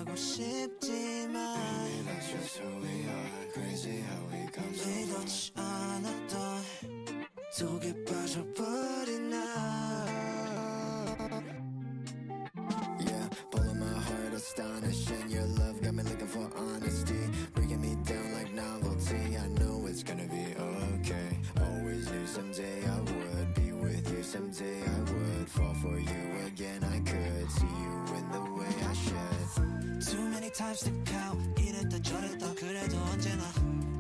말하고 싶지만 Maybe that's just who we are. Crazy how we come so far. 의도치 않았던 속에 빠져버린 나. Yeah, pulling my heart astonishing. Your love got me looking for honesty. Breaking me down like novelty. I know it's gonna be okay. Always knew someday I would be with you. Someday I would fall for you again. I could see you in the way I should. Too many times to count. 이랬다 저랬다 그래도 언제나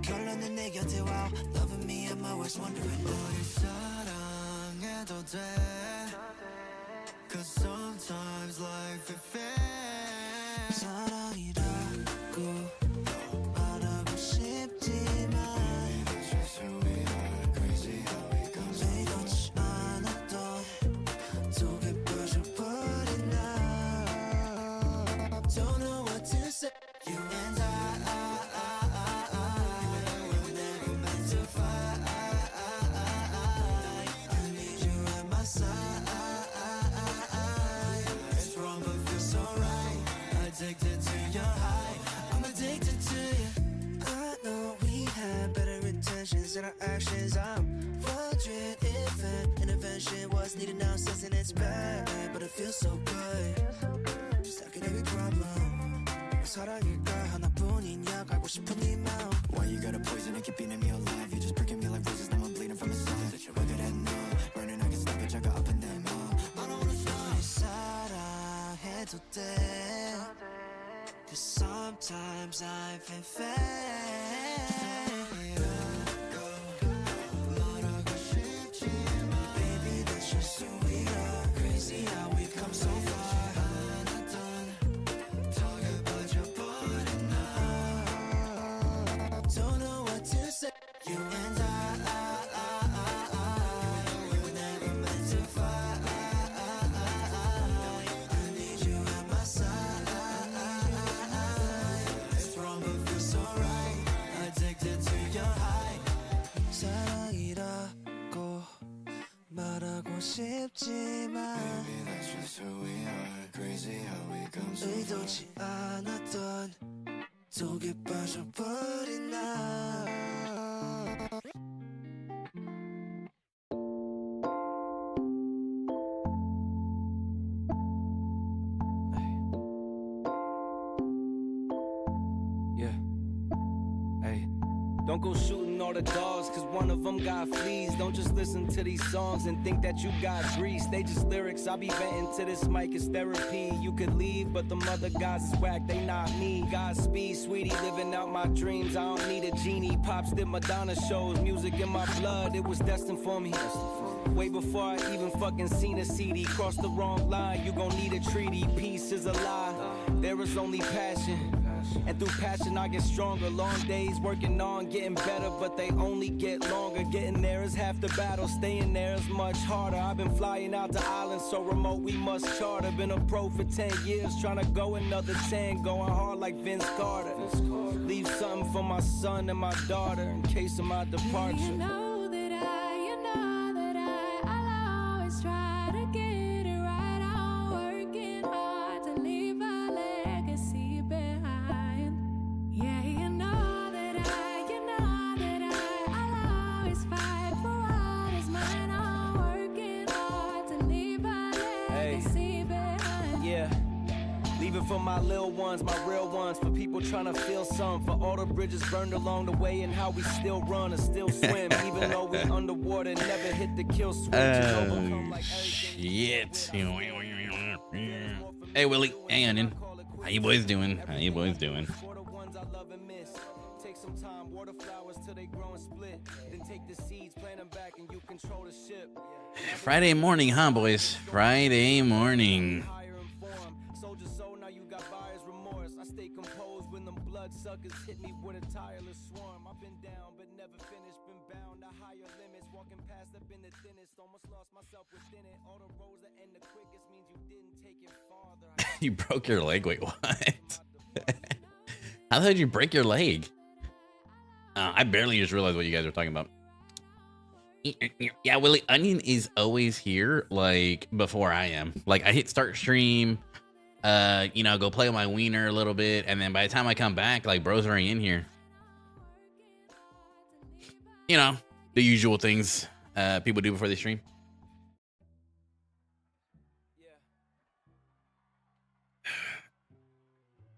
결론은 내 곁에 와. Loving me and my worst wondering 우리 사랑해도 돼. Cause sometimes life is fair. 사랑이라고 말하고 싶지만 Maybe that's just who we are. Crazy how we come so far. 의도치 않았던 속에 빠져버린 나. Don't know what to say. You and I were never meant to fight. I need you at my side. It's wrong but feels so right. Addicted to your high. I'm addicted to you. I know we had better intentions than our actions. I'm wondering if an intervention was needed now, sensing it's bad, but it feels so good. Just like in every problem. 사랑일까 하나뿐이냐 알고 싶은 네 마음. Why you gotta poison and keep eating me alive? You just breaking me like roses, now I'm bleeding from inside. That you're good at now, burning I can stop it, I got up and down. I don't wanna stop. 사랑해도 돼. Cause sometimes I've been fair. 말하고 싶지만 Baby that's just who we are. Crazy how we've come so far. Don't know what to say. You and I were never meant to fight. I need you at my side. It's wrong but feels so right. Addicted to your high. 사랑이라고 말하고 싶지만 Maybe that's just who we are. Crazy how we come so far. 의도치 않았던 속에 빠져버린 나. Yeah. Hey. Don't go shooting all the dogs, cause one of them got fleas. Don't just listen to these songs and think that you got grease. They just lyrics, I be venting to this mic, it's therapy. You could leave, but them other guys is whack, they not me. Godspeed, sweetie, living out my dreams. I don't need a genie. Pops did Madonna shows, music in my blood, it was destined for me. Way before I even fucking seen a CD. Cross the wrong line, you gon' need a treaty. Peace is a lie, there is only passion. And through passion I get stronger. Long days working on getting better, but they only get longer. Getting there is half the battle, staying there is much harder. I've been flying out to islands so remote we must charter. Been a pro for 10 years, trying to go another 10. Going hard like Vince Carter. Leave something for my son and my daughter in case of my departure. You know that I'll always try to get it right. I'm working hard to leave a legacy behind. Yeah, you know that I'll always fight for what is mine. I'm working hard to leave a legacy behind. Yeah. Leave it for my little ones, my real ones. For people trying to feel some. For all the bridges burned along the way and how we still run and still swim. Even though we underwater, never hit the kill switch. Oh, shit. Hey, Willie. Hey, Onion. How you boys doing? How you boys doing? For the ones I love and miss. Take some time, water flowers till they grow and split. Then take the seeds, plant them back, and you control the ship. Friday morning, huh, boys? Friday morning. Higher in form. Soldier soul, now you got buyer's remorse. I stay composed when them bloodsuckers hit me with a tireless swarm. I've been down, but never finished. Been bound to higher limits. Walking past up in the thinnest. Almost lost myself within it. All the roads that end the quickest means you didn't take it farther. You broke your leg? Wait, what? How did you break your leg? I barely just realized what you guys are talking about. Yeah, Willie, Onion is always here, like, before I am. Like, I hit start stream, You know, go play with my wiener a little bit, and then by the time I come back, like bro's already in here. You know, the usual things people do before they stream.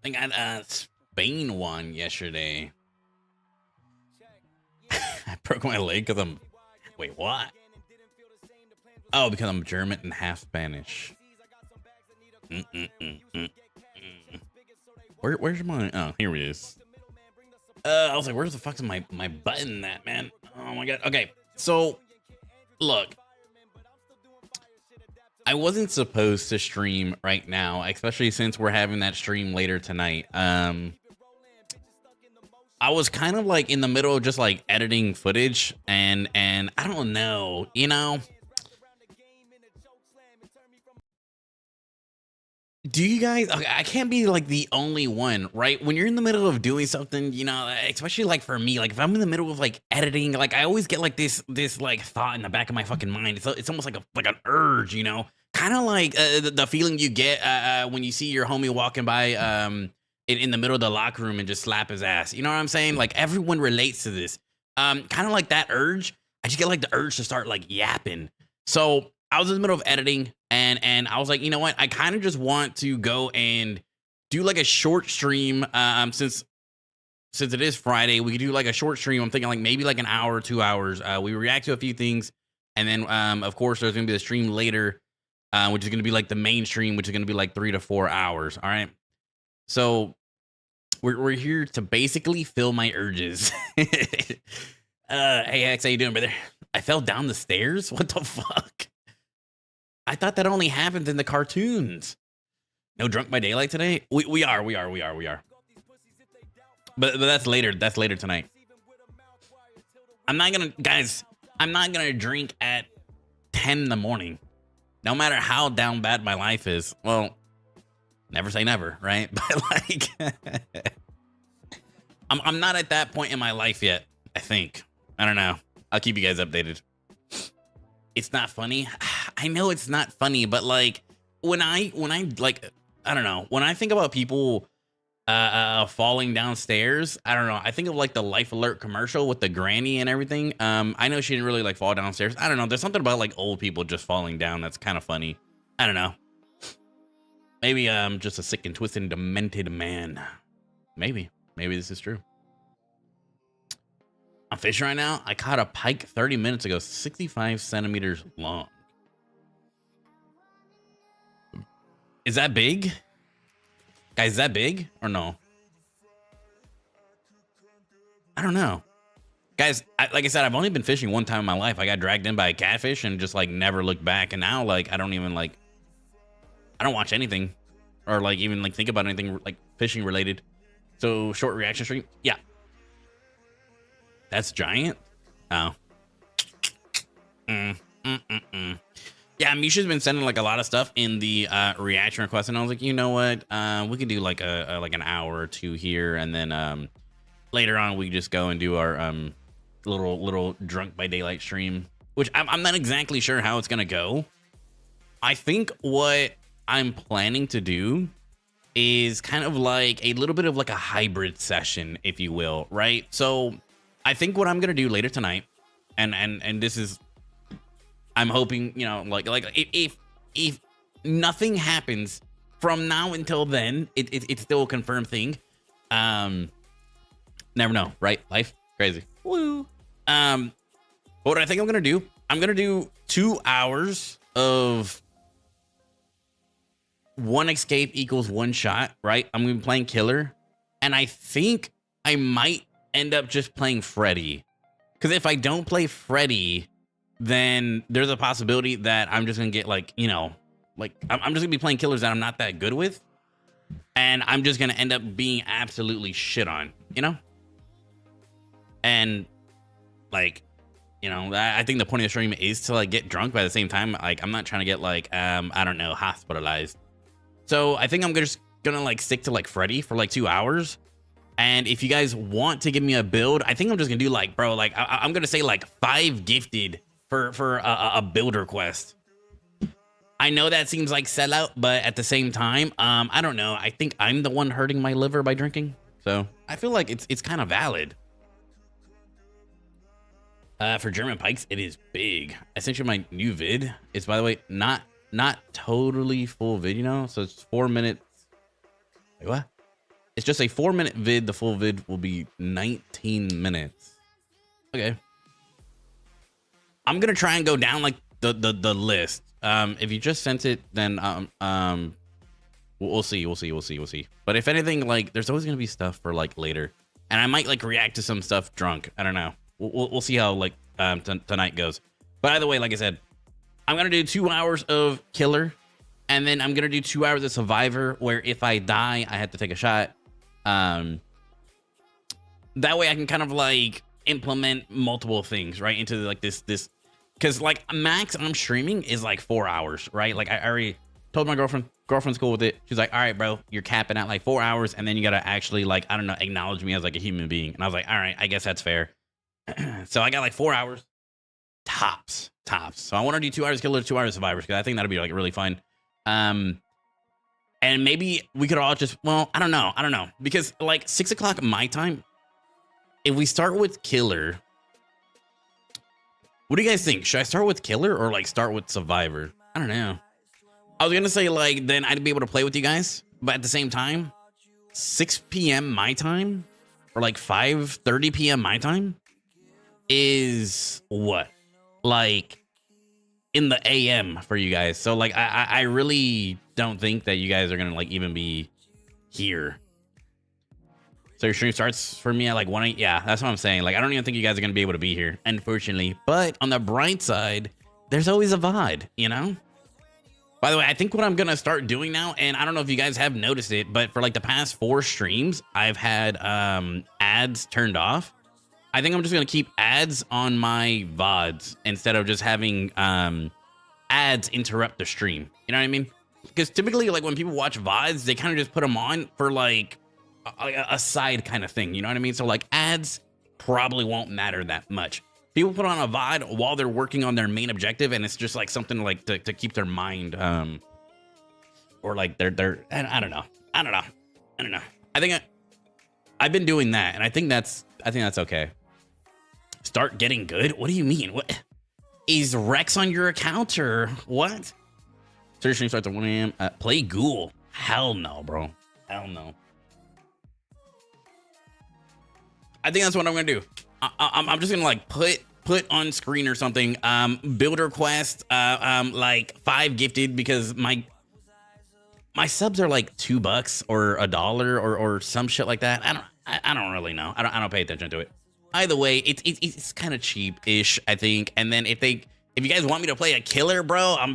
I got Spain won yesterday. I broke my leg because I'm. Wait, what? Oh, because I'm German and half Spanish. Where's my? Oh, here he is. I was like, where's the fuck's my button at, man? Oh my god. Okay, so look, I wasn't supposed to stream right now, especially since we're having that stream later tonight. I was kind of like in the middle of just like editing footage, and I don't know, you know. Do you guys, okay, I can't be like the only one, right? When you're in the middle of doing something, you know, especially like for me, like if I'm in the middle of like editing, like I always get like this like thought in the back of my fucking mind. It's almost like an urge, you know, kind of like the feeling you get when you see your homie walking by in the middle of the locker room and just slap his ass. You know what I'm saying? Like everyone relates to this. Kind of like that urge. I just get like the urge to start like yapping. So I was in the middle of editing, and I was like, you know what? I kind of just want to go and do like a short stream. Since it is Friday, we could do like a short stream. I'm thinking like maybe like an hour, 2 hours. We react to a few things, and then of course there's gonna be the stream later, which is gonna be like the main stream, which is gonna be like 3 to 4 hours. All right. So we're here to basically fill my urges. Hey X, how you doing, brother? I fell down the stairs. What the fuck? I thought that only happens in the cartoons. No Drunk by Daylight today? We are. But that's later. That's later tonight. I'm not gonna drink at 10 in the morning. No matter how down bad my life is. Well, never say never, right? But like, I'm not at that point in my life yet, I think. I don't know. I'll keep you guys updated. It's not funny. I know it's not funny, but like when I like, I don't know, when I think about people falling downstairs, I don't know, I think of like the Life Alert commercial with the granny and everything. I know she didn't really like fall downstairs. I don't know, there's something about like old people just falling down that's kind of funny. I don't know, maybe I'm just a sick and twisted demented man. Maybe this is true. I'm fishing right now. I caught a pike 30 minutes ago, 65 centimeters long. Is that big? Guys, is that big or no? I don't know. Guys, like I said, I've only been fishing one time in my life. I got dragged in by a catfish and just like never looked back. And now like I don't even like, I don't watch anything or like even like think about anything like fishing related. So short reaction stream. Yeah. That's giant. Oh. Yeah, Misha's been sending like a lot of stuff in the reaction request, and I was like, you know what? We can do like like an hour or two here, and then later on we just go and do our little Drunk by Daylight stream, which I'm not exactly sure how it's gonna go. I think what I'm planning to do is kind of like a little bit of like a hybrid session, if you will, right? So I think what I'm gonna do later tonight, and this is, I'm hoping, you know, like if nothing happens from now until then, it's still a confirmed thing. Never know, right? Life crazy. Woo. What I think I'm gonna do? I'm gonna do 2 hours of one escape equals one shot, right? I'm gonna be playing killer, and I think I might end up just playing Freddy, because if I don't play Freddy, then there's a possibility that I'm just gonna get like, you know, like I'm just gonna be playing killers that I'm not that good with, and I'm just gonna end up being absolutely shit on, you know. And like, you know, I think the point of the stream is to like get drunk, but at the same time, like I'm not trying to get like I don't know, hospitalized. So I think I'm just gonna like stick to like Freddy for like 2 hours. And if you guys want to give me a build, I think I'm just gonna do like, bro, like I'm gonna say like 5 gifted for a builder quest. I know that seems like sellout, but at the same time, I don't know. I think I'm the one hurting my liver by drinking. So I feel like it's kind of valid. For German Pikes, it is big. I sent you my new vid. It's, by the way, not totally full vid, you know? So it's 4 minutes. Wait, what? It's just a 4-minute vid. The full vid will be 19 minutes. Okay. I'm gonna try and go down like the list. If you just sent it, then we'll see. But if anything, like, there's always gonna be stuff for like later, and I might like react to some stuff drunk. I don't know. We'll see how like tonight goes. But either way, like I said, I'm gonna do 2 hours of Killer, and then I'm gonna do 2 hours of Survivor, where if I die, I have to take a shot. That way I can kind of like implement multiple things right into like this, because like max I'm streaming is like 4 hours, right? Like I already told my girlfriend's cool with it. She's like, all right, bro, you're capping at like 4 hours, and then you gotta actually like, I don't know, acknowledge me as like a human being. And I was like, all right, I guess that's fair. So I got like 4 hours tops. So I want to do 2 hours Killer, 2 hours Survivors, because I think that'll be like really fun. And maybe we could all just, well, I don't know, because like 6 o'clock my time, if we start with Killer, what do you guys think? Should I start with Killer or like start with Survivor? I don't know. I was gonna say like then I'd be able to play with you guys, but at the same time, 6 p.m. my time or like 5:30 p.m. my time is what? Like in the AM for you guys. So like I really don't think that you guys are gonna like even be here. So your stream starts for me at like 1 8. Yeah, that's what I'm saying. Like I don't even think you guys are gonna be able to be here, unfortunately. But on the bright side, there's always a VOD, you know? By the way, I think what I'm gonna start doing now, and I don't know if you guys have noticed it, but for like the past 4 streams, I've had ads turned off. I think I'm just gonna keep ads on my VODs instead of just having ads interrupt the stream. You know what I mean? Because typically, like when people watch VODs, they kind of just put them on for like a side kind of thing. You know what I mean? So like ads probably won't matter that much. People put on a VOD while they're working on their main objective, and it's just like something like to keep their mind or like they're I don't know. I think I've been doing that, and I think that's okay. Start getting good? What do you mean? What is Rex on your account or what? Search stream starts at 1 a.m. Play Ghoul? Hell no, bro. Hell no. I think that's what I'm gonna do. I'm just gonna like put on screen or something. Builder quest. Like 5 gifted, because my subs are like $2 or $1 or some shit like that. I don't really know. I don't pay attention to it. Either way, it's kind of cheap-ish, I think. And then if you guys want me to play a Killer, bro, I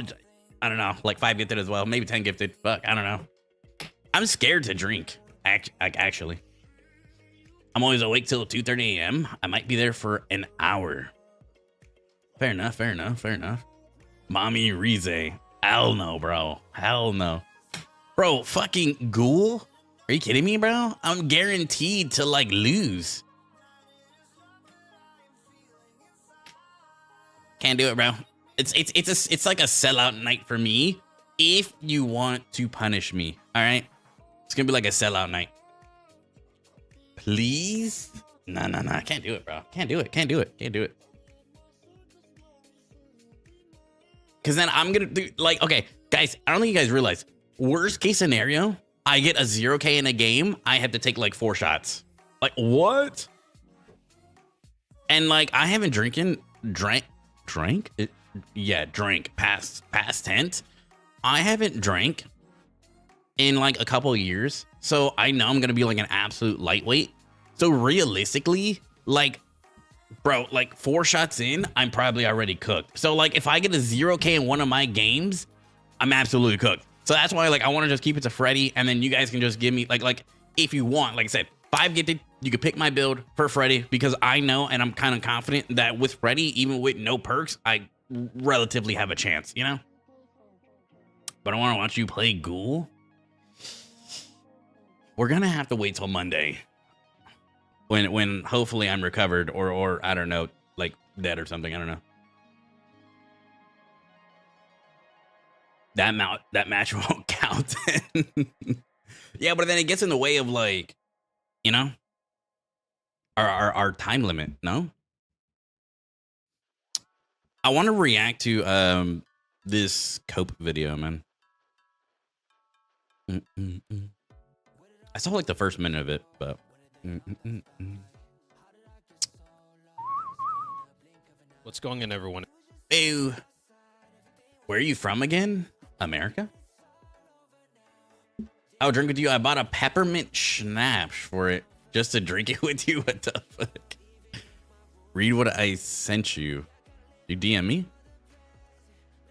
don't know, like 5 gifted as well, maybe 10 gifted. Fuck, I don't know. I'm scared to drink. Actually, I'm always awake till 2:30 a.m. I might be there for an hour. Fair enough. Mommy Rize. Hell no, bro. Hell no. Bro, fucking Ghoul? Are you kidding me, bro? I'm guaranteed to like lose. Can't do it, bro. It's like a sellout night for me. If you want to punish me, all right? It's gonna be like a sellout night. Please? No. I can't do it, bro. Can't do it. Because then I'm gonna do like, okay, guys, I don't think you guys realize. Worst case scenario, I get a 0K in a game. I have to take like 4 shots. Like what? And like I haven't drank past tense. I haven't drank in like a couple years, so I know I'm gonna be like an absolute lightweight. So realistically, like, bro, like 4 shots in, I'm probably already cooked. So like if I get a 0K in one of my games, I'm absolutely cooked. So that's why like I want to just keep it to Freddy, and then you guys can just give me like if you want, like I said, 5 gifted. You could pick my build for Freddy, because I know and I'm kind of confident that with Freddy, even with no perks, I relatively have a chance, you know? But I want to watch you play Ghoul. We're going to have to wait till Monday when hopefully I'm recovered or I don't know, like dead or something. I don't know. that match won't count. Yeah, but then it gets in the way of like, you know, our time limit. No, I want to react to this Cope video, man. I saw like the first minute of it, but What's going on, everyone? ew. Where are you from again? America? I'll drink with you. I bought a peppermint schnapps for it just to drink it with you. What the fuck? Read what I sent you. You DM me?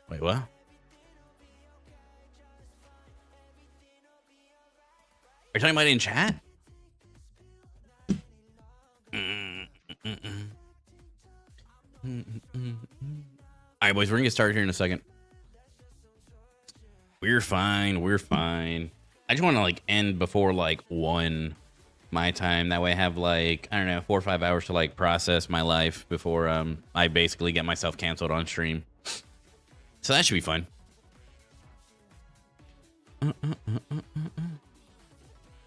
Wait, what? Are you talking about it in chat? All right, boys, we're gonna get started here in a second. We're fine. We're fine. I just want to like end before like 1 my time. That way I have like, I don't know, 4 or 5 hours to like process my life before I basically get myself canceled on stream. So that should be fun. I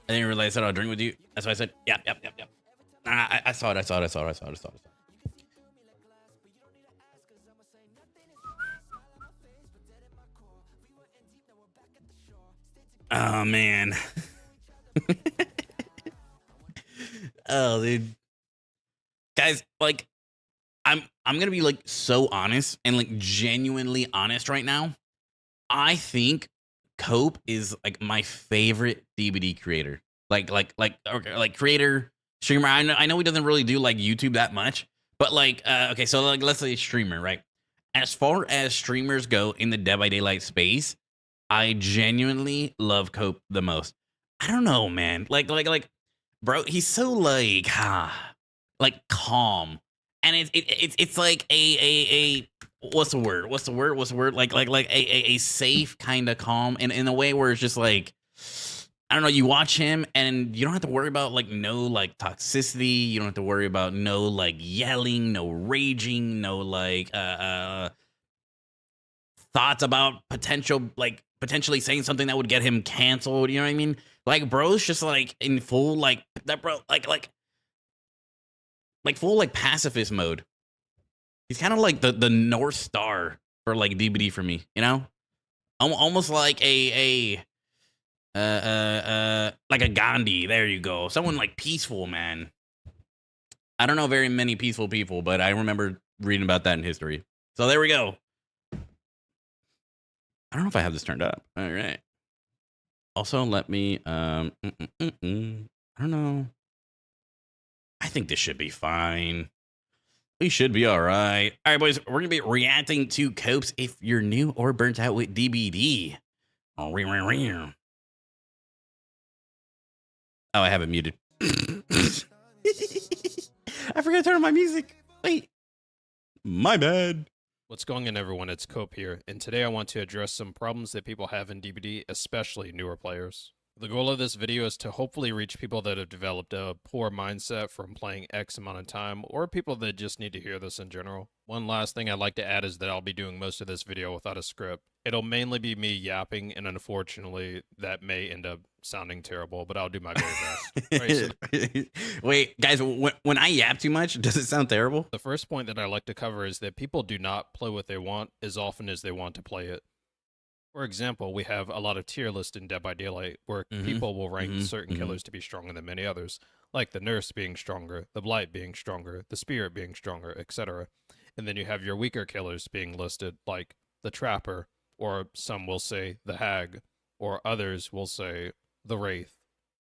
didn't realize that I'll drink with you. That's why I said, yep. I saw it. Oh man. Oh dude. Guys, like I'm gonna be like so honest and like genuinely honest right now. I think Cope is like my favorite DBD creator. Like creator, streamer. I know he doesn't really do like YouTube that much, but like okay, so like let's say streamer, right? As far as streamers go in the Dead by Daylight space, I genuinely love Cope the most. I don't know, man. Like, bro, he's so like calm, and it's like a what's the word? Like a safe kind of calm, in a way where it's just like, I don't know. You watch him, and you don't have to worry about like no like toxicity. You don't have to worry about no like yelling, no raging, no like thoughts about potentially saying something that would get him canceled. You know what I mean? Like, bro's just like in full like that, bro. Like full like pacifist mode. He's kind of like the North Star for like DBD for me. You know, almost like a Gandhi. There you go. Someone like peaceful, man. I don't know very many peaceful people, but I remember reading about that in history. So there we go. I don't know if I have this turned up. All right. Also, let me, I don't know. I think this should be fine. We should be all right. All right, boys, we're going to be reacting to Copes if you're new or burnt out with DBD. Oh, I have it muted. I forgot to turn on my music. Wait. My bad. What's going on, everyone? It's Cope here, and today I want to address some problems that people have in DBD, especially newer players. The goal of this video is to hopefully reach people that have developed a poor mindset from playing X amount of time, or people that just need to hear this in general. One last thing I'd like to add is that I'll be doing most of this video without a script. It'll mainly be me yapping, and unfortunately, that may end up sounding terrible, but I'll do my very best. Right, so wait, guys, when I yap too much, does it sound terrible? the first point that I like to cover is that people do not play what they want as often as they want to play it. For example, we have a lot of tier lists in Dead by Daylight where people will rank certain killers to be stronger than many others, like the Nurse being stronger, the Blight being stronger, the Spirit being stronger, etc. And then you have your weaker killers being listed, like the Trapper, or some will say the Hag, or others will say the Wraith,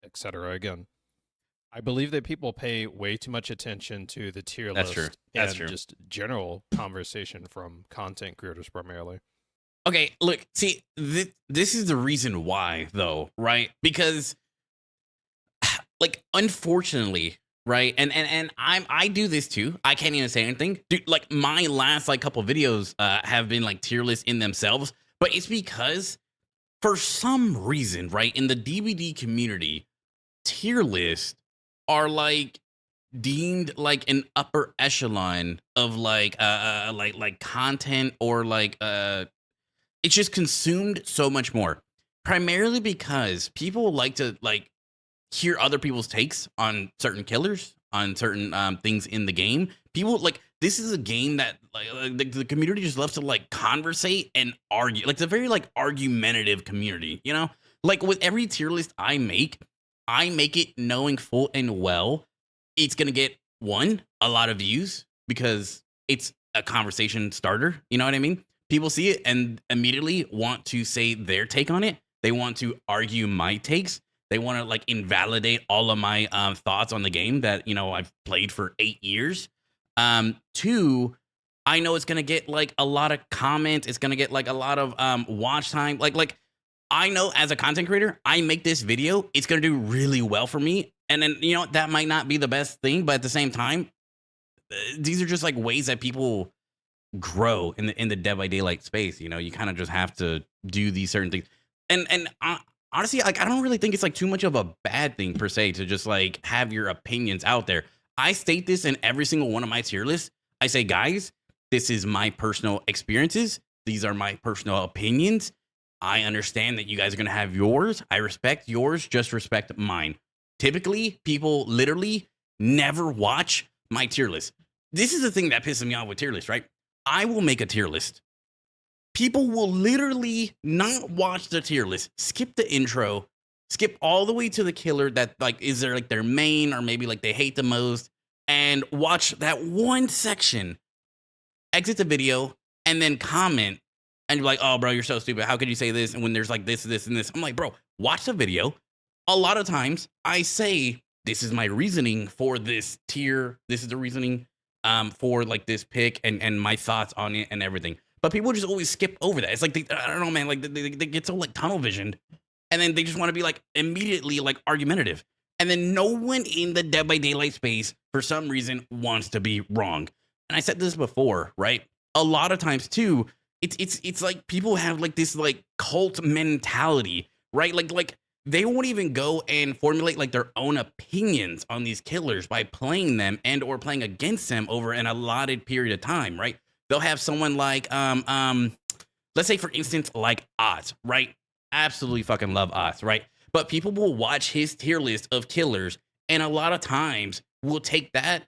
etc. Again, I believe that people pay way too much attention to the tier list and just general conversation from content creators primarily. Okay, look, see, this is the reason why, though, right? Because, like, unfortunately, right, and I do this too. I can't even say anything, dude. Like, my last like couple videos have been like tier lists in themselves, but it's because for some reason, right, in the DBD community, tier lists are like deemed like an upper echelon of like content, or like it's just consumed so much more. Primarily because people like to like hear other people's takes on certain killers, on certain things in the game. People like this is a game that like the community just loves to like conversate and argue. Like it's a very like argumentative community, you know? Like with every tier list I make it knowing full and well it's gonna get a lot of views because it's a conversation starter. You know what I mean? People see it and immediately want to say their take on it. They want to argue my takes. They want to like invalidate all of my thoughts on the game that, you know, I've played for 8 years. Two, I know it's going to get like a lot of comments. It's going to get like a lot of watch time. Like I know as a content creator, I make this video. It's going to do really well for me. And then, you know, that might not be the best thing, but at the same time, these are just like ways that people grow in the Dead by Daylight space. You know, you kind of just have to do these certain things. And honestly, like I don't really think it's like too much of a bad thing per se to just like have your opinions out there. I state this in every single one of my tier lists. I say, guys, this is my personal experiences. These are my personal opinions. I understand that you guys are going to have yours. I respect yours. Just respect mine. Typically, people literally never watch my tier list. This is the thing that pisses me off with tier lists, right? I will make a tier list. People will literally not watch the tier list, skip the intro, skip all the way to the killer that like is there like their main or maybe like they hate the most, and watch that one section, exit the video, and then comment and you're like, oh bro, you're so stupid. How could you say this? And when there's like this, and this, I'm like, bro, watch the video. A lot of times I say, this is my reasoning for this tier. This is the reasoning for like this pick and my thoughts on it and everything. But people just always skip over that. It's like, I don't know, man, like they get so like tunnel visioned and then they just want to be like immediately like argumentative. And then no one in the Dead by Daylight space for some reason wants to be wrong. And I said this before, right? A lot of times too, it's like people have like this like cult mentality, right? Like they won't even go and formulate like their own opinions on these killers by playing them and or playing against them over an allotted period of time, right? They'll have someone like let's say for instance like Oz, right? Absolutely fucking love Oz, right? But people will watch his tier list of killers and a lot of times will take that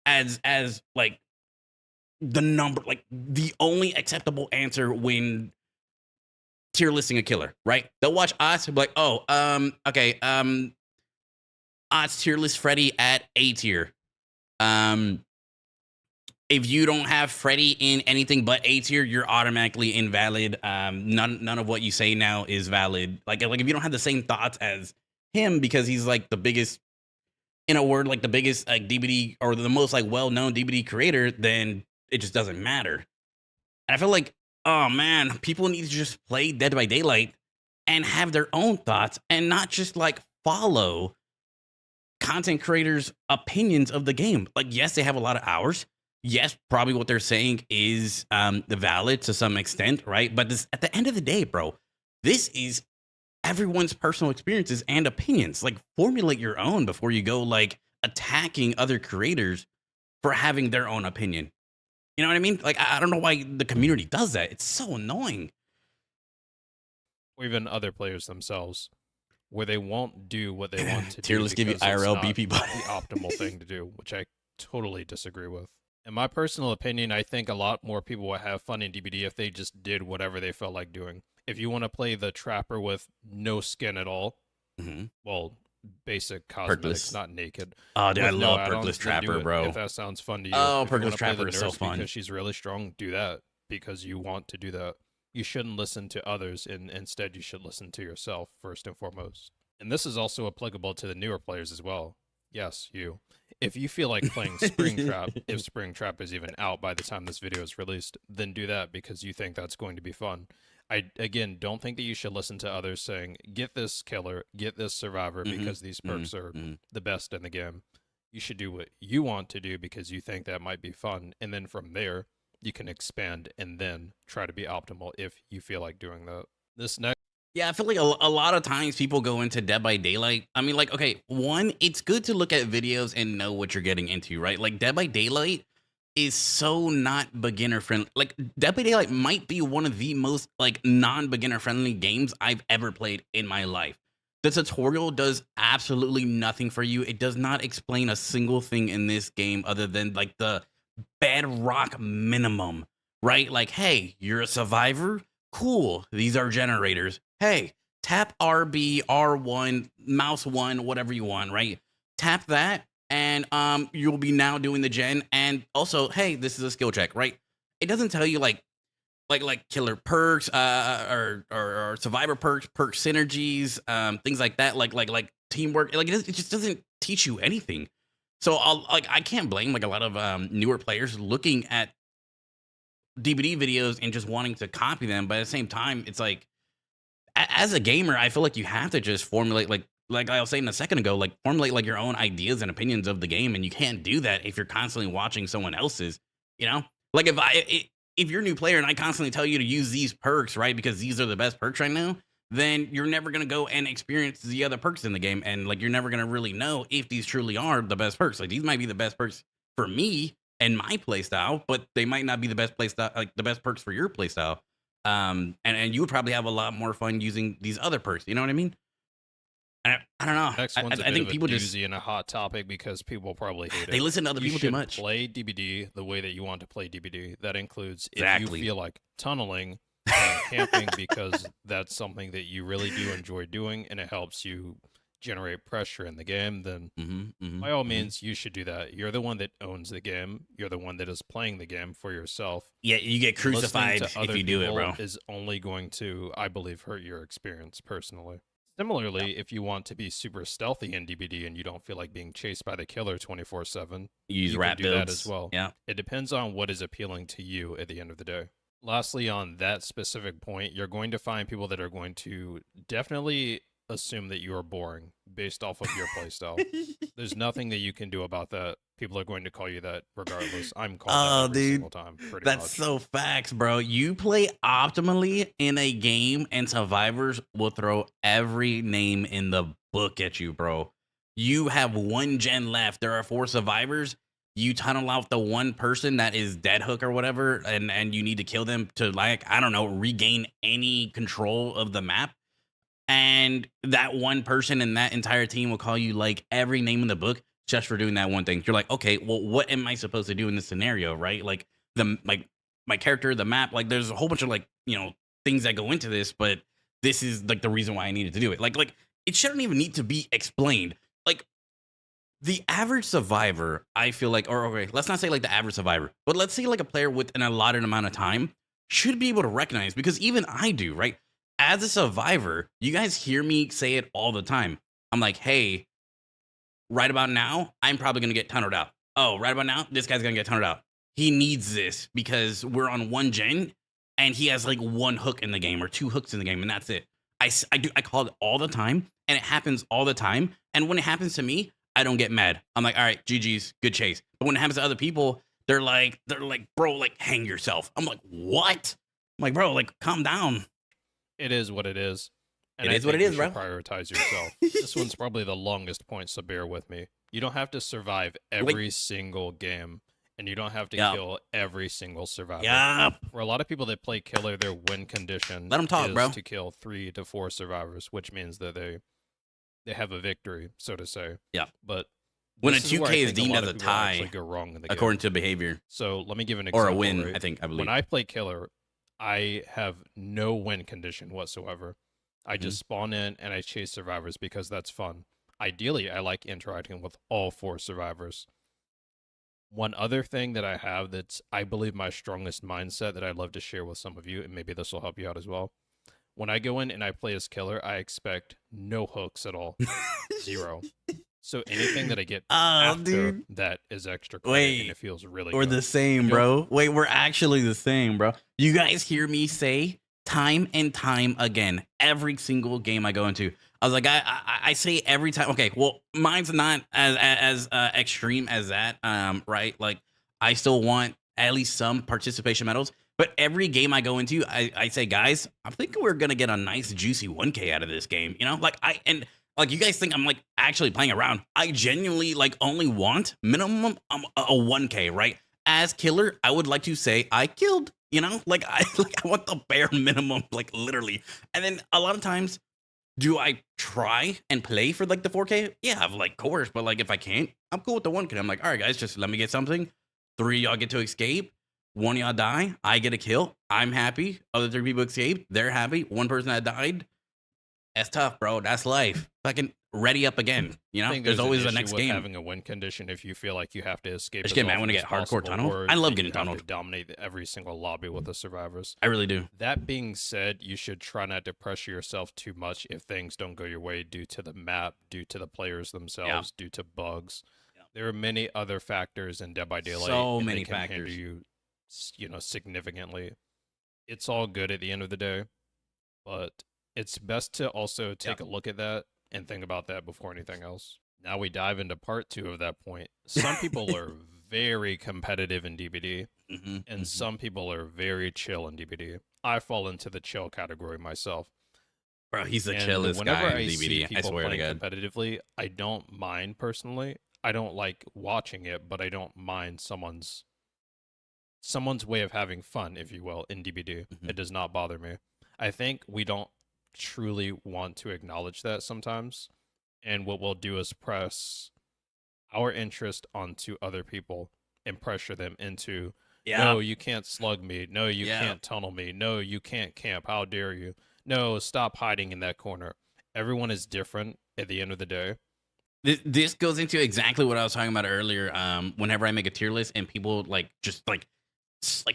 as like the number, like the only acceptable answer when tier listing a killer, right? They'll watch Oz and be like, oh, okay, Oz tier list Freddy at A tier. If you don't have Freddy in anything but A tier, you're automatically invalid. None of what you say now is valid. Like if you don't have the same thoughts as him because he's like the biggest, in a word, like the biggest like DBD or the most like well-known DBD creator, then it just doesn't matter. And I feel like, oh man, people need to just play Dead by Daylight and have their own thoughts and not just like follow content creators' opinions of the game. Like, yes, they have a lot of hours. Yes, probably what they're saying is valid to some extent, right? But this, at the end of the day, bro, this is everyone's personal experiences and opinions. Like, formulate your own before you go like attacking other creators for having their own opinion. You know what I mean? Like, I don't know why the community does that. It's so annoying. Or even other players themselves, where they won't do what they want to do. Tier list give you IRL BP, but the optimal thing to do, which I totally disagree with. In my personal opinion, I think a lot more people would have fun in DBD if they just did whatever they felt like doing. If you want to play the Trapper with no skin at all, well, basic cosmetics, not naked. Oh, dude, I with love no add-ons, Perkless then do Trapper, it, bro. If that sounds fun to you. Oh, If you Perkless wanna play Trapper the is so nurse fun. because she's really strong, do that because you want to do that. You shouldn't listen to others, and instead you should listen to yourself first and foremost. And this is also applicable to the newer players as well. Yes, you. If you feel like playing Springtrap, if Springtrap is even out by the time this video is released, then do that because you think that's going to be fun. I, again, don't think that you should listen to others saying, get this killer, get this survivor because these perks are the best in the game. You should do what you want to do because you think that might be fun. And then from there, you can expand and then try to be optimal if you feel like doing that. This next. Yeah, I feel like a lot of times people go into Dead by Daylight. I mean, like, okay, one, it's good to look at videos and know what you're getting into, right? Like, Dead by Daylight is so not beginner friendly. Like Dead by Daylight might be one of the most like non-beginner friendly games I've ever played in my life. The tutorial does absolutely nothing for you. It does not explain a single thing in this game other than like the bedrock minimum, right? Like, hey, you're a survivor? Cool. These are generators. Hey, tap RB, R1, mouse 1, whatever you want, right? Tap that and you'll be now doing the gen, and also, hey, this is a skill check, right? It doesn't tell you like killer perks, or survivor perks, perk synergies, things like that, like teamwork. Like it just doesn't teach you anything. So I can't blame like a lot of newer players looking at DBD videos and just wanting to copy them. But at the same time, it's like as a gamer, I feel like you have to just formulate like I was saying a second ago, like formulate like your own ideas and opinions of the game, and you can't do that if you're constantly watching someone else's. You know, like if you're a new player and I constantly tell you to use these perks, right, because these are the best perks right now, then you're never gonna go and experience the other perks in the game, and like you're never gonna really know if these truly are the best perks. Like these might be the best perks for me and my playstyle, but they might not be the best playstyle, like the best perks for your playstyle. And you would probably have a lot more fun using these other perks. You know what I mean? I don't know. Next one's I think people just and a hot topic because people probably hate it. they listen to other You people too should much. play DBD the way that you want to play DBD. That includes Exactly. if you feel like tunneling and camping because that's something that you really do enjoy doing and it helps you generate pressure in the game, then by all means you should do that. You're the one that owns the game. You're the one that is playing the game for yourself. Yeah, you get Listening crucified to other if you do it, people bro. is only going to, I believe, hurt your experience personally. Similarly, if you want to be super stealthy in DBD and you don't feel like being chased by the killer 24/7, You use you rat can do that builds as well. Yeah. It depends on what is appealing to you at the end of the day. Lastly, on that specific point, you're going to find people that are going to definitely assume that you are boring based off of your playstyle. There's nothing that you can do about that. People are going to call you that regardless. I'm called that every dude, single time, pretty That's much. so facts, bro. You play optimally in a game, and survivors will throw every name in the book at you, bro. You have one gen left. There are 4 survivors. You tunnel out the one person that is dead hook or whatever, and you need to kill them to, like, I don't know, regain any control of the map. And that one person and that entire team will call you like every name in the book just for doing that one thing. You're like, okay, well, what am I supposed to do in this scenario, right? Like my character, the map, like there's a whole bunch of like, things that go into this, but this is like the reason why I needed to do it. Like it shouldn't even need to be explained. Like the average survivor, I feel like, or okay, let's not say like the average survivor, but let's say like a player with an allotted amount of time should be able to recognize, because even I do, right? As a survivor, you guys hear me say it all the time. I'm like, hey, right about now, I'm probably going to get tunneled out. Oh, right about now, this guy's going to get tunneled out. He needs this because we're on one gen and he has like 1 hook in the game or 2 hooks in the game, and that's it. I call it all the time, and it happens all the time. And when it happens to me, I don't get mad. I'm like, all right, GG's, good chase. But when it happens to other people, they're like, bro, like, hang yourself. I'm like, what? I'm like, bro, like, calm down. It is what it is. And It I is what think it you is, should bro. Prioritize yourself. This one's probably the longest point, so bear with me. You don't have to survive every single game, and you don't have to kill every single survivor. Yup. For a lot of people that play killer, their win condition Let 'em talk, is bro. to kill 3 to 4 survivors, which means that they have a victory, so to say. Yeah. But When this a where I 2K is think deemed lot as of a people actually tie, go wrong in the according game. to behavior, So let me give an or example. a win, right? I believe. When I play killer, I have no win condition whatsoever. I just spawn in and I chase survivors because that's fun. Ideally, I like interacting with all 4 survivors. One other thing that I have that's, I believe, my strongest mindset that I'd love to share with some of you, and maybe this will help you out as well. When I go in and I play as killer, I expect no hooks at all. 0. So anything that I get after that is extra credit, and it feels really We're good. the same, bro. Wait, we're actually the same, bro. You guys hear me say time and time again, every single game I go into, I was like, I say every time. Okay, well, mine's not as extreme as that, right? Like, I still want at least some participation medals. But every game I go into, I say, guys, I'm thinking we're gonna get a nice juicy 1K out of this game. Like you guys think I'm like actually playing around. I genuinely like only want minimum a 1K, right? as killer, I would like to say I killed. You know, like I like I want the bare minimum, like literally. And then a lot of times, do I try and play for like the 4K? Yeah, I've like course, but like if I can't, I'm cool with the 1K. I'm like, all right, guys, just let me get something. 3 of y'all get to escape. 1 of y'all die. I get a kill. I'm happy. Other 3 people escaped. They're happy. 1 person that died. That's tough, bro. That's life. Fucking ready up again. You know, I think there's always an a next issue with game. having a win condition if you feel like you have to escape. I just as get mad often when I as get hardcore possible, tunnel. or I love that getting you have to tunneled. dominate every single lobby with the survivors. I really do. That being said, you should try not to pressure yourself too much if things don't go your way due to the map, due to the players themselves, due to bugs. Yeah. There are many other factors in Dead by Daylight. So and many they can hinder factors. you, significantly. It's all good at the end of the day, but it's best to also take a look at that and think about that before anything else. Now we dive into part 2 of that point. Some people are very competitive in DBD, and some people are very chill in DBD. I fall into the chill category myself. Bro, he's the And chillest whenever guy in I see DVD. I people swear to playing God. competitively, I don't mind personally. I don't like watching it, but I don't mind someone's way of having fun, if you will, in DBD. It does not bother me. I think we don't truly want to acknowledge that sometimes, and what we'll do is press our interest onto other people and pressure them into, no, you can't slug me, no, you can't tunnel me, no, you can't camp, how dare you, no, stop hiding in that corner. Everyone is different at the end of the day. This goes into exactly what I was talking about earlier. Whenever I make a tier list and people like just like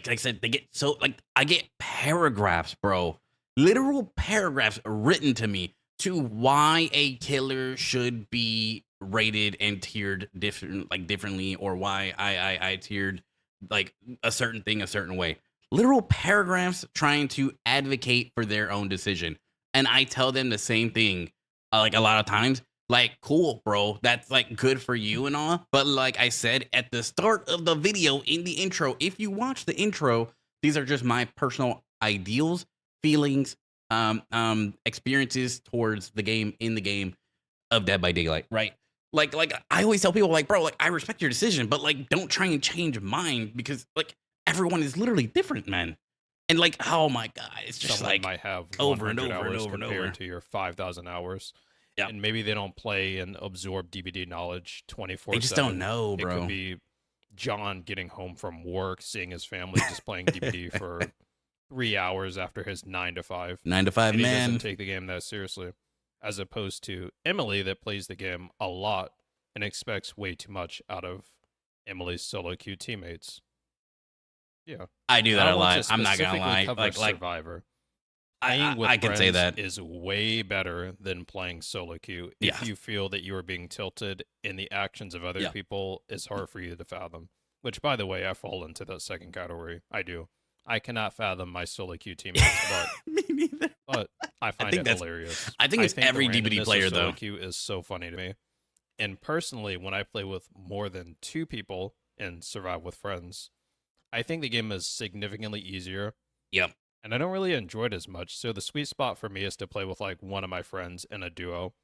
I said, they get so like I get paragraphs, bro, literal paragraphs written to me to why a killer should be rated and tiered differently, or why I tiered like a certain thing a certain way. Literal paragraphs trying to advocate for their own decision, and I tell them the same thing. Like a lot of times, like, cool, bro, that's like good for you and all, but like I said at the start of the video in the intro, if you watch the intro, these are just my personal ideals, feelings, experiences towards the game, in the game of Dead by Daylight, right? Like I always tell people, like, bro, like I respect your decision, but like don't try and change mine, because like everyone is literally different, man. And like, oh my God, it's just Someone like might have over and 100 over and hours over and compared over. to your 5,000 hours. Yeah. And maybe they don't play and absorb DBD knowledge 24/7. They just don't know, It bro. could be John getting home from work, seeing his family, just playing DBD for 3 hours after his 9 to 5. 9 to 5, And he man. doesn't take the game that seriously, as opposed to Emily that plays the game a lot and expects way too much out of Emily's solo queue teammates. Yeah, I do that I a don't want lot. to I'm not gonna specifically lie. cover Like Survivor. I Playing with can say friends that. is way better than playing solo queue. If Yeah. you feel that you are being tilted in the actions of other Yeah. people, it's hard for you to fathom. Which, by the way, I fall into that second category. I do. I cannot fathom my solo queue teammates, Me neither. but I find think it that's- hilarious. I think it's the every DBD randomness of player, solo though. queue is so funny to me. And personally, when I play with more than 2 people and survive with friends, I think the game is significantly easier. Yep. And I don't really enjoy it as much. So the sweet spot for me is to play with like one of my friends in a duo.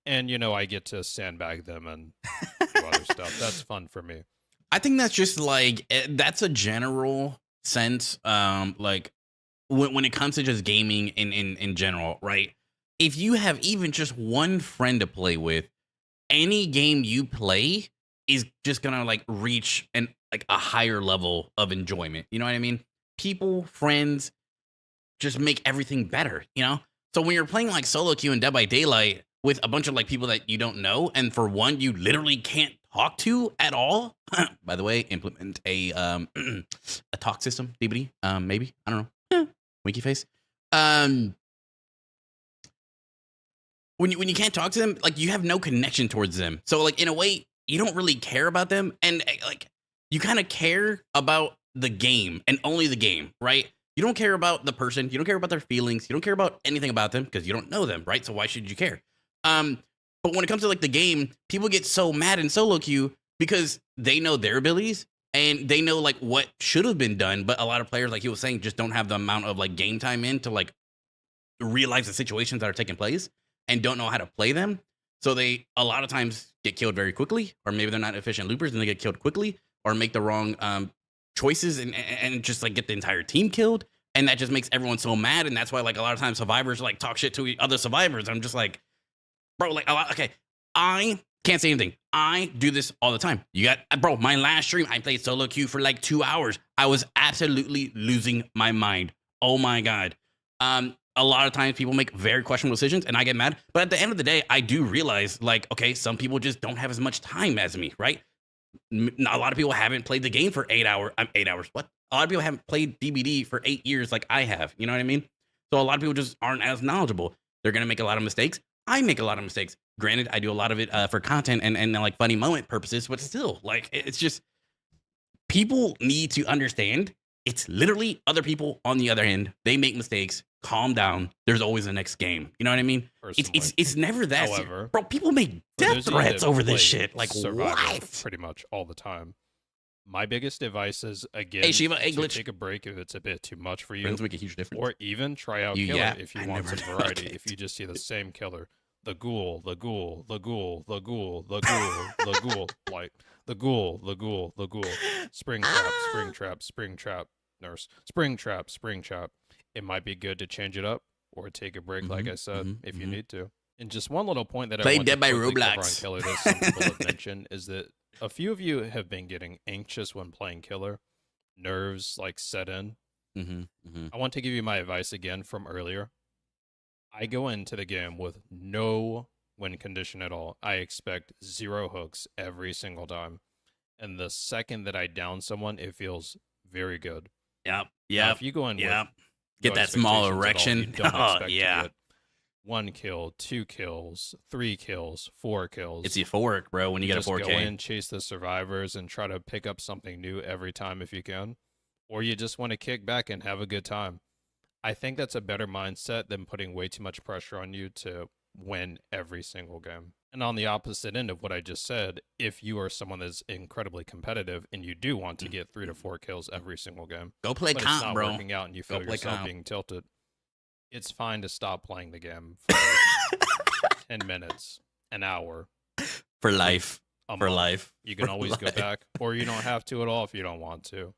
And I get to sandbag them and do other stuff. That's fun for me. I think that's just like that's a general sense. Like when it comes to just gaming in general, right? If you have even just one friend to play with, any game you play is just gonna like reach a higher level of enjoyment. You know what I mean? People, friends, just make everything better. So when you're playing like solo queue and Dead by Daylight with a bunch of like people that you don't know, and for one you literally can't talk to at all. By the way, implement a a talk system, DBD. Maybe, I don't know. Winky face. When you can't talk to them, like you have no connection towards them. So like in a way, you don't really care about them, and like you kind of care about the game and only the game, right? You don't care about the person. You don't care about their feelings. You don't care about anything about them because you don't know them, right? So why should you care? But when it comes to like the game, people get so mad in solo queue because they know their abilities and they know like what should have been done. But a lot of players, like he was saying, just don't have the amount of like game time in to like realize the situations that are taking place and don't know how to play them. So they a lot of times get killed very quickly, or maybe they're not efficient loopers and they get killed quickly, or make the wrong choices and just like get the entire team killed. And that just makes everyone so mad. And that's why like a lot of times survivors like talk shit to other survivors. I'm just like, bro, like, okay, I can't say anything. I do this all the time. You got, bro, my last stream, I played solo queue for like 2 hours. I was absolutely losing my mind. Oh my God. A lot of times people make very questionable decisions and I get mad. But at the end of the day, I do realize like, okay, some people just don't have as much time as me, right? A lot of people haven't played the game for 8 hours. 8 hours. What? A lot of people haven't played DBD for 8 years like I have. You know what I mean? So a lot of people just aren't as knowledgeable. They're going to make a lot of mistakes. I make a lot of mistakes. Granted, I do a lot of it for content and like funny moment purposes, but still, like, it's just people need to understand it's literally other people on the other end. They make mistakes. Calm down. There's always the next game. You know what I mean? It's never that. However, bro, people make death threats over this shit. Like, what? Pretty much all the time. My biggest advice is, again, hey, Shiva, hey, to Glitch. take a break if it's a bit too much for you. Friends make a huge difference. Or even try out You- killer yeah, if you I want never some know variety. that. If you just see the same killer. The ghoul, the ghoul, the ghoul, the ghoul, the ghoul, the ghoul, like the ghoul, the ghoul, the ghoul. Spring trap, spring trap, spring trap, nurse. Spring trap, spring trap. It might be good to change it up or take a break, like I said, if you need to. And just one little point that I Play want Dead to by quickly cover on Roblox. Killer that some people have mentioned is that a few of you have been getting anxious when playing Killer. Nerves like set in. I want to give you my advice again from earlier. I go into the game with no win condition at all. I expect 0 hooks every single time. And the second that I down someone, it feels very good. Yep. Now, Yep. if you go in with Yep. no Get that small expectations at all, erection. you don't Oh, expect to yeah. get 1 kill, 2 kills, 3 kills, 4 kills. It's euphoric, bro, when you get a Just 4K. go in, chase the survivors, and try to pick up something new every time if you can. Or you just want to kick back and have a good time. I think that's a better mindset than putting way too much pressure on you to win every single game. And on the opposite end of what I just said, if you are someone that's incredibly competitive and you do want to get 3 to 4 kills every single game, Go play but it's comp, not bro. working out and you feel play yourself comp. being tilted, it's fine to stop playing the game for 10 minutes, an hour, For life. a For month. life. You can For always go life. back, or you don't have to at all if you don't want to.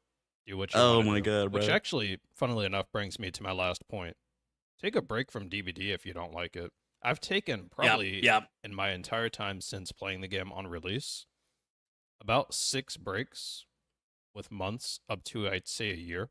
Do what you Oh wanna my do. God, Which bro. actually, funnily enough, brings me to my last point. Take a break from DBD if you don't like it. I've taken probably Yep. in my entire time since playing the game on release about 6 breaks with months up to, I'd say, a year.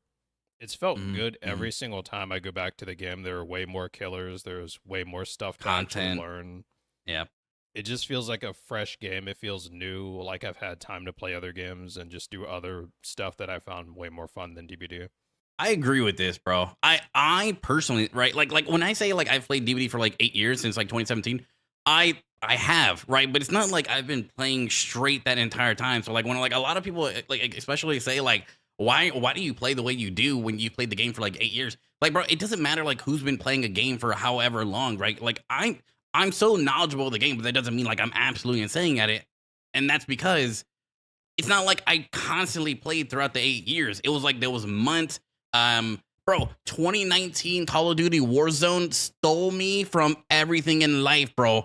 It's felt good every single time I go back to the game. There are way more killers. There's way more stuff to actually Content. learn. Yep. It just feels like a fresh game. It feels new, like I've had time to play other games and just do other stuff that I found way more fun than DBD. I agree with this, bro. I personally, right, like when I say like I've played DBD for like 8 years since like 2017, I have, right, but it's not like I've been playing straight that entire time. So like when like a lot of people like especially say like why do you play the way you do when you played the game for like 8 years? Like, bro, it doesn't matter like who's been playing a game for however long, right? Like I'm so knowledgeable of the game, but that doesn't mean like I'm absolutely insane at it. And that's because it's not like I constantly played throughout the 8 years. It was like there was months. Bro, 2019 Call of Duty Warzone stole me from everything in life, bro.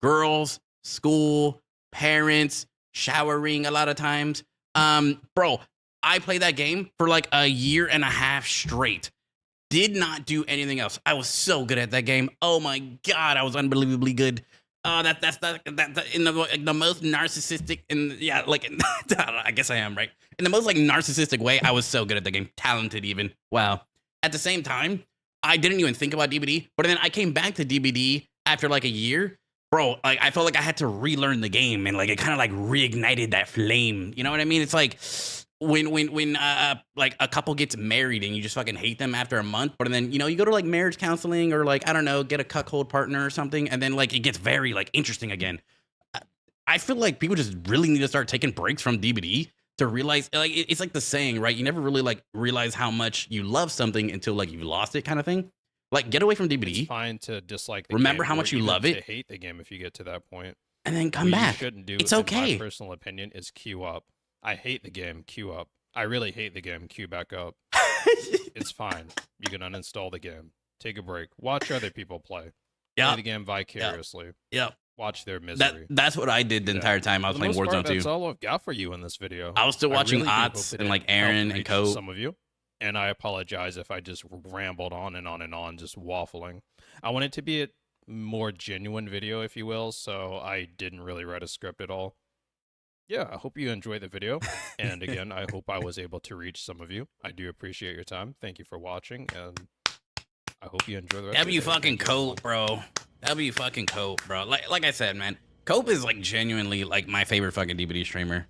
Girls, school, parents, showering a lot of times. Bro, I played that game for like a year and a half straight. Did not do anything else. I was so good at that game. Oh my God, I was unbelievably good. That's in the most narcissistic and yeah, like I guess I am, right? In the most like narcissistic way, I was so good at the game, talented even. Wow. At the same time, I didn't even think about DBD, but then I came back to DBD after like a year, bro. Like I felt like I had to relearn the game, and like it kind of like reignited that flame. You know what I mean? It's like when like a couple gets married and you just fucking hate them after a month, but then you know you go to like marriage counseling or like I don't know, get a cuckold partner or something, and then like it gets very like interesting again. I feel like people just really need to start taking breaks from DBD to realize like it's like the saying, right? You never really like realize how much you love something until like you've lost it, kind of thing. Like get away from DBD. It's fine to dislike the Remember game how or much you even love to it. hate the game if you get to that point. And then come What back. you shouldn't do, It's in okay. my personal opinion, is queue up. I hate the game, queue up. I really hate the game, queue back up. It's fine. You can uninstall the game. Take a break. Watch other people play. Play Yeah. the game vicariously. Yep. watch their misery. That's what I did the entire time I was playing Warzone 2. That's all I've got for you in this video. I was still watching really do hope Ots that and it like Aaron helped and reach Cope. some of you, and I apologize if I just rambled on and on and on, just waffling. I want it to be a more genuine video, if you will, so I didn't really write a script at all. Yeah, I hope you enjoyed the video, and again, I hope I was able to reach some of you. I do appreciate your time. Thank you for watching, and I hope you enjoy the rest of W your day. fucking Cope, bro. W fucking Cope, bro. Like I said, man, Cope is like genuinely like my favorite fucking DBD streamer.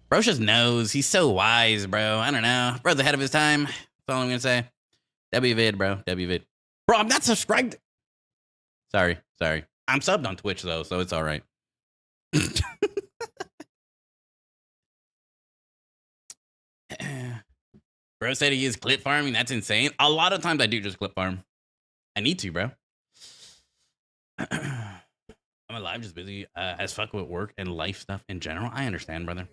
Bro just knows. He's so wise, bro. I don't know. Bro's ahead of his time. That's all I'm gonna say. WVid, bro. WVid. Bro, I'm not subscribed. Sorry. I'm subbed on Twitch though, so it's all right. Bro said he is clip farming. That's insane. A lot of times I do just clip farm. I need to, bro. I'm alive, just busy as fuck with work and life stuff in general. I understand, brother.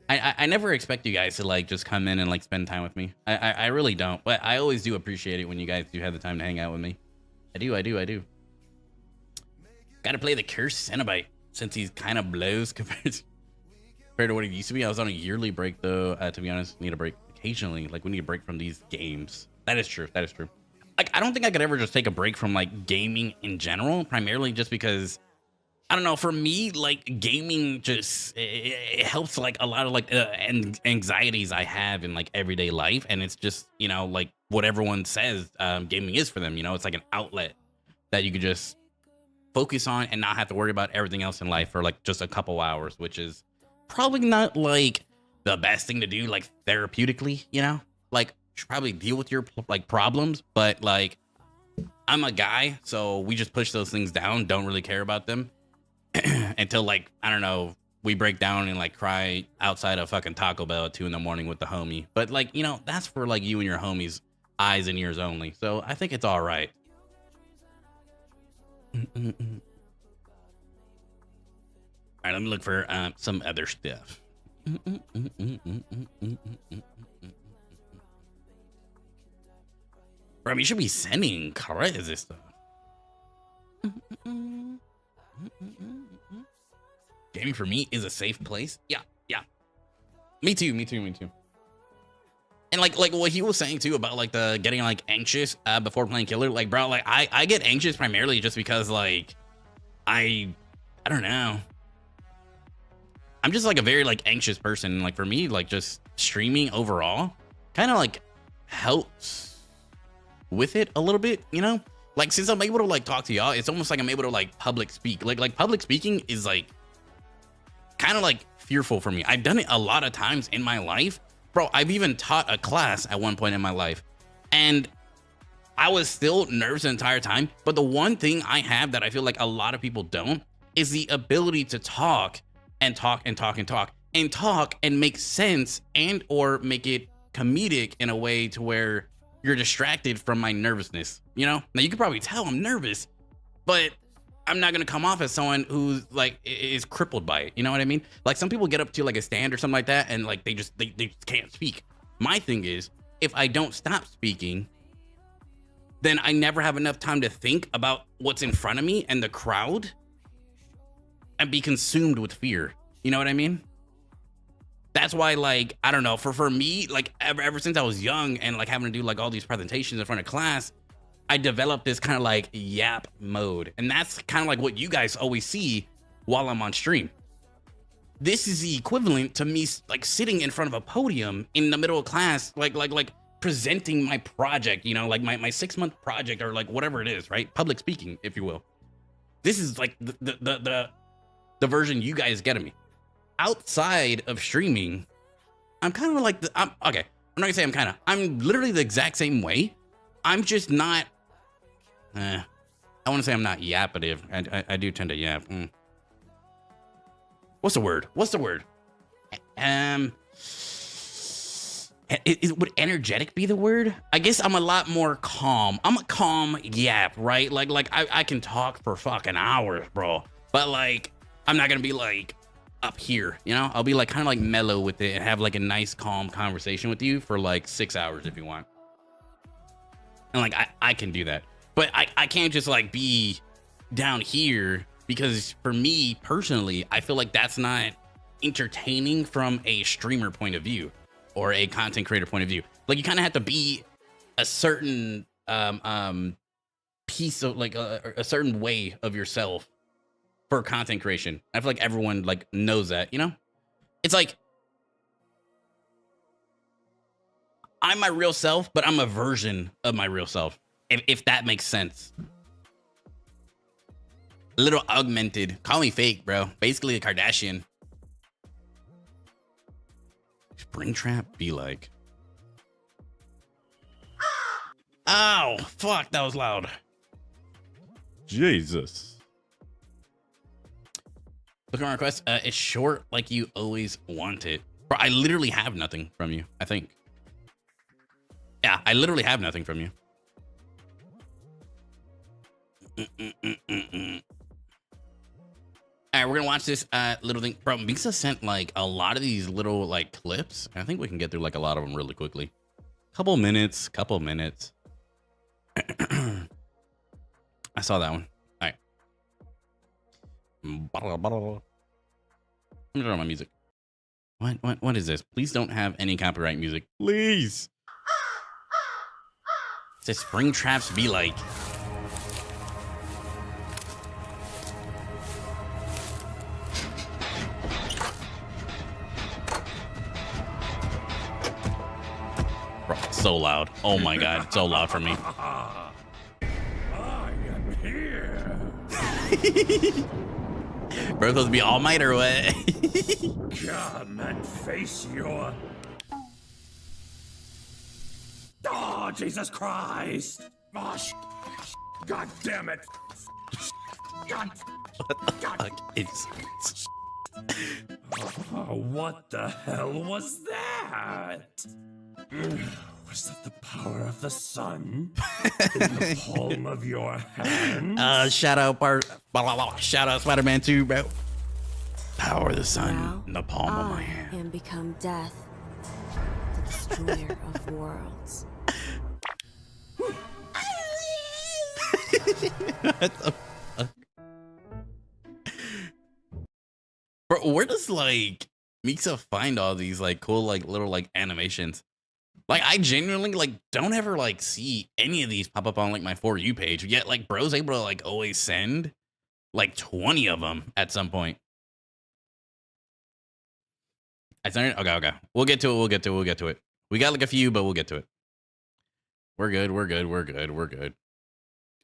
I never expect you guys to like just come in and like spend time with me. I really don't. But I always do appreciate it when you guys do have the time to hang out with me. I do. Gotta play the Cursed Cenobite since he's kind of blows compared to what he used to be. I was on a yearly break though. To be honest, need a break occasionally. Like we need a break from these games. That is true. Like I don't think I could ever just take a break from like gaming in general, primarily just because I don't know, for me like gaming just it helps like a lot of like anxieties I have in like everyday life, and it's just, you know, like what everyone says gaming is for them, you know. It's like an outlet that you could just focus on and not have to worry about everything else in life for like just a couple hours, which is probably not like the best thing to do like therapeutically, you know. Like probably deal with your like problems, but like I'm a guy, so we just push those things down, don't really care about them until like I don't know, we break down and like cry outside of fucking Taco Bell at 2 in the morning with the homie. But like, you know, that's for like you and your homies eyes and ears only, so I think it's all right. All right, let me look for some other stuff. Bro, you should be sending Carez this stuff. Gaming for me is a safe place. Yeah. Me too. And like what he was saying too about like the getting like anxious before playing killer. Like, bro, like I get anxious primarily just because like I don't know. I'm just like a very like anxious person. Like for me, like just streaming overall kind of like helps with it a little bit, you know. Like since I'm able to like talk to y'all, it's almost like I'm able to like public speak. Like public speaking is like kind of like fearful for me. I've done it a lot of times in my life, bro. I've even taught a class at one point in my life, and I was still nervous the entire time. But the one thing I have that I feel like a lot of people don't is the ability to talk and make sense and or make it comedic in a way to where you're distracted from my nervousness, you know. Now you could probably tell I'm nervous, but I'm not gonna come off as someone who's like is crippled by it, you know what I mean? Like some people get up to like a stand or something like that and like they just can't speak. My thing is, if I don't stop speaking, then I never have enough time to think about what's in front of me and the crowd and be consumed with fear, you know what I mean? That's why, like, I don't know, for me, like ever since I was young and like having to do like all these presentations in front of class, I developed this kind of like yap mode. And that's kind of like what you guys always see while I'm on stream. This is the equivalent to me like sitting in front of a podium in the middle of class, like presenting my project, you know, like my 6-month project or like whatever it is, right? Public speaking, if you will. This is like the version you guys get of me. Outside of streaming, I'm kind of like I'm not gonna say I'm literally the exact same way. I'm just not I want to say I'm not yappative. I do tend to yap. What's the word? Would energetic be the word? I guess I'm a lot more calm. I'm a calm yap, right? Like I can talk for fucking hours, bro. But like I'm not gonna be like up here, you know. I'll be like kind of like mellow with it and have like a nice calm conversation with you for like 6 hours if you want. And like I can do that, but I can't just like be down here because for me personally, I feel like that's not entertaining from a streamer point of view or a content creator point of view. Like you kind of have to be a certain piece of like a certain way of yourself for content creation. I feel like everyone like knows that, you know? It's like I'm my real self, but I'm a version of my real self. If that makes sense. A little augmented. Call me fake, bro. Basically a Kardashian. Springtrap be like. Ow! Fuck, that was loud. Jesus. Look at my request. It's short like you always want it. Bro, I literally have nothing from you, I think. Yeah, I literally have nothing from you. All right, we're gonna watch this little thing. Bro, Misa sent like a lot of these little like clips. I think we can get through like a lot of them really quickly. Couple minutes. I saw that one. All right. Let me turn on my music. What is this? Please don't have any copyright music. Please. It says spring traps be like. Bro, it's so loud. Oh my god, it's so loud for me. I am here. Bro, supposed to be All Might or what? Come and face your. Oh, Jesus Christ! Oh, God damn it! God. Fuck, it's Oh, what the hell was that? Was that the power of the sun in the palm of your hand? shout out Spider-Man 2, bro. Power of the sun in the palm of my hand. And become death, the destroyer of worlds. What the fuck? Bro, where does like Misa find all these like cool like little like animations? Like I genuinely like don't ever like see any of these pop up on like my For You page. Yet like bro's able to like always send like 20 of them at some point. I sent it. Okay. We'll get to it. We got like a few, but we'll get to it. We're good.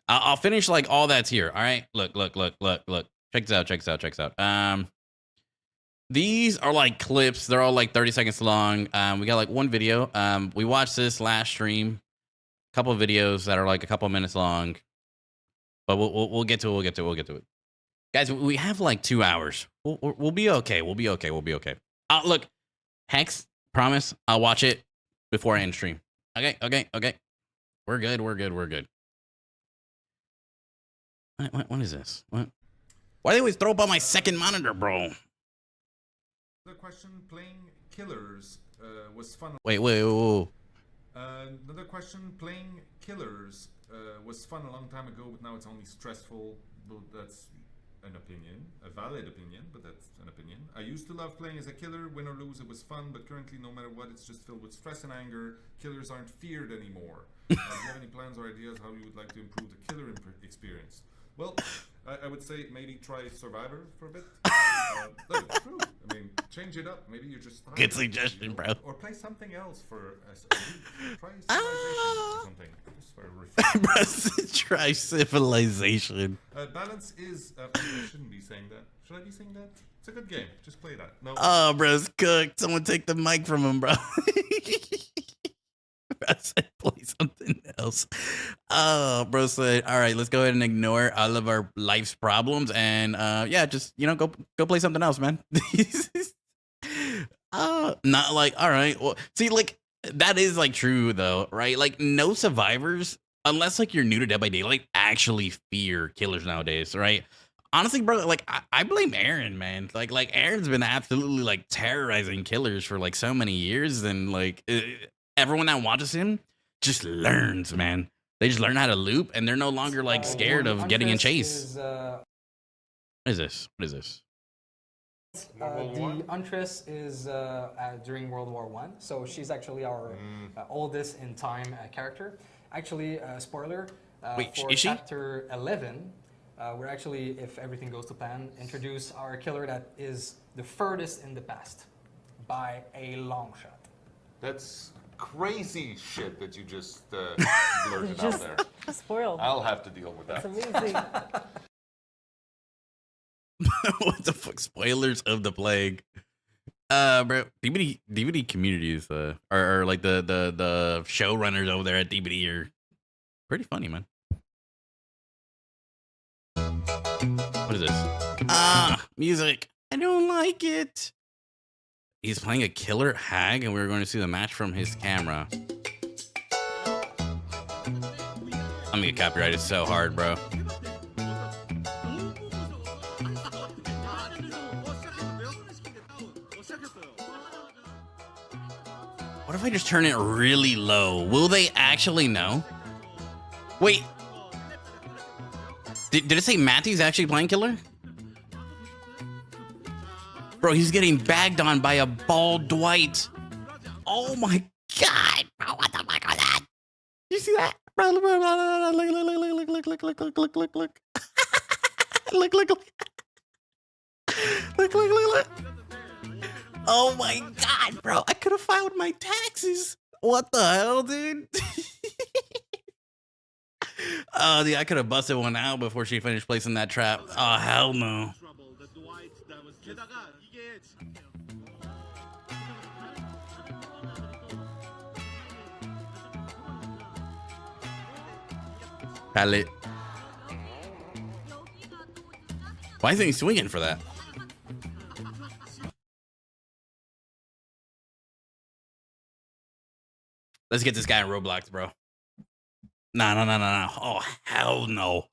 I'll finish like all that's here. All right. Look. Check this out. These are like clips. They're all like 30 seconds long. We got like one video. We watched this last stream. A couple of videos that are like a couple of minutes long. But we'll get to it. Guys, we have like 2 hours. We'll be okay. Look, Hex, promise I'll watch it before I end stream. Okay. We're good. What is this? What? Why do they always throw up on my second monitor, bro? Another question, playing Killers was fun. Wait. Another question, playing Killers was fun a long time ago, but now it's only stressful. But that's an opinion, a valid opinion, but that's an opinion. I used to love playing as a killer, win or lose, it was fun, but currently, no matter what, it's just filled with stress and anger. Killers aren't feared anymore. Do you have any plans or ideas how you would like to improve the killer experience? Well, I would say maybe try Survivor for a bit. That's true. I mean, change it up. Maybe you're just tired, Good suggestion, you know? bro. Or play something else for a week. Try Civilization or something. Just for refreshing. Try Civilization. Balance is. I shouldn't be saying that. Should I be saying that? It's a good game. Just play that. No. Oh, bro's cooked. Someone take the mic from him, bro. I said play something else. Oh, bro said, all right, let's go ahead and ignore all of our life's problems and yeah, just go play something else, man. Not like, all right. Well, see, like that is like true though, right? Like no survivors, unless like you're new to Dead by Daylight, actually fear killers nowadays, right? Honestly, bro, like I blame Aaron, man. Like Aaron's been absolutely like terrorizing killers for like so many years, and like everyone that watches him just learns, man. They just learn how to loop, and they're no longer like scared of getting in chase. What is this? What is this? The Huntress is during World War One, so she's actually our oldest in time character. Actually, spoiler, Wait, for is she? chapter 11, we're actually, if everything goes to plan, introduce our killer that is the furthest in the past by a long shot. That's crazy shit that you just blurted out there. Spoiled. I'll have to deal with that. It's amazing. What the fuck? Spoilers of the plague. Bro, DVD communities, or like the showrunners over there at DVD are pretty funny, man. What is this? Music. I don't like it. He's playing a killer hag, and we're going to see the match from his camera. I'm gonna get copyrighted so hard, bro. What if I just turn it really low? Will they actually know? Wait. Did it say Matthew's actually playing killer? Bro, he's getting bagged on by a bald Dwight. Oh my god. Bro, what the fuck was that? You see that? Bro, look. Look. Oh my god, bro. I could have filed my taxes. What the hell, dude? Oh, dude, I could have busted one out before she finished placing that trap. Oh, hell no. Pallet. Why isn't he swinging for that? Let's get this guy in Roblox, bro. No. Oh, hell no.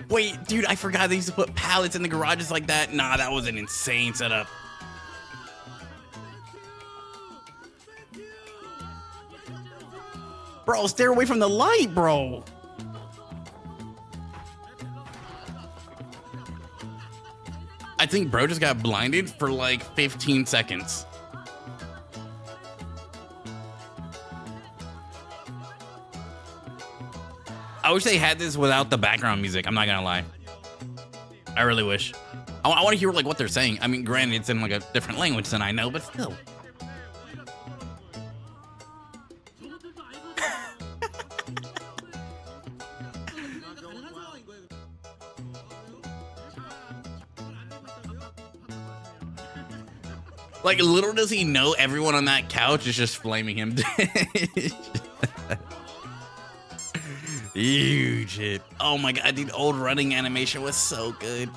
Wait, dude, I forgot they used to put pallets in the garages like that. Nah, that was an insane setup. Bro, stay away from the light, bro. I think bro just got blinded for like 15 seconds. I wish they had this without the background music. I'm not gonna lie. I really wish. I want to hear like what they're saying. I mean, granted, it's in like a different language than I know, but still. Like, little does he know everyone on that couch is just flaming him. Huge hit. Oh my god, dude, old running animation was so good.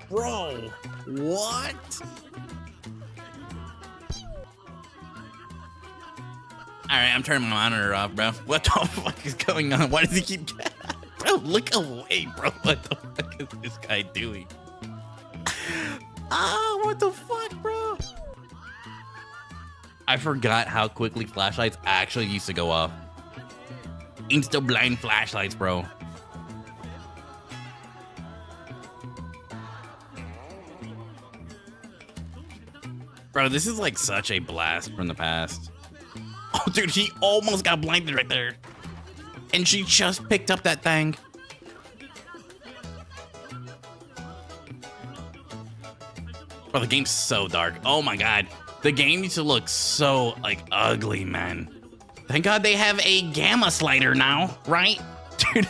Bro, what? Alright, I'm turning my monitor off, bro. What the fuck is going on? Why does he keep... Bro, look away, bro. What the fuck is this guy doing? Ah, what the fuck, bro? I forgot how quickly flashlights actually used to go off. Insta-blind flashlights, bro. Bro, this is like such a blast from the past. Oh, dude, he almost got blinded right there. And she just picked up that thing. Bro, the game's so dark. Oh my god. The game used to look so, like, ugly, man. Thank god they have a gamma slider now, right? Dude.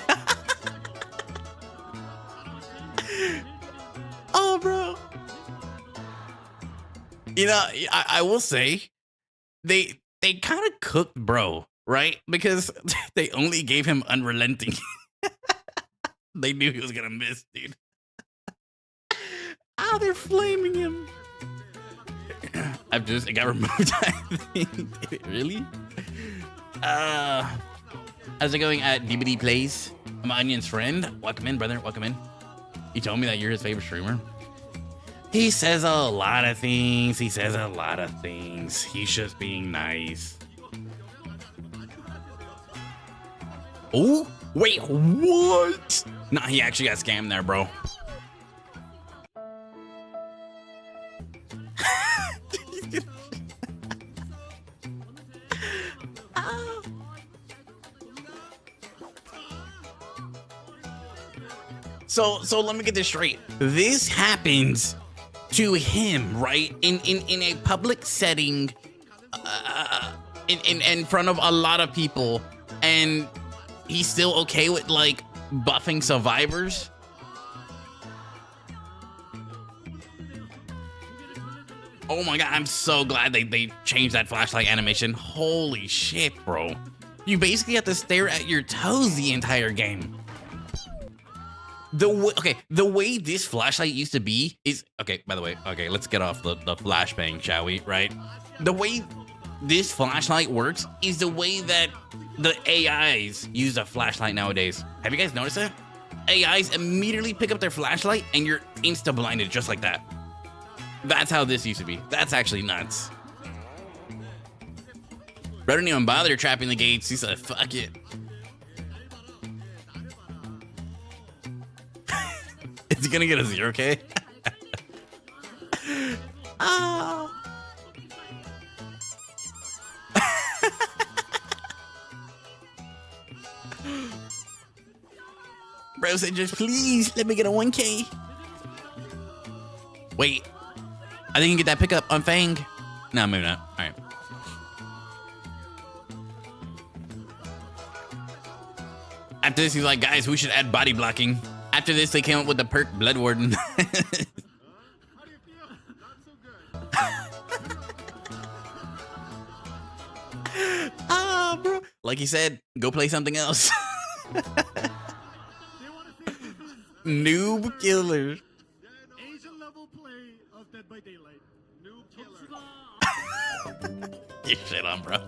Oh, bro. You know, I will say, they kind of cooked bro, right? Because they only gave him unrelenting. They knew he was gonna miss, dude. Oh, they're flaming him. It got removed, I think. Did it really? How's it going at DVD Plays? I'm Onion's friend. Welcome in, brother. Welcome in. He told me that you're his favorite streamer. He says a lot of things. He says a lot of things. He's just being nice. Oh, wait, what? Nah, he actually got scammed there, bro. So let me get this straight. This happens to him, right? In a public setting, in front of a lot of people, and he's still okay with like buffing survivors. Oh my god, I'm so glad they changed that flashlight animation. Holy shit, bro. You basically have to stare at your toes the entire game. The way this flashlight used to be is okay. By the way, okay, let's get off the flashbang, shall we? Right? The way this flashlight works is the way that the AIs use a flashlight nowadays. Have you guys noticed that? AIs immediately pick up their flashlight and you're insta blinded just like that. That's how this used to be. That's actually nuts. Bro didn't even bother trapping the gates. He said, "Fuck it." Is he gonna get a 0K? Oh. Bro said, "Just please let me get a 1K." Wait, I think you can get that pickup on Fang. No, maybe not. All right. After this, he's like, "Guys, we should add body blocking." After this, they came up with the perk Blood Warden. Ah, bro. Like he said, go play something else. Noob killer. Asian level play of Dead by Daylight. Noob killer. Get shit on, bro.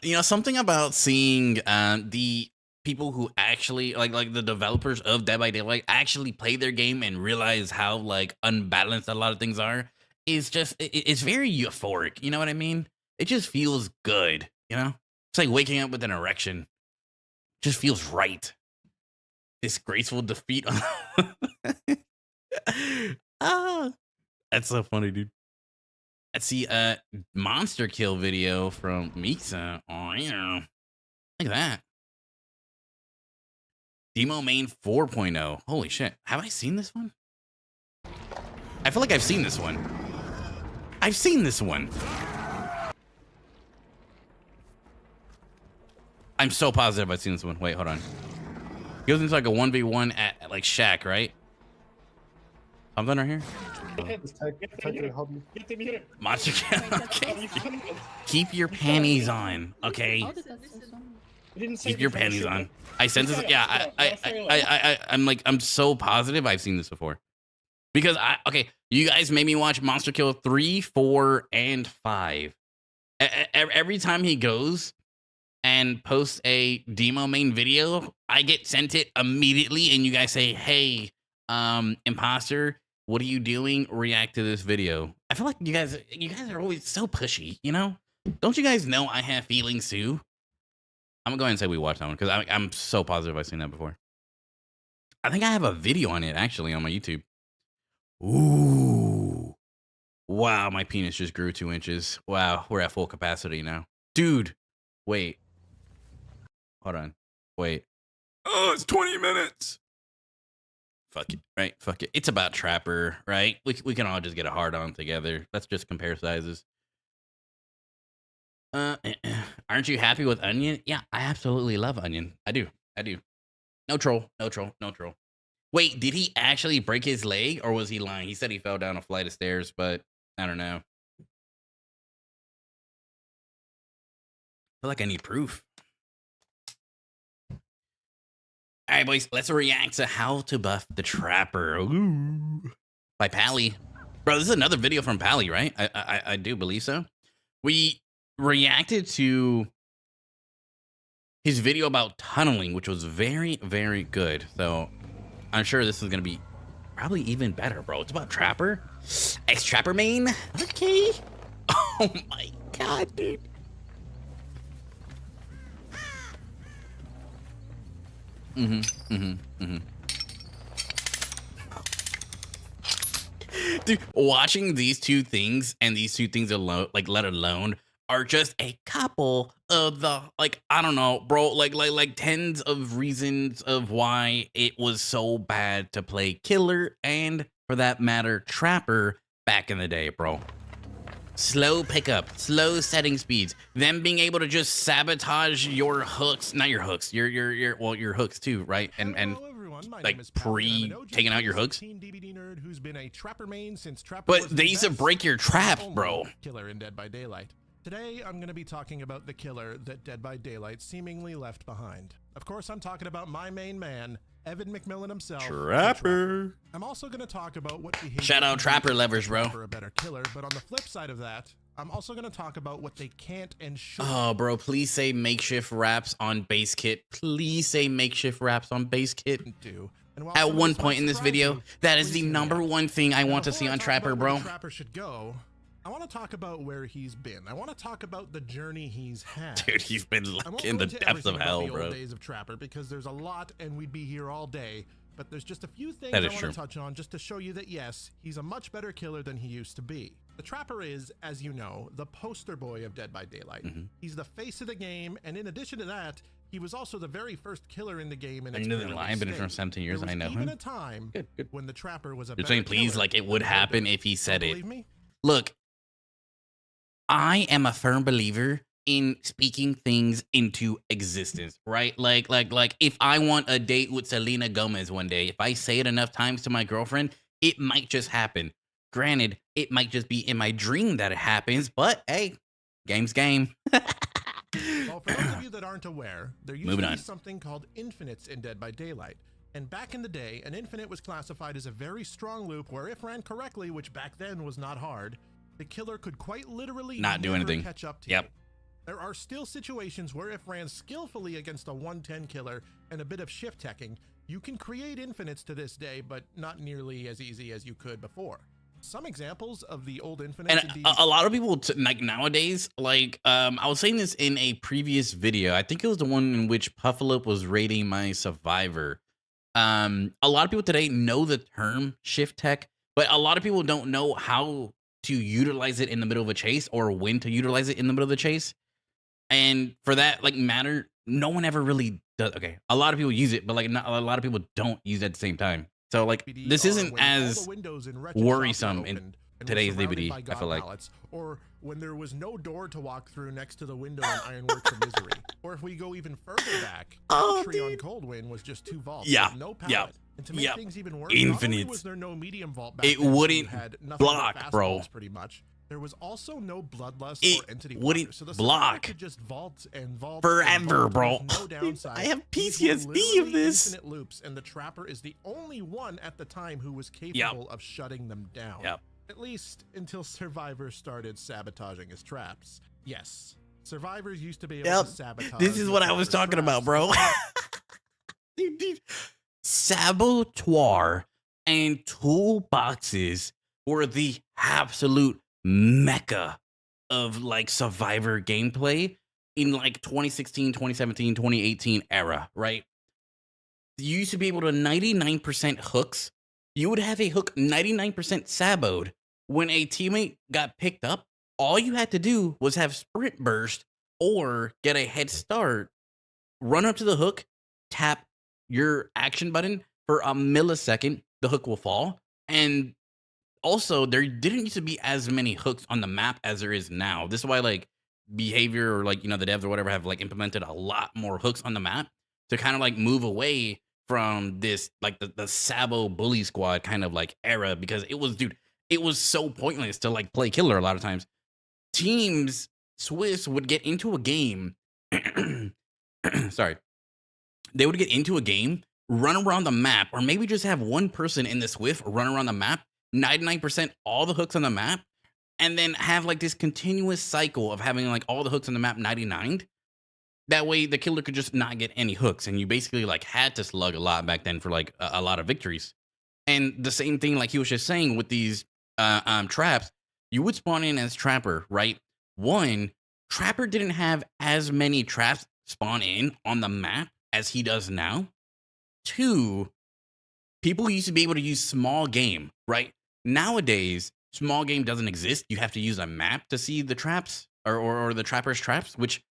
You know, something about seeing the people who actually like the developers of Dead by Daylight actually play their game and realize how like unbalanced a lot of things are is just it's very euphoric. You know what I mean? It just feels good. You know, it's like waking up with an erection. Just feels right. This graceful defeat. Ah, that's so funny, dude. Let's see a monster kill video from Mixa. Oh yeah, look at that. Demo main 4.0. Holy shit. Have I seen this one? I feel like I've seen this one. I've seen this one. I'm so positive I've seen this one. Wait, hold on. He goes into like a 1v1 at like Shack, right? Something right here? Monster kill. Okay. Keep your panties on, okay? Keep your panties on. I sense this. Yeah, I'm so positive I've seen this before. Because okay, you guys made me watch Monster Kill 3, 4, and 5. Every time he goes and posts a demo main video, I get sent it immediately, and you guys say, "Hey, imposter, what are you doing? React to this video." I feel like you guys are always so pushy, you know? Don't you guys know I have feelings too? I'm gonna go ahead and say we watched that one because I'm so positive I've seen that before. I think I have a video on it actually on my YouTube. Ooh. Wow, my penis just grew 2 inches. Wow, we're at full capacity now. Dude, wait. Hold on. Wait. Oh, it's 20 minutes. Fuck it, right? Fuck it. It's about Trapper, right? We can all just get a hard on together. Let's just compare sizes. Aren't you happy with Onion? Yeah, I absolutely love Onion. I do. No troll. Wait, did he actually break his leg or was he lying? He said he fell down a flight of stairs, but I don't know. I feel like I need proof. All right, boys, let's react to How to Buff the Trapper. Ooh. By Pally. Bro, this is another video from Pally, right? I do believe so. We reacted to his video about tunneling, which was very, very good. So I'm sure this is going to be probably even better, bro. It's about Trapper. Ex Trapper main. Okay. Oh my god, dude. Dude, watching these two things and these two things alone, like let alone, are just a couple of the, like, I don't know, bro, like tens of reasons of why it was so bad to play Killer and, for that matter, Trapper back in the day, bro. Slow pickup, slow setting speeds, them being able to just sabotage your hooks, not your hooks, your hooks too, right? And like taking out your hooks. Who's been a Trapper main since Trapper but they used to break your trap, bro. Killer in Dead by Daylight. Today, I'm going to be talking about the killer that Dead by Daylight seemingly left behind. Of course, I'm talking about my main man, Evan McMillan himself. Trapper. I'm also going to talk about what behavior. Shout out Trapper lovers, bro. For a better killer, but on the flip side of that, I'm also going to talk about what they can't and should. Oh, bro, please say makeshift wraps on base kit. Please say makeshift wraps on base kit. At one point in this video, that is the number one thing I want to see on Trapper, bro. Trapper should go. I want to talk about where he's been. I want to talk about the journey he's had. Dude, he's been like in the depths of hell, bro. Old days of Trapper, because there's a lot and we'd be here all day. But there's just a few things I want to touch on just to show you that, yes, he's a much better killer than he used to be. The Trapper is, as you know, the poster boy of Dead by Daylight. He's the face of the game, and in addition to that, he was also the very first killer in the game. I know that line, been for 17 years, and I know him. Even a time when the Trapper was a You're saying, please, like it would happen if he said it. Look, I am a firm believer in speaking things into existence, right? Like if I want a date with Selena Gomez one day, if I say it enough times to my girlfriend, it might just happen. Granted, it might just be in my dream that it happens, but hey, game's game. Well, for those of you that aren't aware, there used to be something called infinites in Dead by Daylight. And back in the day, an infinite was classified as a very strong loop where, if ran correctly, which back then was not hard, the killer could quite literally not do anything. Catch up to you. There are still situations where, if ran skillfully against a 110 killer and a bit of shift teching, you can create infinites to this day, but not nearly as easy as you could before. Some examples of the old infinites. And a lot of people like nowadays, like I was saying this in a previous video. I think it was the one in which Puffalope was rating my Survivor. A lot of people today know the term shift tech, but a lot of people don't know how to utilize it in the middle of a chase or when to utilize it in the middle of the chase. And for that like matter, no one ever really does. Okay, a lot of people use it, but like not a lot of people don't use it at the same time. So like this isn't as worrisome in today's DVD, I feel like. Or when there was no door to walk through next to the window in Ironworks of Misery. Or if we go even further back, Tree on Coldwind was just 2 vaults with no pallet. And to make things even worse, not only was there no medium vault back it then, wouldn't so had block, bro. Vaults, pretty much. There was also no bloodlust or entity wouldn't so the block could just vault and vault forever, and bro. No downside. I have PTSD of this. Infinite loops, and the Trapper is the only one at the time who was capable of shutting them down. At least until Survivor started sabotaging his traps. Yes, survivors used to be able to sabotage. This is what I was talking about, bro. Saboteur and toolboxes were the absolute mecca of like Survivor gameplay in like 2016, 2017, 2018 era, right? You used to be able to 99% hooks. You would have a hook 99% saboed. When a teammate got picked up, all you had to do was have sprint burst or get a head start, run up to the hook, tap your action button for a millisecond, the hook will fall. And also, there didn't used to be as many hooks on the map as there is now. This is why, like, Behavior or, like, you know, the devs or whatever have, like, implemented a lot more hooks on the map to kind of, like, move away from this, like, the Sabo bully squad kind of, like, era. Because it was, dude, it was so pointless to, like, play killer a lot of times. Teams, Swiss, would get into a game. Sorry. They would get into a game, run around the map, or maybe just have one person in the Swift run around the map, 99% all the hooks on the map, and then have like this continuous cycle of having like all the hooks on the map 99'd. That way the killer could just not get any hooks, and you basically like had to slug a lot back then for like a lot of victories. And the same thing, like he was just saying with these traps, you would spawn in as Trapper, right? One, Trapper didn't have as many traps spawn in on the map as he does now. Two, people used to be able to use small game, right? Nowadays, small game doesn't exist. You have to use a map to see the traps or the Trapper's traps, which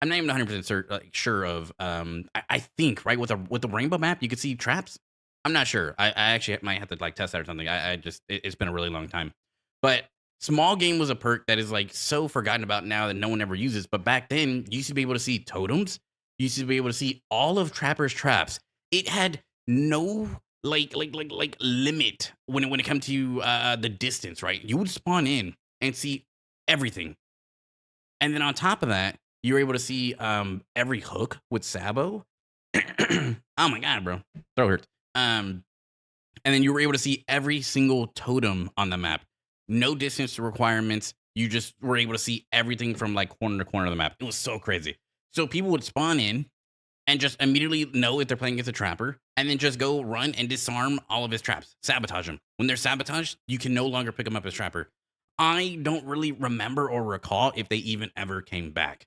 I'm not even 100% sure of. I think, right, with the rainbow map, you could see traps. I'm not sure. I actually might have to like test that or something. It's been a really long time. But small game was a perk that is like so forgotten about now that no one ever uses. But back then, you used to be able to see totems. You used to be able to see all of Trapper's traps. It had no like limit when it comes to the distance, right? You would spawn in and see everything. And then on top of that, you were able to see every hook with Sabo. Oh my god, bro. Throat hurts. And then you were able to see every single totem on the map. No distance requirements. You just were able to see everything from like corner to corner of the map. It was so crazy. So people would spawn in and just immediately know if they're playing against a Trapper, and then just go run and disarm all of his traps. Sabotage them. When they're sabotaged, you can no longer pick them up as Trapper. I don't really remember or recall if they even ever came back.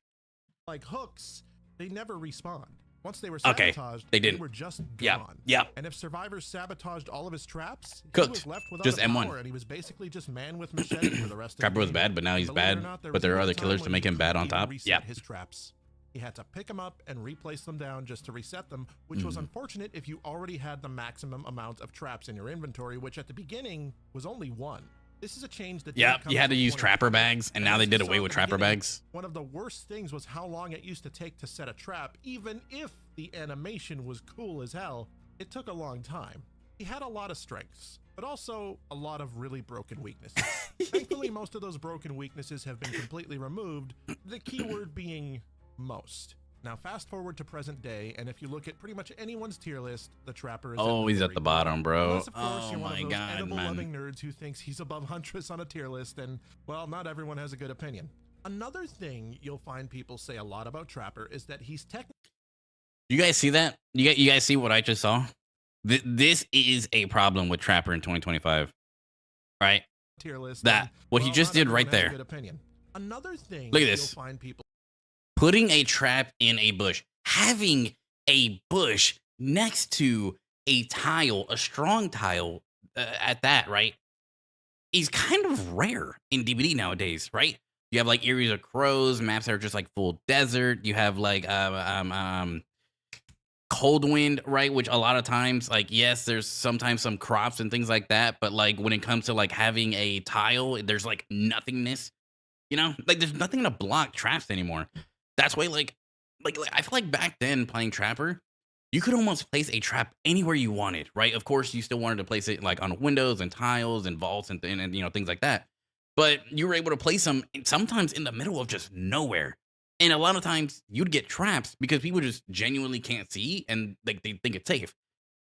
Like hooks, they never respawned. Once they were sabotaged, they didn't. Were just gone. Yeah. And if survivors sabotaged all of his traps, cooked. He was left without Just a M1. power, and he was basically just man with machete for the rest of Trapper the was game. bad, but now he's Believe it or bad. not, But there are was other a time killers to when make he him bad couldn't on even top. reset Yeah. his traps. He had to pick them up and replace them down just to reset them, which was unfortunate if you already had the maximum amount of traps in your inventory, which at the beginning was only one. This is a change that Yeah, you had to use Trapper bags, and now they did away with Trapper bags. One of the worst things was how long it used to take to set a trap, even if the animation was cool as hell. It took a long time. He had a lot of strengths, but also a lot of really broken weaknesses. Thankfully, most of those broken weaknesses have been completely removed, the keyword being most. Now, fast forward to present day, and if you look at pretty much anyone's tier list, the Trapper is Always at the bottom, bro. Unless, of course, Oh you're one my of those god, man. edible-loving nerds who thinks he's above Huntress on a tier list, and, well, not everyone has a good opinion. Another thing you'll find people say a lot about Trapper is that he's technically... You guys see that? You guys see what I just saw? This is a problem with Trapper in 2025, right? Tier list. That what he just did right there. Another thing Look at this. You'll find people putting a trap in a bush, having a bush next to a tile, a strong tile at that, right? Is kind of rare in DBD nowadays, right? You have like areas of crows, maps that are just like full desert. You have like cold wind, right? Which a lot of times, like, yes, there's sometimes some crops and things like that, but like when it comes to like having a tile, there's like nothingness, you know, like there's nothing to block traps anymore. That's why like I feel like back then playing Trapper, you could almost place a trap anywhere you wanted, right? Of course, you still wanted to place it like on windows and tiles and vaults and you know, things like that. But you were able to place them sometimes in the middle of just nowhere. And a lot of times you'd get traps because people just genuinely can't see and like they think it's safe.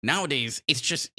Nowadays, it's just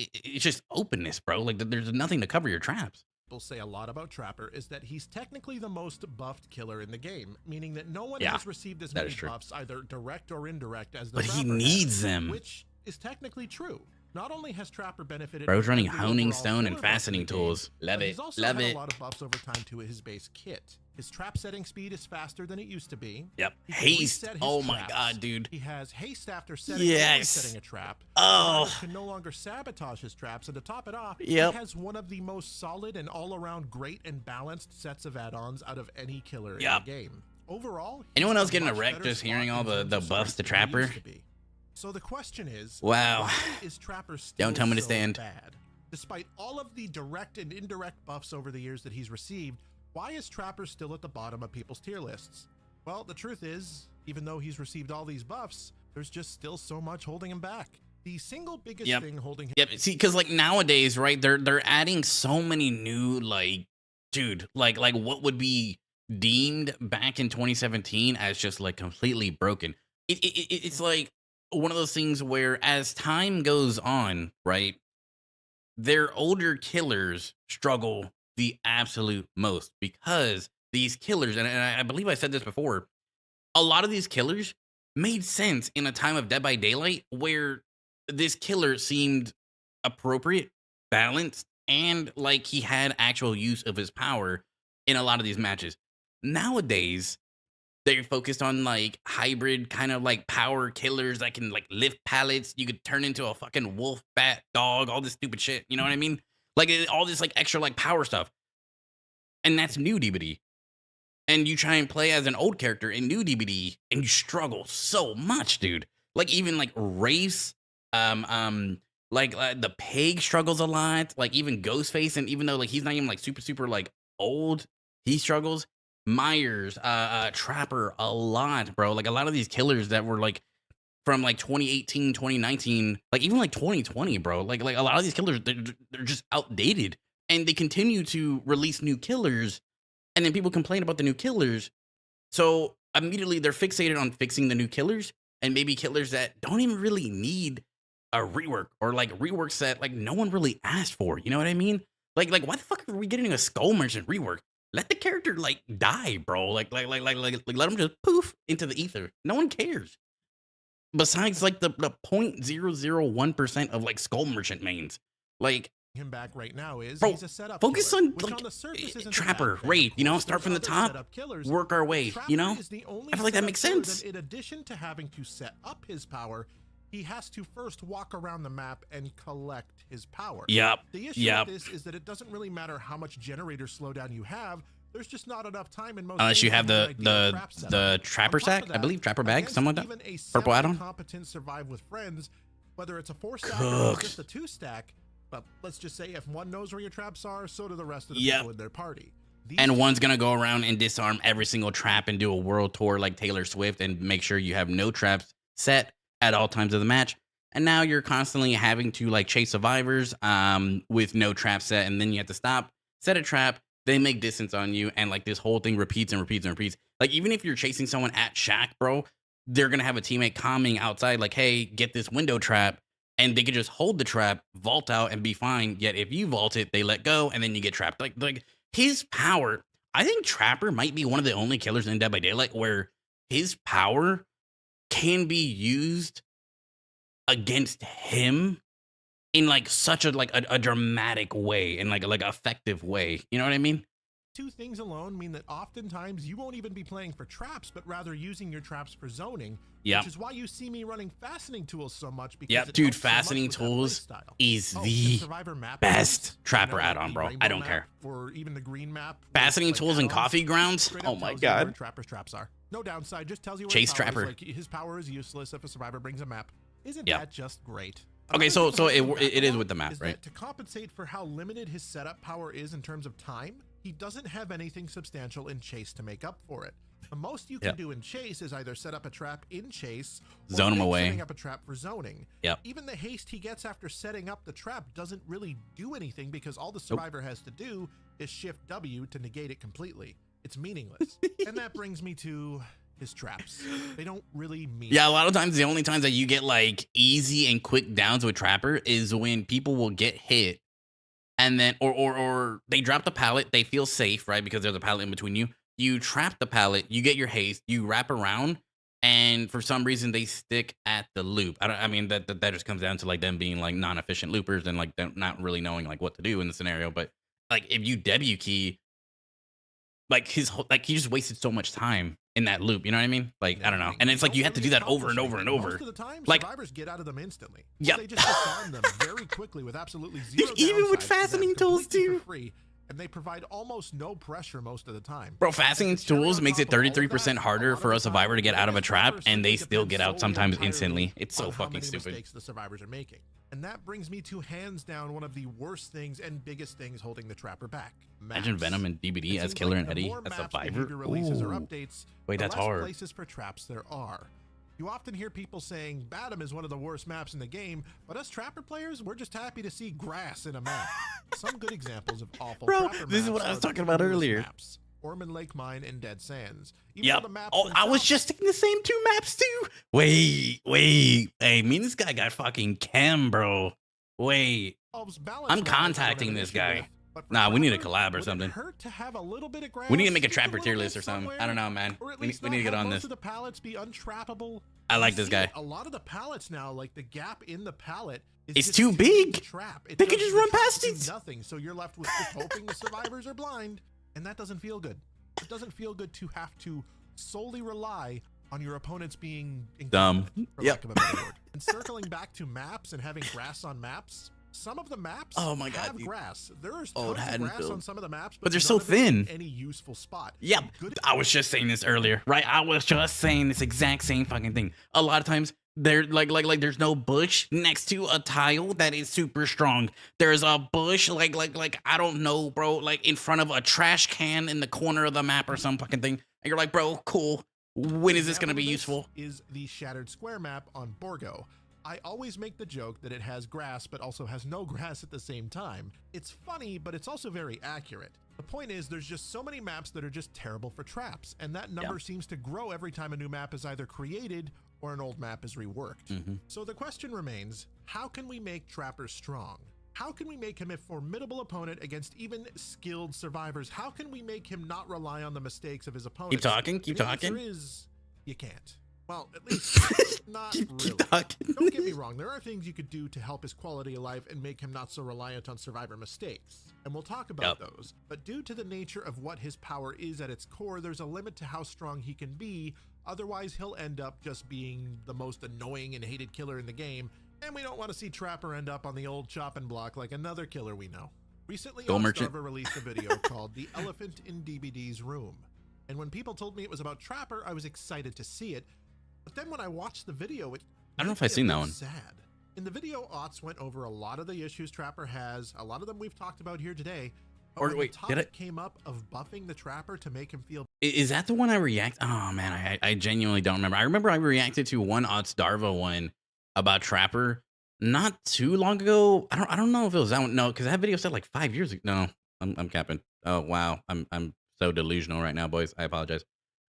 openness, bro. Like there's nothing to cover your traps. People say a lot about Trapper is that he's technically the most buffed killer in the game, meaning that no one has received as many buffs, either direct or indirect, as the But he Trapper needs has, them. which is technically true. Not only has Trapper benefited, Bro's from running the honing overall stone and killer buff in fastening the game, tools. Love but it. He's also Love had it. a lot of buffs over time to his base kit. His trap setting speed is faster than it used to be. Yep. He can Haste. reset his Oh my traps. god, dude. He has haste after setting, Yes. setting a trap. Oh. Survivors can no longer sabotage his traps, and to top it off, Yep. he has one of the most solid and all-around great and balanced sets of add-ons out of any killer in Yep. the game. Overall, he's Anyone in else a getting a much wreck better just spot hearing in all the terms of buffs to strength than he Trapper? used to be. So the question is, Wow. why is Trapper still Don't tell me to so stand. bad? Despite all of the direct and indirect buffs over the years that he's received, why is Trapper still at the bottom of people's tier lists? Well, the truth is, even though he's received all these buffs, there's just still so much holding him back. The single biggest thing holding him Yep. See, because like nowadays, right? They're adding so many new like, dude, like what would be deemed back in 2017 as just like completely broken. It's like one of those things where as time goes on, right? Their older killers struggle the absolute most because these killers, and I believe I said this before, a lot of these killers made sense in a time of Dead by Daylight where this killer seemed appropriate balanced and like he had actual use of his power in a lot of these matches. Nowadays, they're focused on like hybrid kind of like power killers that can like lift pallets. You could turn into a fucking wolf, bat, dog, all this stupid shit. You know what I mean? Like all this like extra like power stuff. And that's new DBD. And you try and play as an old character in new DBD and you struggle so much, dude. Like even like Race, the Pig struggles a lot. Like even Ghostface, and even though like he's not even like super like old, he struggles. Myers, Trapper, a lot, bro. Like a lot of these killers that were like from like 2018, 2019, like even like 2020, bro. Like a lot of these killers, they're just outdated, and they continue to release new killers, and then people complain about the new killers. So immediately they're fixated on fixing the new killers, and maybe killers that don't even really need a rework, or like reworks that like no one really asked for. You know what I mean? Like why the fuck are we getting a Skull Merchant rework? Let the character like die, bro. Like let him just poof into the ether. No one cares. Besides like the 0.001% of like Skull Merchant mains. Like him back right now is bro, he's a setup focus killer, on which like on the surface isn't Trapper, a bad thing. Raid, you know, Most start from the other top, setup killers, work our way, Trapper you know? is the only I feel like that setup makes killer sense. that in addition to having to set up his power, he has to first walk around the map and collect his power. Yep. The issue with this is that it doesn't really matter how much generator slowdown you have. There's just not enough time in most Unless you games have to do an ideal trap setup. the Trapper On top of sack, I that, believe, Trapper bag, against something like even that. a Purple add-on. semi-competent survive with friends, whether it's a 4-stack or Cooked. just a 2-stack, but let's just say if one knows where your traps are, so do the rest of the Yep. people in their party. And one's gonna go around and disarm every single trap and do a world tour like Taylor Swift and make sure you have no traps set at all times of the match. And now you're constantly having to like chase survivors with no trap set, and then you have to stop, set a trap, they make distance on you, and like this whole thing repeats and repeats and repeats. Like even if you're chasing someone at Shack, bro, they're gonna have a teammate coming outside like, hey, get this window trap, and they could just hold the trap, vault out, and be fine. Yet if you vault it, they let go, and then you get trapped. Like his power, I think Trapper might be one of the only killers in Dead by Daylight where his power can be used against him in like such a like a dramatic way, in like effective way. You know what I mean? Two things alone mean that oftentimes you won't even be playing for traps, but rather using your traps for zoning. Yep. Which is why you see me running fastening tools so much. Because Yep, it dude, helps so much fastening with that tools playstyle. is Oh, the Survivor map best maps, Trapper like add-on, the bro. rainbow I don't map care. Or even the green map. with, Fastening like, tools and add-ons, coffee grounds? straight Oh up my tells you where God. Trapper's traps are. No downside, just tells you where Chase his power is, Trapper. like, his power is useless if a survivor brings a map. Isn't Yep. that just great? Okay, Another so thing to it look back it is on with the map, is right? that to compensate for how limited his setup power is in terms of time, he doesn't have anything substantial in Chase to make up for it. The most you can Yep. do in Chase is either set up a trap in Chase, or Zone 'em fake away. setting up a trap for zoning. Yep. Even the haste he gets after setting up the trap doesn't really do anything because all the survivor has to do is shift W to negate it completely. It's meaningless. And that brings me to his traps. They don't really mean Yeah, a lot of times the only times that you get like easy and quick downs with Trapper is when people will get hit and then or they drop the pallet, they feel safe, right? Because there's a pallet in between you. You trap the pallet, you get your haste, you wrap around, and for some reason they stick at the loop. I mean that just comes down to like them being like non-efficient loopers and like them not really knowing like what to do in the scenario. But like if you W key, like he just wasted so much time in that loop. You know what I mean? Like I don't know. And it's like you have to do that over and over and over. Most of the time, Like survivors get out of them instantly. Yep. They just disarm them very quickly with absolutely zero Even with downsides to them, fastening tools, completely too. for free, and they provide almost no pressure most of the time. Bro, fastening tools makes it 33% harder for a survivor to get out of a trap, and they still get out sometimes instantly. It's so on how fucking many stupid. mistakes the survivors are making. And that brings me to hands down one of the worst things and biggest things holding the Trapper back. Imagine Maps. Venom and DBD It as seems Killer like and the Eddie more as maps, Survivor. behavior releases, or Ooh. updates, Wait, the that's less hard. places for traps there are. You often hear people saying Badham is one of the worst maps in the game, but us Trapper players, we're just happy to see grass in a map. Some good examples of awful Bro, Trapper this is maps what I was are the talking about newest earlier. Maps, Ormond Lake Mine and Dead Sands. Even Yep. though the maps Oh, I was themselves- just thinking the same two maps too. Wait. Hey, me and this guy got fucking chem, bro. Wait. balance I'm maps I don't have contacting an this issue guy. with, but for Nah, we need a Trapper, collab or would it something. hurt to have a little bit of grass, We need to make a just Trapper little tier bit list or something. somewhere? I don't know, man. Or at We least need not to get have on most this. of the pallets be untrappable. I like You this see guy. it, a lot of the pallets now, like the gap in the pallet it's too big. Trap. They could just run past it. Nothing. So you're left with just hoping the survivors are blind, and that doesn't feel good. It doesn't feel good to have to solely rely on your opponents being dumb. For lack of a better word. And circling back to maps and having grass on maps, some of the maps have grass. There's tons of grass on some of the maps, but they're so thin. Any useful spot. Yeah, I was just saying this earlier, right? I was just saying this exact same fucking thing. A lot of times, there like there's no bush next to a tile that is super strong. There's a bush like I don't know, bro, like in front of a trash can in the corner of the map or some fucking thing. And you're like, bro, cool. When is this going to be useful? Is the Shattered Square map on Borgo. I always make the joke that it has grass, but also has no grass at the same time. It's funny, but it's also very accurate. The point is, there's just so many maps that are just terrible for traps, and that number seems to grow every time a new map is either created or an old map is reworked. So the question remains, how can we make trappers strong? How can we make him a formidable opponent against even skilled survivors? How can we make him not rely on the mistakes of his opponents? Keep talking, keep talking. The answer is, you can't. Well, at least not really. Don't get me wrong, there are things you could do to help his quality of life and make him not so reliant on survivor mistakes. And we'll talk about those. But due to the nature of what his power is at its core, there's a limit to how strong he can be. Otherwise, he'll end up just being the most annoying and hated killer in the game. And we don't want to see Trapper end up on the old chopping block like another killer we know. Recently, Starver released a video called The Elephant in DBD's Room. And when people told me it was about Trapper, I was excited to see it. But then when I watched the video, I don't know if I've seen that one. Sad. In the video, Otz went over a lot of the issues Trapper has. A lot of them we've talked about here today. But wait, did it came up of buffing the Trapper to make him feel? Is that the one I react? Oh man, I genuinely don't remember. I remember I reacted to one Otz Darva one about Trapper not too long ago. I don't know if it was that one. No, because that video said like 5 years ago. No, I'm capping. Oh wow, I'm so delusional right now, boys. I apologize.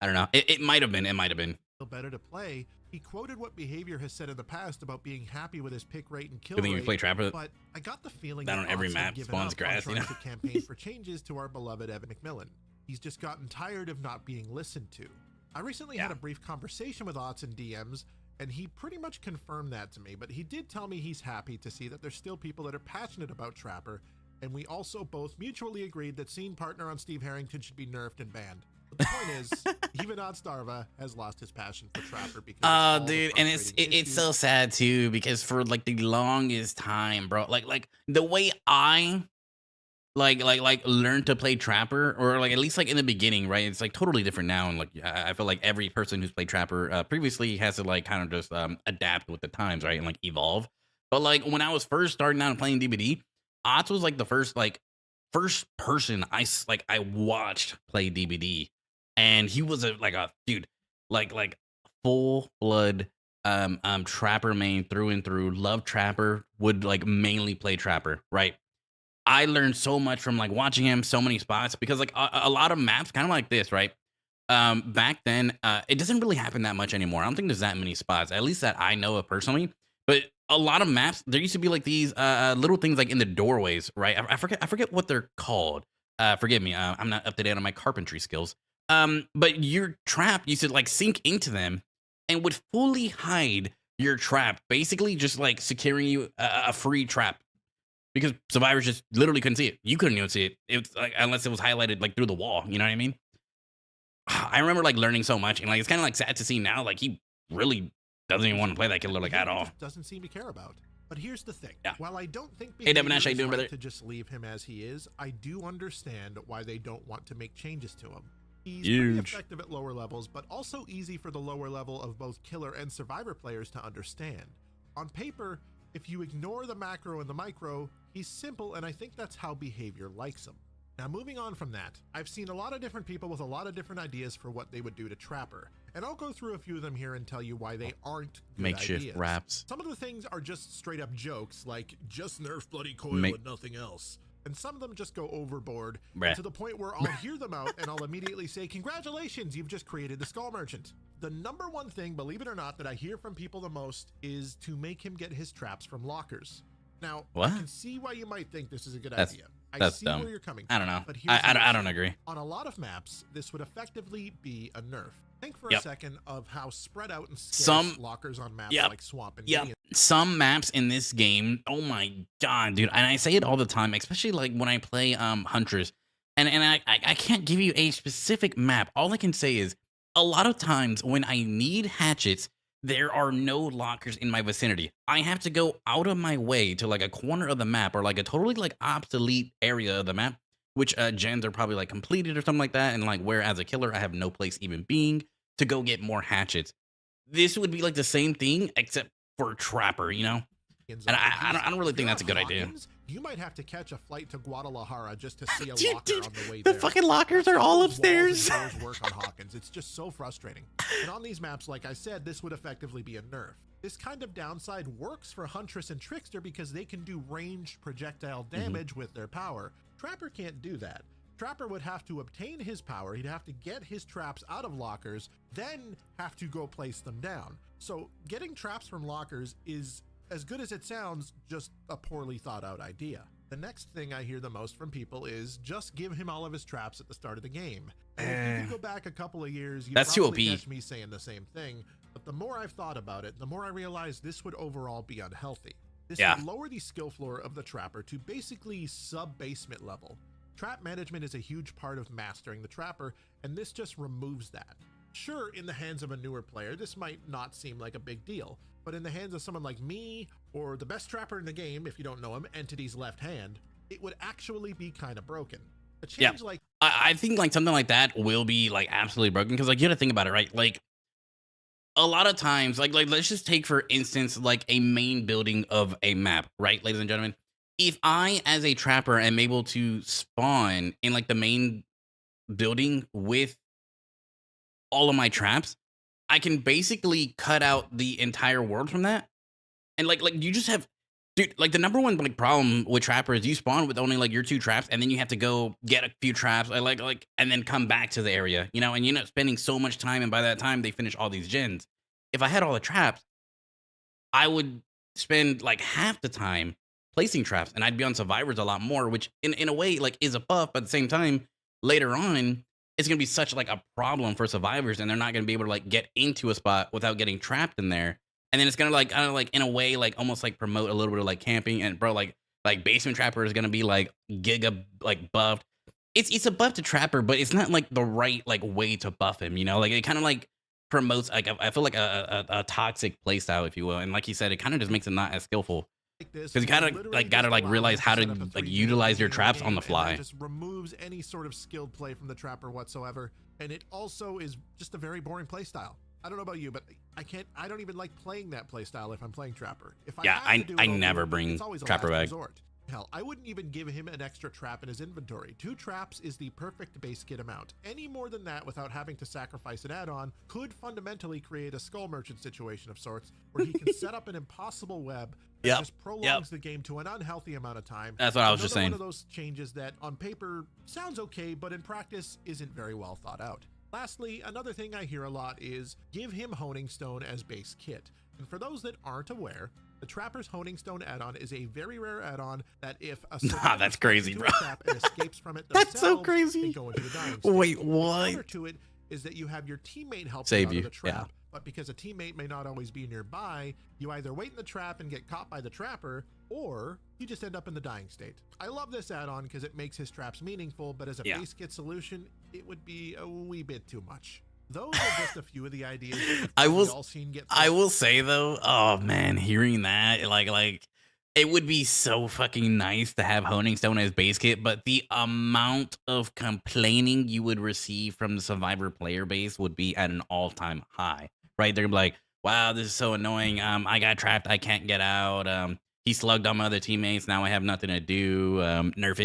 I don't know. It might have been. It might have been. Better to play. He quoted what Behavior has said in the past about being happy with his pick rate and kill rate. You play Trapper? But I got the feeling that on every map spawns grass. You know, to campaign for changes to our beloved Evan McMillan. He's just gotten tired of not being listened to. I recently had a brief conversation with Otz in DMs, and he pretty much confirmed that to me. But he did tell me he's happy to see that there's still people that are passionate about Trapper, and we also both mutually agreed that scene partner on Steve Harrington should be nerfed and banned. But the point is, even Otz Darva has lost his passion for Trapper because dude, and it's so sad too, because for like the longest time, bro, like the way I like learned to play Trapper, or like at least like in the beginning, right? It's like totally different now, and like I feel like every person who's played Trapper previously has to like kind of just adapt with the times, right, and like evolve. But like when I was first starting out and playing DBD, Otz was like the first person I watched play DBD. And he was a dude, like full blood Trapper main through and through. Loved Trapper, would like mainly play Trapper, right? I learned so much from like watching him, so many spots, because like a lot of maps kind of like this, right? Back then, it doesn't really happen that much anymore. I don't think there's that many spots, at least that I know of personally. But a lot of maps, there used to be like these little things like in the doorways, right? I forget what they're called. Forgive me, I'm not up to date on my carpentry skills. But your trap used to like sink into them and would fully hide your trap, basically just like securing you a free trap, because survivors just literally couldn't see it. You couldn't even see it. It was like, unless it was highlighted like through the wall. You know what I mean? I remember like learning so much, and like it's kind of like sad to see now. Like he really doesn't even want to play that killer like at all. Doesn't seem to care about. But here's the thing. Yeah. While I don't think hey Devin Nash, how you doing, brother? To just leave him as he is, I do understand why they don't want to make changes to him. He's pretty effective at lower levels, but also easy for the lower level of both killer and survivor players to understand. On paper, if you ignore the macro and the micro, he's simple, and I think that's how Behavior likes him. Now, moving on from that, I've seen a lot of different people with a lot of different ideas for what they would do to Trapper, and I'll go through a few of them here and tell you why they aren't good makeshift ideas. raps. Some of the things are just straight up jokes, like just nerf Bloody Coil and nothing else. And some of them just go overboard to the point where I'll hear them out and I'll immediately say, congratulations, you've just created the Skull Merchant. The number one thing, believe it or not, that I hear from people the most is to make him get his traps from lockers. Now, I can see why you might think this is a good idea. That's see dumb. where you're coming I from, don't know. but here's the I issue. don't agree. On a lot of maps, this would effectively be a nerf. Think for a Yep. second of how spread out and scarce Some lockers on maps Yep. like Swamp and Yep. Gideon. Some maps in this game, oh my god, dude. And I say it all the time, especially like when I play Huntress. And I can't give you a specific map. All I can say is a lot of times when I need hatchets, there are no lockers in my vicinity. I have to go out of my way to like a corner of the map or like a totally like obsolete area of the map, which gens are probably like completed or something like that. And like where as a killer, I have no place even being to go get more hatchets. This would be like the same thing except for Trapper, you know? And I don't really think that's a good idea. You might have to catch a flight to Guadalajara just to see a Dude, locker on the way the there. fucking lockers are all upstairs. Walls and doors work on Hawkins. It's just so frustrating. And on these maps, like I said, this would effectively be a nerf. This kind of downside works for Huntress and Trickster because they can do ranged projectile damage with their power. Trapper can't do that. Trapper would have to obtain his power, he'd have to get his traps out of lockers, then have to go place them down. So getting traps from lockers is, as good as it sounds, just a poorly thought out idea. The next thing I hear the most from people is just give him all of his traps at the start of the game. And if you go back a couple of years, you That's too probably OP. catch me saying the same thing. But the more I've thought about it, the more I realize this would overall be unhealthy. This Yeah. would lower the skill floor of the Trapper to basically sub-basement level. Trap management is a huge part of mastering the Trapper, and this just removes that. Sure, in the hands of a newer player, this might not seem like a big deal, but in the hands of someone like me, or the best Trapper in the game, if you don't know him, Entity's left hand, it would actually be kind of broken. A change like I think like something like that will be like absolutely broken because like you got to think about it, right? Like a lot of times, like let's just take for instance like a main building of a map, right, ladies and gentlemen? If I as a Trapper am able to spawn in like the main building with all of my traps, I can basically cut out the entire world from that. And like you just have, dude, like the number one like problem with Trapper is you spawn with only like your 2 traps, and then you have to go get a few traps, like, and then come back to the area, you know, and you end up spending so much time, and by that time they finish all these gens. If I had all the traps, I would spend like half the time placing traps, and I'd be on survivors a lot more, which in a way like is a buff, but at the same time, later on, it's gonna be such like a problem for survivors, and they're not gonna be able to like get into a spot without getting trapped in there. And then it's gonna like kind of like in a way like almost like promote a little bit of like camping. And bro, like Basement Trapper is gonna be like giga like buffed. It's a buff to Trapper, but it's not like the right like way to buff him, you know? Like it kind of like promotes like I feel like a toxic playstyle, if you will. And like you said, it kind of just makes it not as skillful. Because you kind of like gotta like realize how to like utilize your traps on the fly. It just removes any sort of skilled play from the Trapper whatsoever, and it also is just a very boring play style. I don't know about you, but I don't even like playing that play style if I'm playing Trapper. If Yeah, have to do it I over never again, bring it's always a Trapper last back. resort. Hell, I wouldn't even give him an extra trap in his inventory. 2 traps is the perfect base kit amount. Any more than that without having to sacrifice an add-on could fundamentally create a Skull Merchant situation of sorts, where he can set up an impossible web that just prolongs the game to an unhealthy amount of time. That's what I was just saying. One of those changes that on paper sounds okay, but in practice isn't very well thought out. Lastly, another thing I hear a lot is give him Honing Stone as base kit. And for those that aren't aware, the Trapper's Honing Stone add-on is a very rare add-on that if a Nah, that's crazy, into bro. a trap and escapes from it That's so themselves, crazy. they go into the dying state. Wait, The what? counter to it is that you have your teammate help Save you out you, of the trap, yeah. but because a teammate may not always be nearby, you either wait in the trap and get caught by the Trapper, or you just end up in the dying state. I love this add-on because it makes his traps meaningful, but as a Yeah. base kit solution, it would be a wee bit too much. Those are just a few of the ideas that I we've will all seen get I will say though, oh man, hearing that like it would be so fucking nice to have Honing Stone as base kit, but the amount of complaining you would receive from the Survivor player base would be at an all-time high, right? They're gonna be like, wow, this is so annoying. I got trapped, I can't get out. He slugged on my other teammates, now I have nothing to do. Nerf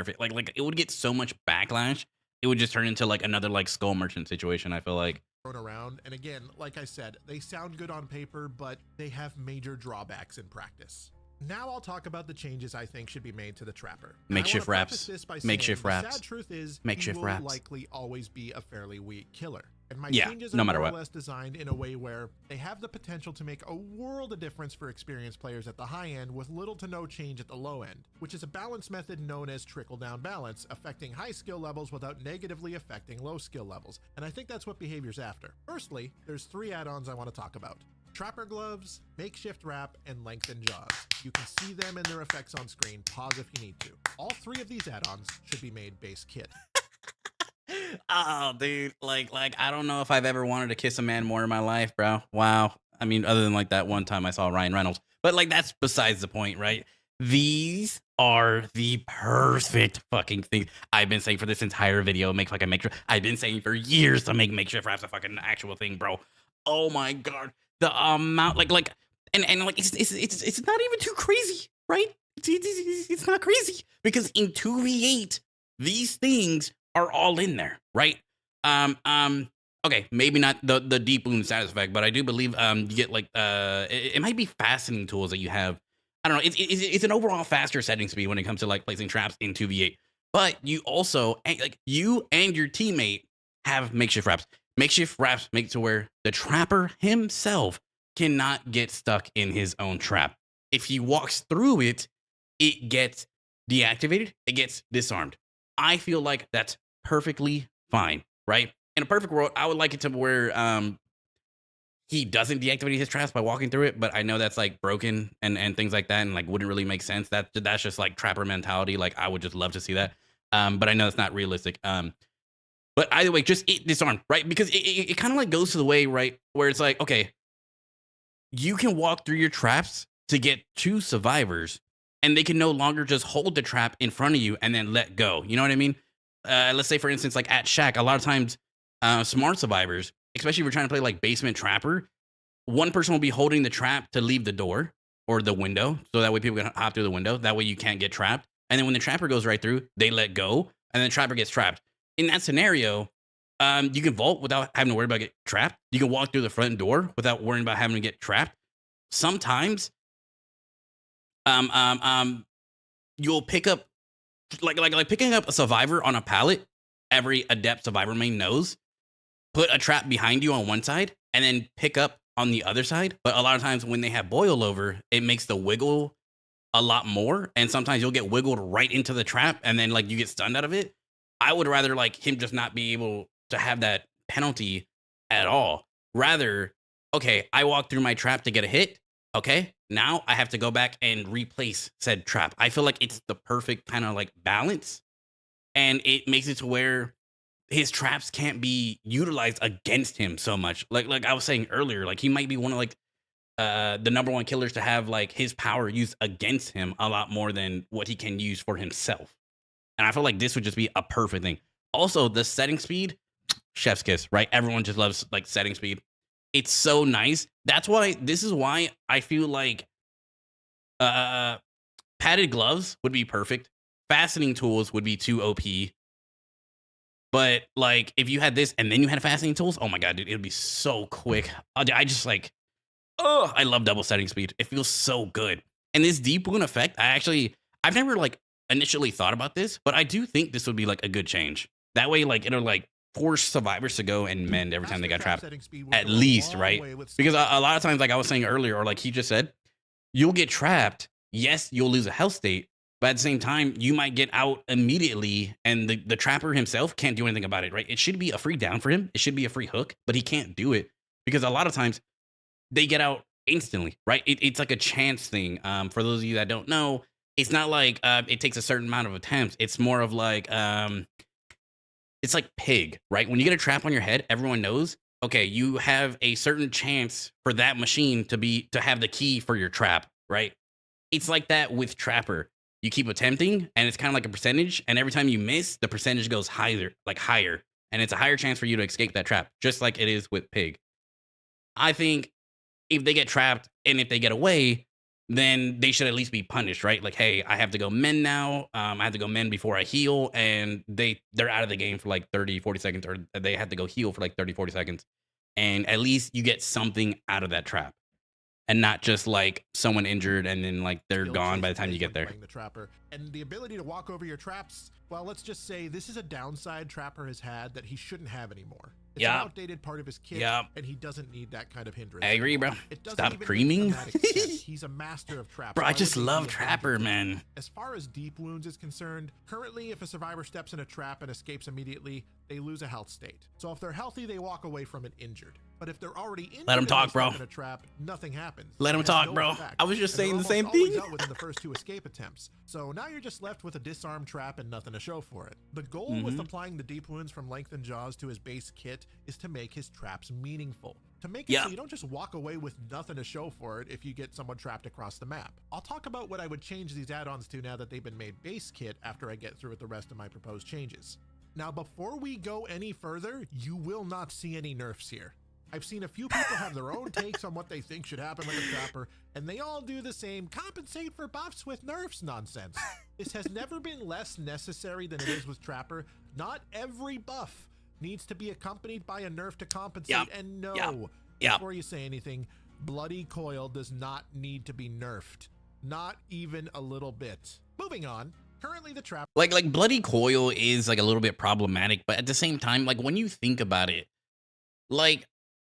it. Like it would get so much backlash. It would just turn into like another like Skull Merchant situation, I feel like. thrown around. And again, like I said, they sound good on paper, but they have major drawbacks in practice. Now I'll talk about the changes I think should be made to the Trapper. Makeshift wraps. Makeshift wraps. The sad truth is, Makeshift he will wraps. likely always be a fairly weak killer. And my Yeah, changes no are matter more what. or less designed in a way where they have the potential to make a world of difference for experienced players at the high end with little to no change at the low end, which is a balance method known as trickle-down balance, affecting high skill levels without negatively affecting low skill levels. And I think that's what Behavior's after. Firstly, there's 3 add-ons I want to talk about. Trapper Gloves, Makeshift Wrap, and Lengthened Jaws. You can see them and their effects on screen. Pause if you need to. All 3 of these add-ons should be made base kit. Oh, dude, like I don't know if I've ever wanted to kiss a man more in my life, bro. Wow. I mean, other than like that one time I saw Ryan Reynolds, but like that's besides the point, right? These are the perfect fucking thing. I've been saying for this entire video, I've been saying for years to make makeshift wraps a fucking actual thing, bro. Oh my god, the amount, and like it's not even too crazy, right? It's not crazy because in 2v8, these things are all in there, right? Okay, maybe not the deep wound status effect, but I do believe you get like it might be fastening tools that you have. I don't know. It's an overall faster setting speed when it comes to like placing traps in 2v8. But you also like you and your teammate have makeshift wraps. Makeshift wraps make it to where the trapper himself cannot get stuck in his own trap. If he walks through it, it gets deactivated, it gets disarmed. I feel like that's perfectly fine, right? In a perfect world, I would like it to where he doesn't deactivate his traps by walking through it, but I know that's like broken and things like that, and like wouldn't really make sense. That's just like trapper mentality. Like I would just love to see that, but I know it's not realistic. But either way, just disarmed, right? Because it kind of like goes to the way, right, where it's like, okay, you can walk through your traps to get 2 survivors, and they can no longer just hold the trap in front of you and then let go. You know what I mean? Let's say, for instance, like at Shack, a lot of times, smart survivors, especially if we're trying to play like basement trapper, one person will be holding the trap to leave the door or the window, so that way people can hop through the window. That way you can't get trapped. And then when the trapper goes right through, they let go, and then the trapper gets trapped. In that scenario, you can vault without having to worry about getting trapped. You can walk through the front door without worrying about having to get trapped. Sometimes, you'll pick up like picking up a survivor on a pallet. Every adept survivor main knows. Put a trap behind you on one side and then pick up on the other side. But a lot of times when they have boil over, it makes the wiggle a lot more. And sometimes you'll get wiggled right into the trap and then like you get stunned out of it. I would rather like him just not be able to have that penalty at all. Rather, okay, I walked through my trap to get a hit. Okay, now I have to go back and replace said trap. I feel like it's the perfect kind of like balance, and it makes it to where his traps can't be utilized against him so much. Like I was saying earlier, like he might be one of like the number 1 killers to have like his power used against him a lot more than what he can use for himself. And I feel like this would just be a perfect thing. Also, the setting speed, chef's kiss, right? Everyone just loves like setting speed. It's so nice. This is why I feel like padded gloves would be perfect. Fastening tools would be too OP. But like if you had this and then you had fastening tools, oh my god, dude, it would be so quick. I just like, oh, I love double setting speed. It feels so good. And this deep wound effect, I've never like initially thought about this, but I do think this would be like a good change. That way, like it'll like force survivors to go and mend every time they got trapped, at least, right? Because a lot of times, like I was saying earlier, or like he just said, you'll get trapped. Yes, you'll lose a health state, but at the same time, you might get out immediately, and the trapper himself can't do anything about it, right? It should be a free down for him. It should be a free hook, but he can't do it because a lot of times they get out instantly, right? It's like a chance thing. For those of you that don't know, it's not like it takes a certain amount of attempts. It's more of like it's like pig, right? When you get a trap on your head, everyone knows, okay, you have a certain chance for that machine to have the key for your trap, right? It's like that with trapper. You keep attempting, and it's kind of like a percentage, and every time you miss, the percentage goes higher, and it's a higher chance for you to escape that trap, just like it is with pig. I think if they get trapped and if they get away, then they should at least be punished, right? Like, hey, I have to go mend now. I have to go mend before I heal, and they're out of the game for like 30, 40 seconds, or they have to go heal for like 30, 40 seconds. And at least you get something out of that trap. and not just like someone injured and then like they're gone by the time you get there. The trapper and the ability to walk over your traps. Well, let's just say this is a downside Trapper has had that he shouldn't have anymore. It's an outdated part of his kit, and he doesn't need that kind of hindrance. I agree, bro. Stop creaming. He's a master of Trapper. Bro, I just love Trapper, man. As far as deep wounds is concerned, currently if a survivor steps in a trap and escapes immediately, they lose a health state. So if they're healthy, they walk away from it injured. But if they're already injured, let him talk, bro. In a trap, nothing happens. Let him talk, bro. I was just saying the same thing. Dealt within the first 2 escape attempts. So now you're just left with a disarmed trap and nothing to show for it. The goal with applying the deep wounds from Lengthened Jaws to his base kit is to make his traps meaningful. To make it so you don't just walk away with nothing to show for it if you get someone trapped across the map. I'll talk about what I would change these add-ons to now that they've been made base kit after I get through with the rest of my proposed changes. Now, before we go any further, you will not see any nerfs here. I've seen a few people have their own takes on what they think should happen with a Trapper, and they all do the same compensate for buffs with nerfs nonsense. This has never been less necessary than it is with Trapper. Not every buff needs to be accompanied by a nerf to compensate, and no, before you say anything, Bloody Coil does not need to be nerfed. Not even a little bit. Moving on. Currently the Trapper... Like Bloody Coil is like a little bit problematic, but at the same time, like when you think about it, like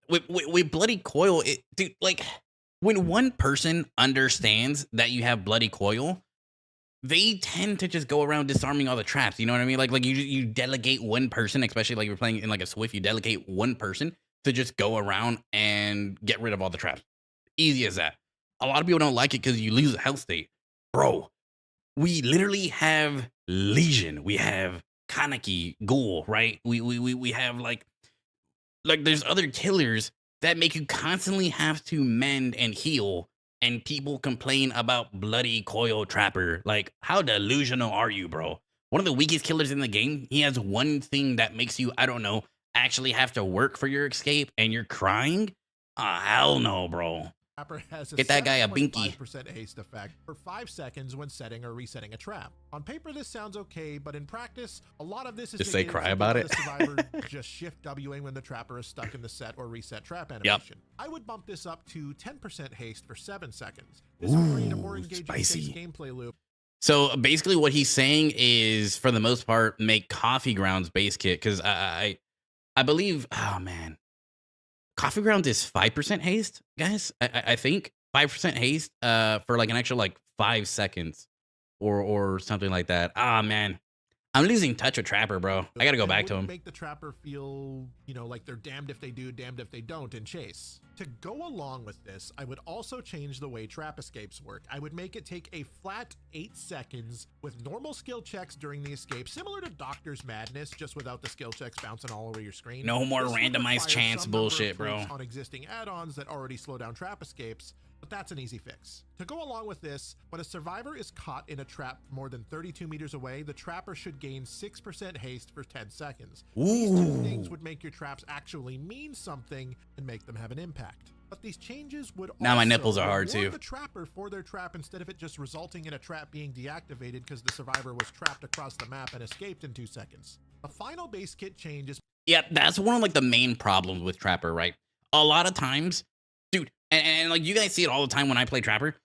with Bloody Coil, dude, like when one person understands that you have Bloody Coil, they tend to just go around disarming all the traps. You know what I mean? Like you delegate one person, especially like you're playing in like a Swift, you delegate one person to just go around and get rid of all the traps. Easy as that. A lot of people don't like it because you lose a health state. Bro, we literally have Legion. We have Kaneki, Ghoul, right? We have like there's other killers that make you constantly have to mend and heal, and people complain about Bloody Coil Trapper. Like, how delusional are you, bro? One of the weakest killers in the game, he has one thing that makes you, I don't know, actually have to work for your escape, and you're crying? Hell no, bro. Has a Get that guy a binky. 5% haste effect for 5 seconds when setting or resetting a trap. On paper, this sounds okay, but in practice, a lot of this is just say cry about it. The survivor just shift Wing when the trapper is stuck in the set or reset trap animation. I would bump this up to 10% haste for 7 seconds. This will create a more engaging gameplay loop. So basically, what he's saying is, for the most part, make Coffee Grounds base kit, because I believe, oh man. Coffee Grounds is 5% haste, guys. I think 5% haste for like an extra like 5 seconds or something like that. Ah, man, I'm losing touch with Trapper, bro. I gotta go back to him. Make the Trapper feel, you know, like they're damned if they do, damned if they don't in Chase. To go along with this, I would also change the way trap escapes work. I would make it take a flat 8 seconds with normal skill checks during the escape, similar to Doctor's Madness, just without the skill checks bouncing all over your screen. No more randomized chance bullshit, bro. On existing add-ons that already slow down trap escapes, but that's an easy fix. To go along with this, when a survivor is caught in a trap more than 32 meters away, the Trapper should gain 6% haste for 10 seconds. These two things would make your traps actually mean something and make them have an impact. But these changes would now my nipples are hard too. The Trapper for their trap instead of it just resulting in a trap being deactivated because the survivor was trapped across the map and escaped in 2 seconds. The final base kit change is... Yeah, that's one of like the main problems with Trapper, right? A lot of times, dude, and like you guys see it all the time when I play Trapper,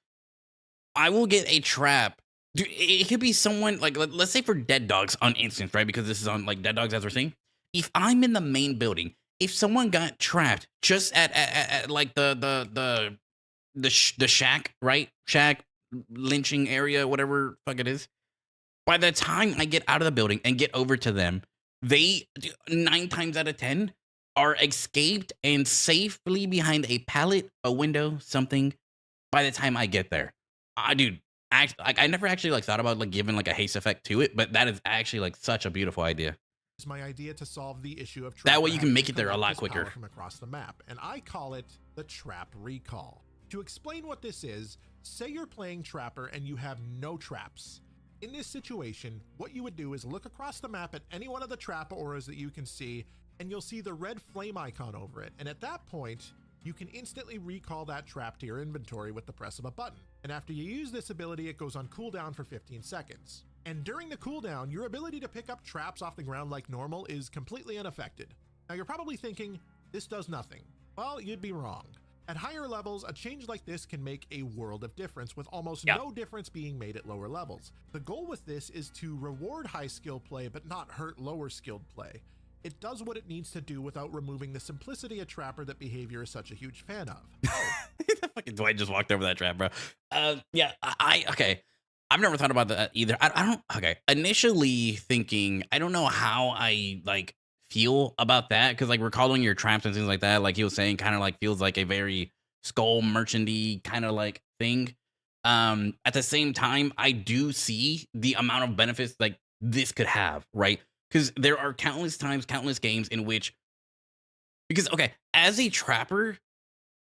I will get a trap. Dude, it could be someone like, let's say for Dead Dogs on instance, right? Because this is on like Dead Dogs as we're seeing. If I'm in the main building, if someone got trapped just at like the shack, right? Shack, lynching area, whatever fuck it is. By the time I get out of the building and get over to them, they 9 times out of 10 are escaped and safely behind a pallet, a window, something. By the time I get there, dude, I never actually like thought about like giving like a haste effect to it, but that is actually like such a beautiful idea. My idea to solve the issue of that way you can make it there a lot quicker from across the map, and I call it the Trap Recall. To explain what this is, say you're playing Trapper and you have no traps. In this situation, what you would do is look across the map at any one of the trap auras that you can see, and you'll see the red flame icon over it, and at that point you can instantly recall that trap to your inventory with the press of a button. And after you use this ability, it goes on cooldown for 15 seconds. And during the cooldown, your ability to pick up traps off the ground like normal is completely unaffected. Now you're probably thinking, this does nothing. Well, you'd be wrong. At higher levels, a change like this can make a world of difference, with almost Yep. no difference being made at lower levels. The goal with this is to reward high skill play but not hurt lower skilled play. It does what it needs to do without removing the simplicity of Trapper that Behavior is such a huge fan of. Fucking Dwight just walked over that trap, bro. Yeah, okay. I've never thought about that either. I don't. Okay, initially thinking, I don't know how I like feel about that, because like recalling your traps and things like that, like he was saying, kind of like feels like a very skull merchanty kind of like thing. At the same time, I do see the amount of benefits like this could have, right? Because there are countless times, countless games in which, because okay, as a trapper,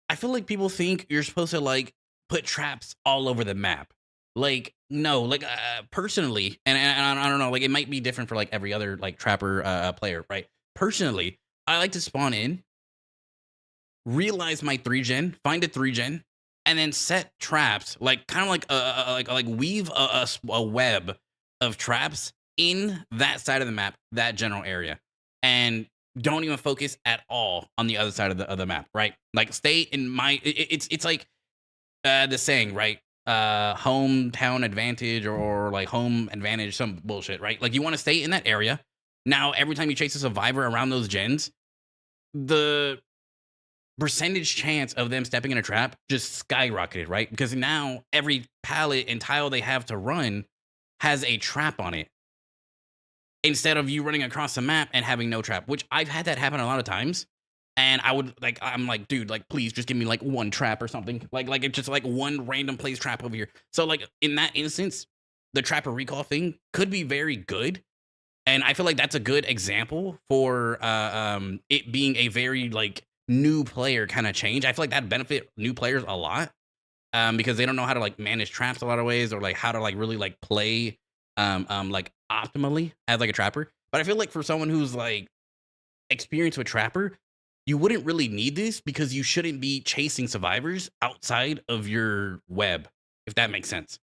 I feel like people think you're supposed to like put traps all over the map. Like, no, like personally, and I don't know, like it might be different for like every other like trapper player, right? Personally, I like to spawn in, realize my 3-gen, find a 3-gen, and then set traps, like kind of like weave a web of traps in that side of the map, that general area, and don't even focus at all on the other side of the map, right? Like stay in my, it's like the saying, right? Hometown advantage or like home advantage, some bullshit, right? Like you want to stay in that area. Now, every time you chase a survivor around those gens, the percentage chance of them stepping in a trap just skyrocketed, right? Because now every pallet and tile they have to run has a trap on it, instead of you running across the map and having no trap, which I've had that happen a lot of times. And I would like, I'm like, dude, like, please just give me like one trap or something. Like it's just like one random place trap over here. So like in that instance, the trapper recall thing could be very good. And I feel like that's a good example for it being a very like new player kind of change. I feel like that benefit new players a lot because they don't know how to like manage traps a lot of ways, or like how to like really like play like optimally as like a trapper. But I feel like for someone who's like experienced with trapper, you wouldn't really need this, because you shouldn't be chasing survivors outside of your web, if that makes sense.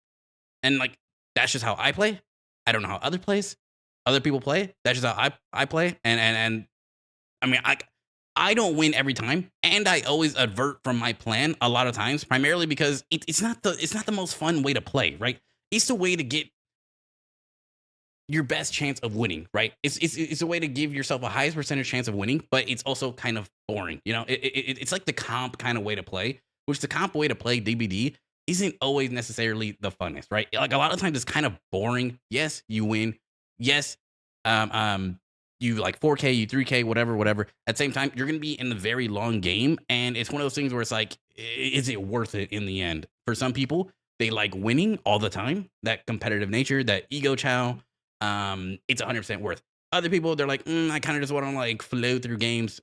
And like, that's just how I play. I don't know how other people play. That's just how I play. And I mean, I don't win every time, and I always avert from my plan a lot of times, primarily because it's not the most fun way to play, right? It's the way to get your best chance of winning, right? It's a way to give yourself a highest percentage chance of winning, but it's also kind of boring. You know, it's like the comp kind of way to play, which the comp way to play DBD isn't always necessarily the funnest, right? Like a lot of times it's kind of boring. Yes, you win. Yes, you like 4K, you 3K, whatever. At the same time, you're gonna be in a very long game, and it's one of those things where it's like, is it worth it in the end? For some people, they like winning all the time, that competitive nature, that ego chow. It's 100% worth. Other people, they're like, I kind of just want to like flow through games,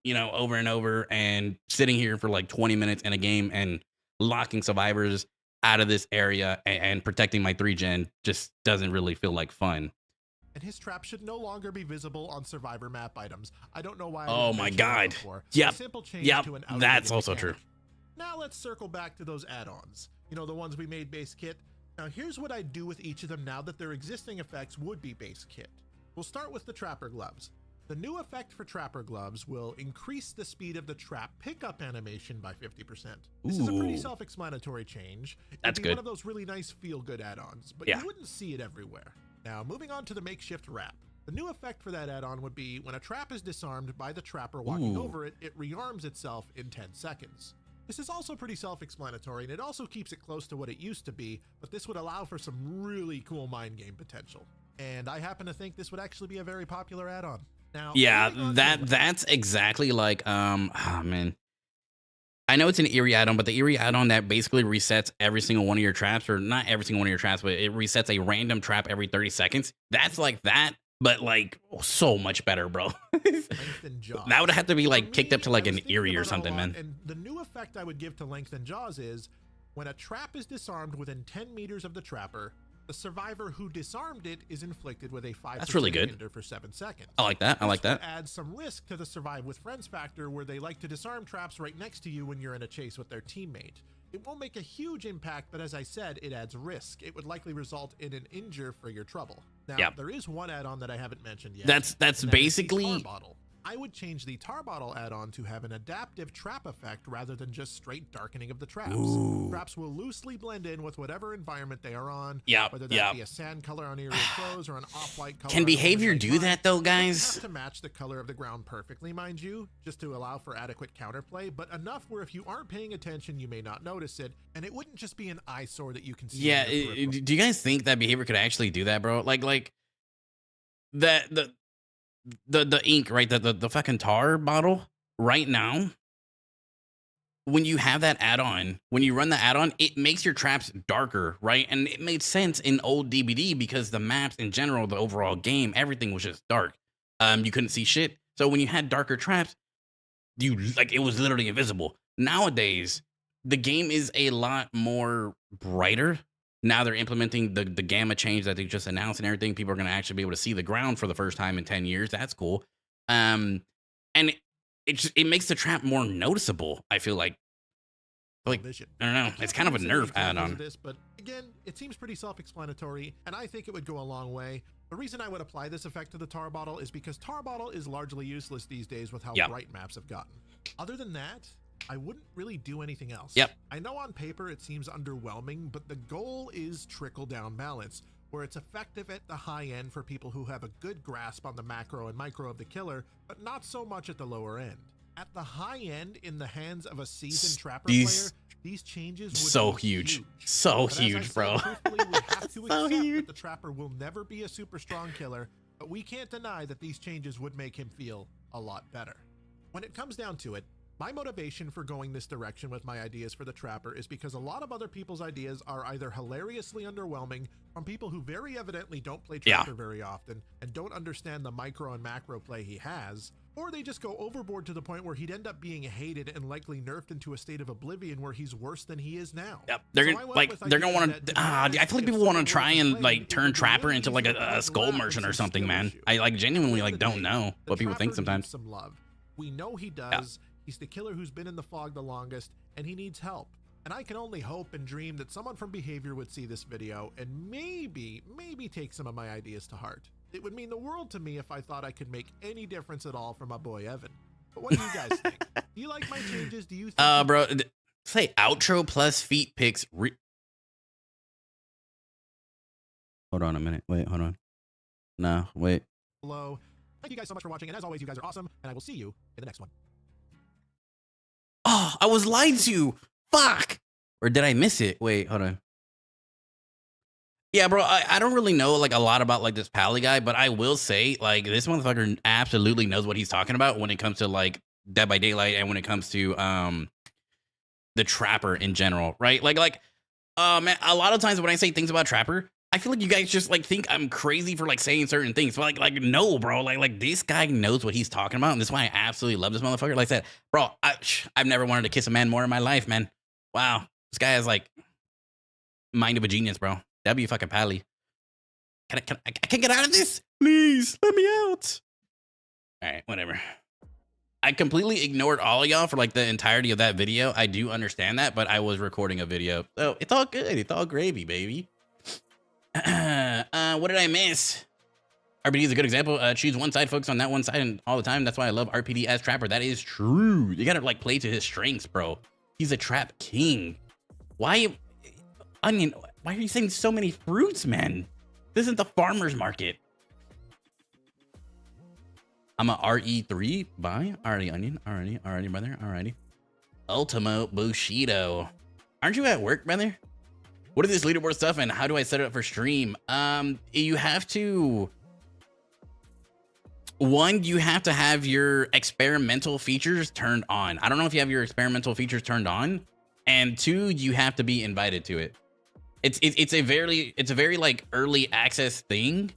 you know, over and over, and sitting here for like 20 minutes in a game and locking survivors out of this area and protecting my 3-gen just doesn't really feel like fun. And his trap should no longer be visible on survivor map items. I don't know why. Oh my god. Yep. That's also true. Now let's circle back to those add-ons. You know, the ones we made base kit. Now here's what I'd do with each of them now that their existing effects would be base kit. We'll start with the Trapper Gloves. The new effect for Trapper Gloves will increase the speed of the trap pickup animation by 50%. This is a pretty self-explanatory change. That's good. One of those really nice feel-good add-ons, but you wouldn't see it everywhere. Now, moving on to the Makeshift Wrap. The new effect for that add-on would be when a trap is disarmed by the trapper walking over it, it rearms itself in 10 seconds. This is also pretty self-explanatory, and it also keeps it close to what it used to be, but this would allow for some really cool mind game potential. And I happen to think this would actually be a very popular add-on. Now, yeah, that's exactly like, oh man. I know it's an Eerie add-on, but the Eerie add-on that basically resets every single one of your traps, or not every single one of your traps, but it resets a random trap every 30 seconds. That's like that, but like so much better, bro. That would have to be like kicked up to like an Eerie or something, man. And the new effect I would give to Lengthen Jaws is when a trap is disarmed within 10 meters of the trapper, the survivor who disarmed it is inflicted with a 5% That's really good. hinder for 7 seconds. I like that. I like that. Adds some risk to the Survive with Friends factor, where they like to disarm traps right next to you when you're in a chase with their teammate. It won't make a huge impact, but as I said, it adds risk. It would likely result in an injure for your trouble. Now, there is one add-on that I haven't mentioned yet. That's basically I would change the tar bottle add-on to have an adaptive trap effect rather than just straight darkening of the traps. Ooh. Traps will loosely blend in with whatever environment they are on, Yep, whether that be a sand color on area clothes or an off-white color. Can on behavior oversized do line. that though, It guys? doesn't have to match the color of the ground perfectly, mind you, just to allow for adequate counterplay, but enough where if you aren't paying attention, you may not notice it, and it wouldn't just be an eyesore that you can see. Yeah, in your peripheral. do you guys think that behavior could actually do that, bro? Like that the ink, right? The fucking tar bottle right now. When you have that add-on, when you run the add-on, it makes your traps darker, right? And it made sense in old DBD because the maps in general, the overall game, everything was just dark. You couldn't see shit. So when you had darker traps, it was literally invisible. Nowadays, the game is a lot more brighter. Now they're implementing the gamma change that they just announced and everything. People are going to actually be able to see the ground for the first time in 10 years. That's cool. And it makes the trap more noticeable, I feel like. Vision. I don't know. It's kind of a nerf add-on. This, but again, it seems pretty self-explanatory, and I think it would go a long way. The reason I would apply this effect to the tar bottle is because tar bottle is largely useless these days with how bright maps have gotten. Other than that, I wouldn't really do anything else. Yep. I know on paper it seems underwhelming, but the goal is trickle-down balance, where it's effective at the high end for people who have a good grasp on the macro and micro of the killer, but not so much at the lower end. At the high end, in the hands of a seasoned trapper player, these changes would so be huge. So but huge, bro. Truthfully, we have to accept that the trapper will never be a super strong killer, but we can't deny that these changes would make him feel a lot better. When it comes down to it, my motivation for going this direction with my ideas for the trapper is because a lot of other people's ideas are either hilariously underwhelming from people who very evidently don't play trapper very often and don't understand the micro and macro play he has, or they just go overboard to the point where he'd end up being hated and likely nerfed into a state of oblivion where he's worse than he is now. Yep, they're gonna want to. I feel like people want to try and like turn Trapper into like a skull merchant or something, man. I like genuinely like don't know what people think sometimes. Some love. We know he does. He's the killer who's been in the fog the longest, and he needs help. And I can only hope and dream that someone from Behavior would see this video and maybe take some of my ideas to heart. It would mean the world to me if I thought I could make any difference at all for my boy Evan. But what do you guys think? Do you like my changes? Do you think bro, say outro plus feet pics. Hold on a minute. Wait, hold on. No, wait. Hello. Thank you guys so much for watching, and as always, you guys are awesome, and I will see you in the next one. Oh, I was lied to. Fuck. Or did I miss it? Wait, hold on. Yeah, bro, I don't really know like a lot about like this Pally guy, but I will say like this motherfucker absolutely knows what he's talking about when it comes to like Dead by Daylight and when it comes to the Trapper in general, right? Like man, a lot of times when I say things about Trapper, I feel like you guys just like think I'm crazy for like saying certain things. But like no, bro, like this guy knows what he's talking about, and that's why I absolutely love this motherfucker. Like I said, bro, I've never wanted to kiss a man more in my life, man. Wow, this guy has like mind of a genius, bro. W fucking Pally. I can't get out of this. Please let me out. All right, whatever. I completely ignored all of y'all for like the entirety of that video. I do understand that, but I was recording a video, so it's all good. It's all gravy, baby. What did I miss? RPD is a good example. Choose one side, focus on that one side and all the time. That's why I love RPD as Trapper. That is true. You gotta like play to his strengths, bro. He's a trap king. Why, Onion? Why are you saying so many fruits, man? This isn't the farmer's market. I'm a RE3 buy. Alrighty, Onion. Alrighty, brother. Alrighty. Ultimo Bushido. Aren't you at work, brother? What is this leaderboard stuff and how do I set it up for stream? You have to... One, you have to have your experimental features turned on. I don't know if you have your experimental features turned on. And two, you have to be invited to it. It's a very like early access thing.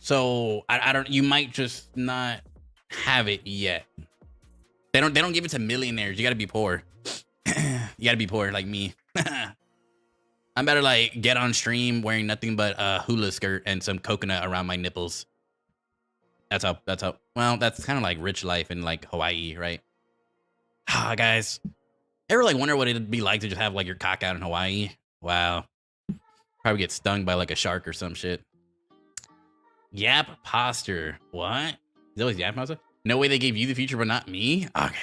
So I don't, you might just not have it yet. They don't give it to millionaires. You gotta be poor. You gotta be poor like me. I'm better like get on stream wearing nothing but a hula skirt and some coconut around my nipples. That's how, well, that's kind of like rich life in like Hawaii, right? Ah, guys, ever like wonder what it'd be like to just have like your cock out in Hawaii? Wow. Probably get stung by like a shark or some shit. Yap posture. What? that was Yapmasa? No way they gave you the future, but not me? Okay.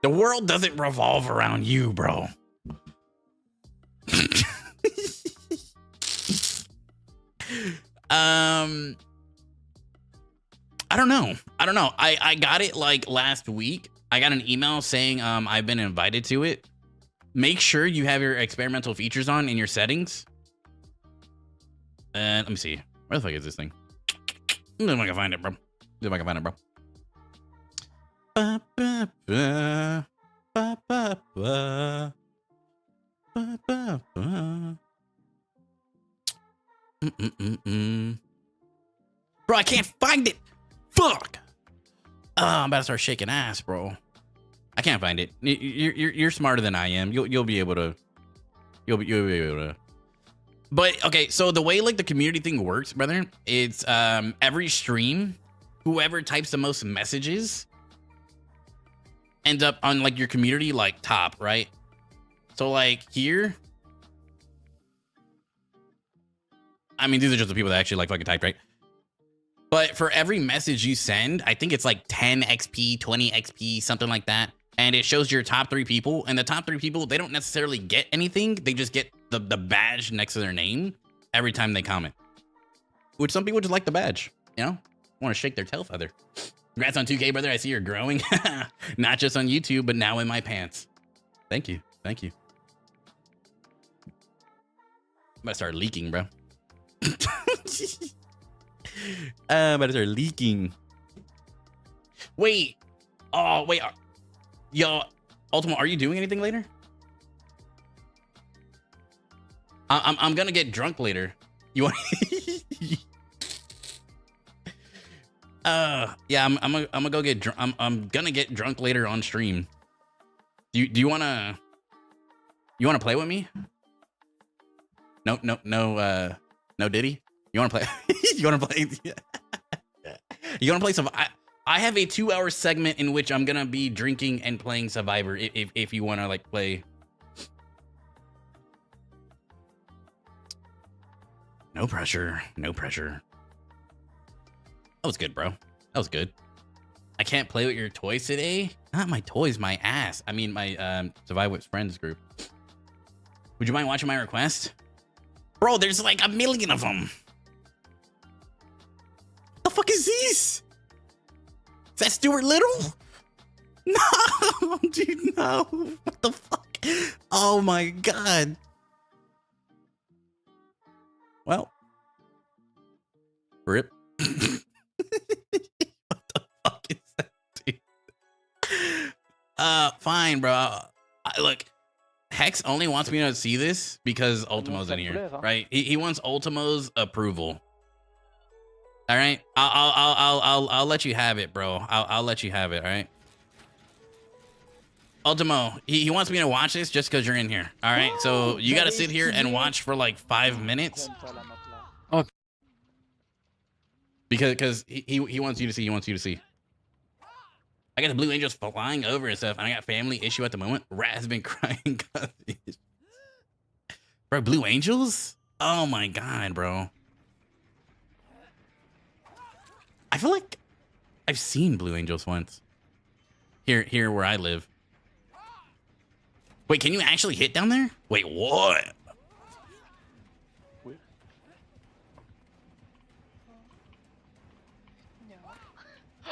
The world doesn't revolve around you, bro. I don't know. I got it like last week. I got an email saying I've been invited to it. Make sure you have your experimental features on in your settings. And let me see. Where the fuck is this thing? See if I can find it, bro. See if I can find it, bro. Ba, ba, ba, ba, ba, ba. Ba, ba, ba. Bro, I can't find it. Fuck. Oh, I'm about to start shaking ass, bro. I can't find it. You're smarter than I am. You'll be able to. You'll be able to. But okay, so the way like the community thing works, brother, it's every stream, whoever types the most messages ends up on like your community like top, right? So like here, I mean, these are just the people that actually like fucking typed, right? But for every message you send, I think it's like 10 XP, 20 XP, something like that. And it shows your top 3 people. And the top 3 people, they don't necessarily get anything. They just get the badge next to their name every time they comment. Which some people just like the badge, you know? Want to shake their tail feather. Congrats on 2K, brother. I see you're growing. Not just on YouTube, but now in my pants. Thank you. Thank you. I'm about to start leaking, bro. I'm about to start leaking. Wait. Oh, wait. Yo, Ultima, are you doing anything later? I'm gonna get drunk later. You want? Yeah, I'm gonna go get drunk. I'm gonna get drunk later on stream. Do you wanna play with me? No, Diddy. You wanna play? You wanna play? You wanna play some? I have a 2-hour segment in which I'm gonna be drinking and playing Survivor. If you wanna like play. No pressure. No pressure. That was good, bro. That was good. I can't play with your toys today. Not my toys, my ass. I mean my Survive with Friends group. Would you mind watching my request? Bro, there's like a million of them. What the fuck is this? Is that Stuart Little? No, dude, no. What the fuck? Oh my god. Well. Rip. What the fuck is that, dude? Fine, bro. Look, Hex only wants me to see this because Ultimo's in here, right? He wants Ultimo's approval. All right, I'll let you have it, bro. I'll let you have it. All right, Ultimo. He wants me to watch this just because you're in here. All right, so you got to sit here and watch for like 5 minutes. Okay. Because he wants you to see. He wants you to see. I got the Blue Angels flying over and stuff, and I got family issue at the moment. Rat has been crying. Bro, Blue Angels? Oh my god, bro. I feel like I've seen Blue Angels once. Here where I live. Wait, can you actually hit down there? Wait, what?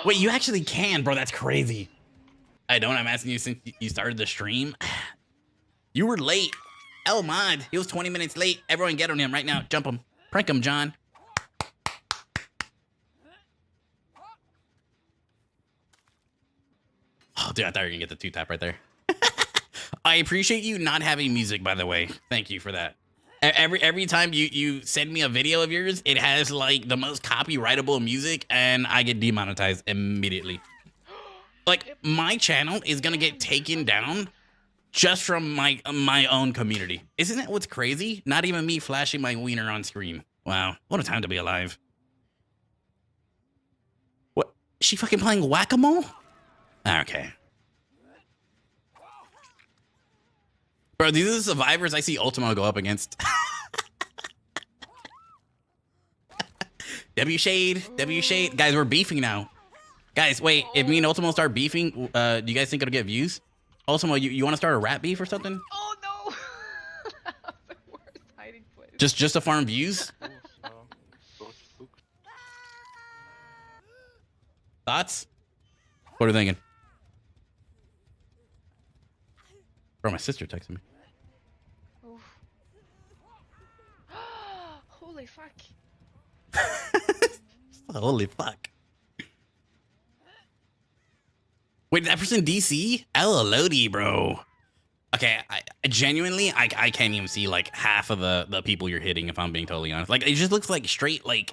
Wait, you actually can, bro. That's crazy. I don't. I'm asking you since you started the stream. You were late. El Mod, he was 20 minutes late. Everyone get on him right now. Jump him. Prank him, John. Oh, dude, I thought you were going to get the 2-tap right there. I appreciate you not having music, by the way. Thank you for that. Every time you send me a video of yours, it has like the most copyrightable music and I get demonetized immediately. Like my channel is gonna get taken down just from my own community. Isn't that what's crazy? Not even me flashing my wiener on screen. Wow, what a time to be alive. What? Is she fucking playing whack-a-mole? Okay. Bro, these are the survivors I see Ultimo go up against. W Shade. Guys, we're beefing now. Guys, wait. If me and Ultimo start beefing, do you guys think it'll get views? Ultimo, you want to start a rap beef or something? Oh no! The worst hiding place. Just to farm views? Thoughts? What are you thinking? Bro, my sister texted me. Oof. Holy fuck. Holy fuck. Wait, that person DC? LLOD, bro. Okay, I genuinely, I can't even see like half of the people you're hitting, if I'm being totally honest. Like, it just looks like straight, like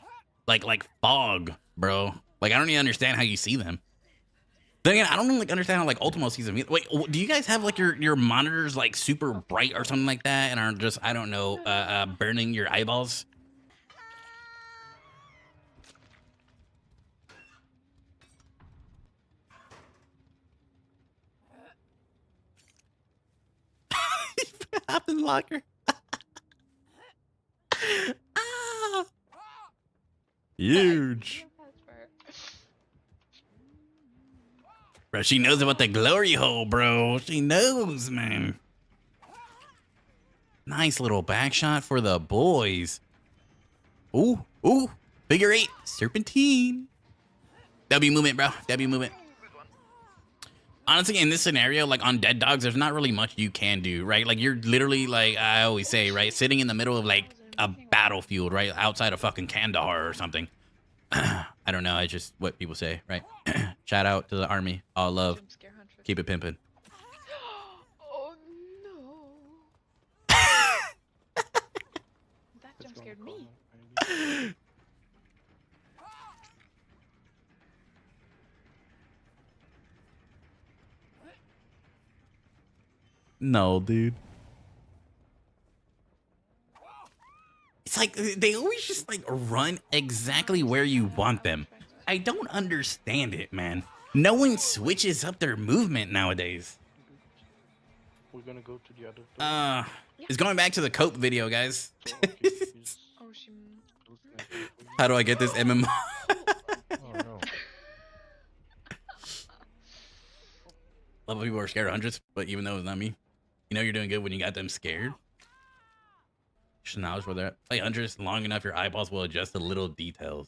fog, bro. Like, I don't even understand how you see them. Then again, I don't like understand how like Ultimo sees them. Wait, do you guys have like your monitors like super bright or something like that, and are just, I don't know, burning your eyeballs? Hop in the locker. Ah. Huge. Bro, she knows about the glory hole, bro. She knows, man. Nice little back shot for the boys. Ooh, ooh. Figure 8. Serpentine. W movement, bro. W movement. Honestly, in this scenario, like on Dead Dogs, there's not really much you can do, right? Like, you're literally, like I always say, right? Sitting in the middle of, like, a battlefield, right? Outside of fucking Kandahar or something. I don't know. It's just what people say, right? Shout out to the army. All love. Keep it pimping. Oh no. That jump scared me. No, dude. It's like they always just like run exactly where you want them. I don't understand it, man. No one switches up their movement nowadays. We're gonna go to the other. It's going back to the Cope video, guys. How do I get this MMO? Love when people are scared of hundreds, but even though it's not me, you know you're doing good when you got them scared. Just knowledge where they're at. Play hundreds long enough, your eyeballs will adjust to little details.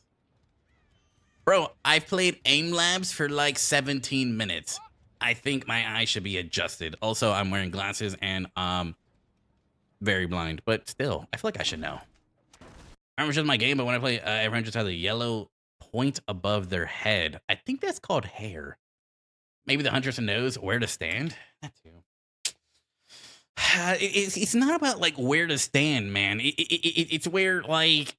Bro, I've played Aim Labs for like 17 minutes. I think my eyes should be adjusted. Also, I'm wearing glasses and very blind, but still, I feel like I should know. I remember just my game, but when I play, everyone just has a yellow point above their head. I think that's called hair. Maybe the huntress knows where to stand. That too. It's not about like where to stand, man. It's where like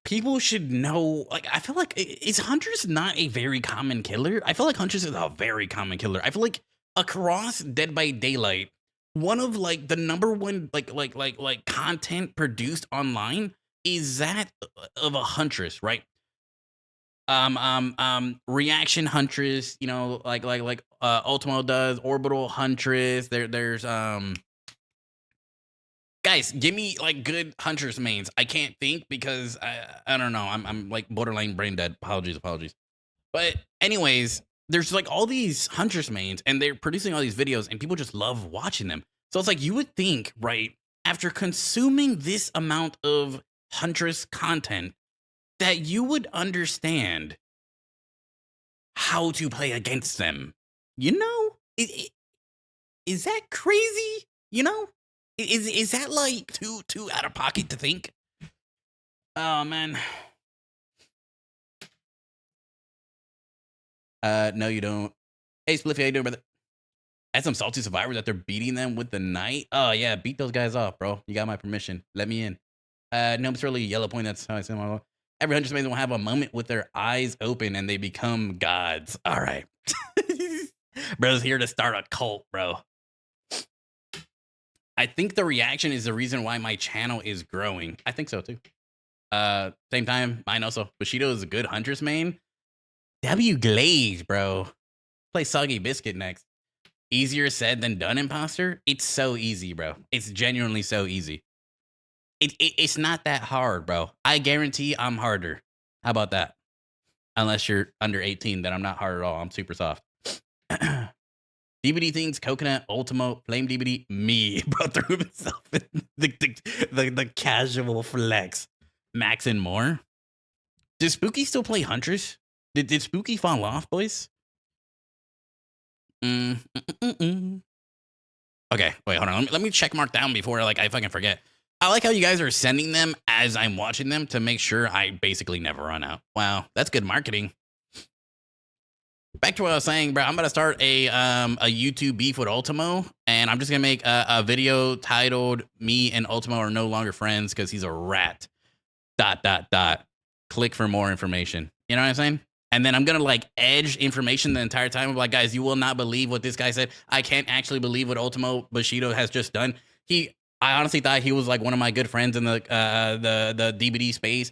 people should know. Like, I feel like is Huntress not a very common killer? I feel like Huntress is a very common killer. I feel like across Dead by Daylight, one of like the #1 like content produced online is that of a Huntress, right? Reaction Huntress, you know, like Ultimo does, Orbital Huntress. There's guys, give me like good Huntress mains. I can't think because I don't know. I'm like borderline brain dead. Apologies. But anyways, there's like all these Huntress mains and they're producing all these videos and people just love watching them. So it's like you would think, right, after consuming this amount of Huntress content, that you would understand how to play against them. You know? Is that crazy? You know? Is that like too out of pocket to think? Oh man. No, you don't. Hey Spliffy, how you doing, brother? I had some salty survivors that they're beating them with the knight. Oh yeah, beat those guys off, bro. You got my permission. Let me in. No, it's really yellow point. That's how I say my. Every Huntress main will have a moment with their eyes open and they become gods. All right. Bro's here to start a cult, bro. I think the reaction is the reason why my channel is growing. I think so too. Same time, mine also. Bushido is a good Huntress main. W Glaze, bro. Play Soggy Biscuit next. Easier said than done, imposter. It's so easy, bro. It's genuinely so easy. It's not that hard, bro. I guarantee I'm harder. How about that? Unless you're under 18, then I'm not hard at all. I'm super soft. DBD things, Coconut, Ultimo, Flame DBD, me, bro, threw himself in the casual flex. Max and more. Does Spooky still play Huntress? Did Spooky fall off, boys? Okay, wait, hold on. Let me check mark down before I fucking forget. I like how you guys are sending them as I'm watching them to make sure I basically never run out. Wow, that's good marketing. Back to what I was saying, bro. I'm about to start a YouTube beef with Ultimo, and I'm just gonna make a video titled "Me and Ultimo are no longer friends because he's a rat." ... Click for more information. You know what I'm saying? And then I'm gonna like edge information the entire time. I'm like, guys, you will not believe what this guy said. I can't actually believe what Ultimo Bushido has just done. I honestly thought he was like one of my good friends in the DBD space.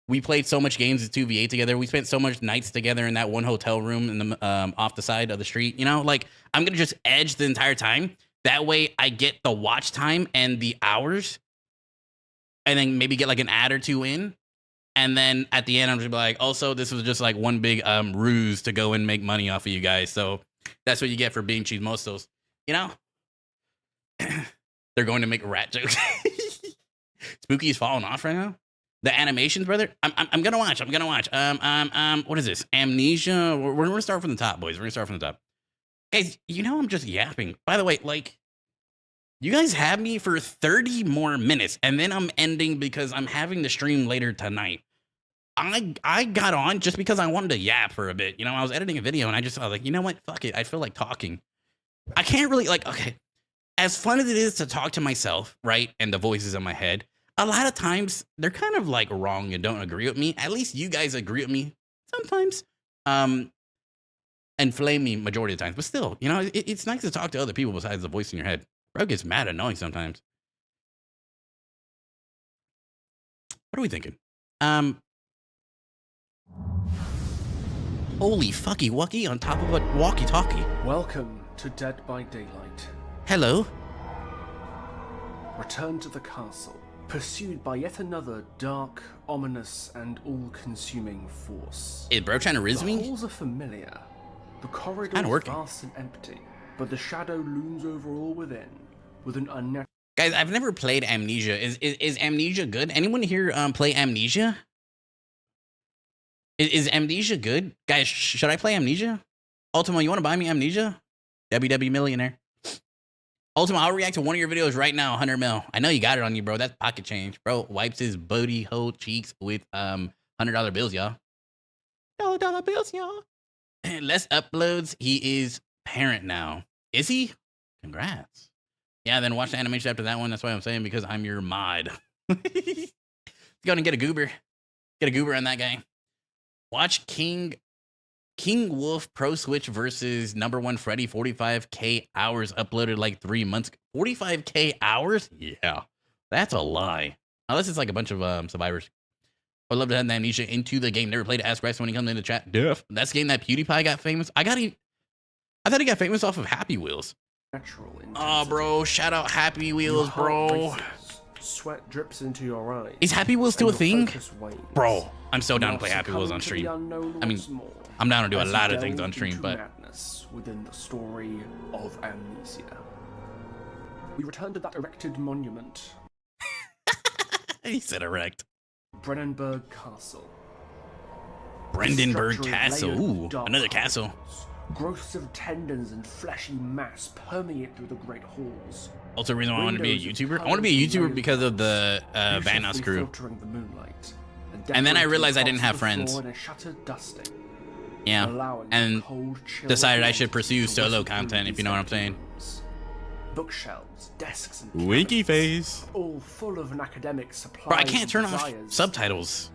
We played so much games at 2v8 together. We spent so much nights together in that one hotel room in the off the side of the street. You know, like I'm gonna just edge the entire time. That way, I get the watch time and the hours, and then maybe get like an ad or two in. And then at the end, I'm just like, also, this was just like one big ruse to go and make money off of you guys. So that's what you get for being chismosos. You know, they're going to make rat jokes. Spooky is falling off right now. The animations, brother. I'm gonna watch. What is this? Amnesia. We're gonna start from the top, boys. We're gonna start from the top. Guys, you know I'm just yapping. By the way, like, you guys have me for 30 more minutes, and then I'm ending because I'm having the stream later tonight. I got on just because I wanted to yap for a bit. You know, I was editing a video, and I was like, you know what? Fuck it. I feel like talking. I can't really, like, okay. As fun as it is to talk to myself, right, and the voices in my head, a lot of times they're kind of like wrong and don't agree with me. At least you guys agree with me sometimes, and flame me majority of the times. But still, you know, it's nice to talk to other people besides the voice in your head. Bro gets mad annoying sometimes. What are we thinking? Holy fucky wucky on top of a walkie-talkie. Welcome to Dead by Daylight. Hello. Return to the castle, pursued by yet another dark, ominous, and all-consuming force. Is bro trying to riz me? The halls are familiar. The corridor is vast and empty, but the shadow looms over all within, with an unnatural... Guys, I've never played Amnesia. Is Amnesia good? Anyone here play Amnesia? Is Amnesia good? Guys, should I play Amnesia? Ultimo, you want to buy me Amnesia? WW Millionaire. Ultimo, I'll react to one of your videos right now, 100 mil. I know you got it on you, bro. That's pocket change. Bro wipes his booty hole cheeks with $100 bills, y'all. $100 bills, y'all. Less uploads. He is parent now. Is he? Congrats. Yeah, then watch the animation after that one. That's why I'm saying, because I'm your mod. Let's go and get a goober. Get a goober on that guy. Watch King Wolf Pro Switch versus #1 Freddy. 45K hours uploaded like 3 months. 45K hours? Yeah, that's a lie. Unless it's like a bunch of survivors. I'd love to have Amnesia into the game. Never played Ask Bryce when he comes in the chat. Def. That's the game that PewDiePie got famous. I thought he got famous off of Happy Wheels. Oh, bro, shout out Happy Wheels, bro. Sweat drips into your eyes. Is Happy Wheels still a thing? Bro, I'm so down to play Happy Wheels on stream. I mean, I'm down to do a lot of things on stream, but madness within the story of Amnesia. We return to that erected monument. He said erect. Brennenburg Castle. Brandenburg Castle. Ooh, another castle. Growths of tendons and fleshy mass permeate through the great halls. Also, the reason why I want to be a YouTuber? I want to be a YouTuber because of the Vanoss crew. And then I realized I didn't have friends. Yeah, and decided I should pursue solo content, if you know what I'm saying. Bookshelves, desks, and winky face. All full of an academic supply. Bro, I can't turn off subtitles.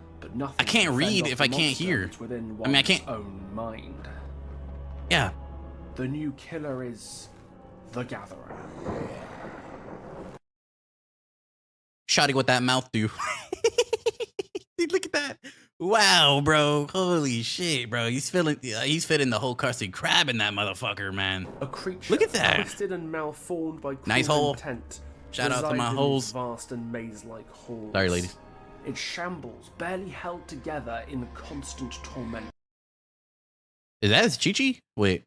I can't read if I can't hear. I mean, I can't. Own mind. Yeah. The new killer is the Gatherer. Shotty, what that mouth do? Look at that. Wow, bro. Holy shit, bro. He's fitting the whole Krusty Krab in that motherfucker, man. A creature look at that. Twisted and malformed by nice hole. Intent, shout out to my holes. Vast and maze-like halls. Sorry, ladies. It shambles, barely held together in constant torment. Is that his Chi-Chi? Wait.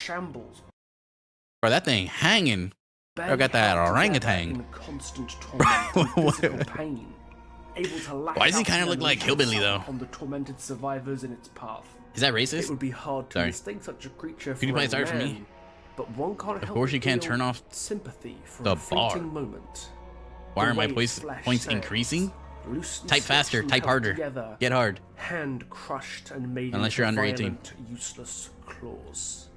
Shambles. Bro, that thing hanging. I got that orangutan. In constant torment and physical pain. Able to lash Why does he out kind of and look like unleash Hillbilly itself though? On the tormented survivors in its path. Is that racist? It would be hard to distinct such a creature from PewDiePie, a sorry for man, me. but one can't Of help course but you can't feel turn off sympathy for the a bar. fleeting moment. Why The are my way points Flash increasing? loosely Type faster, stitched and type held harder, together, get hard. Hand crushed and made Unless into you're under 18. violent, useless claws.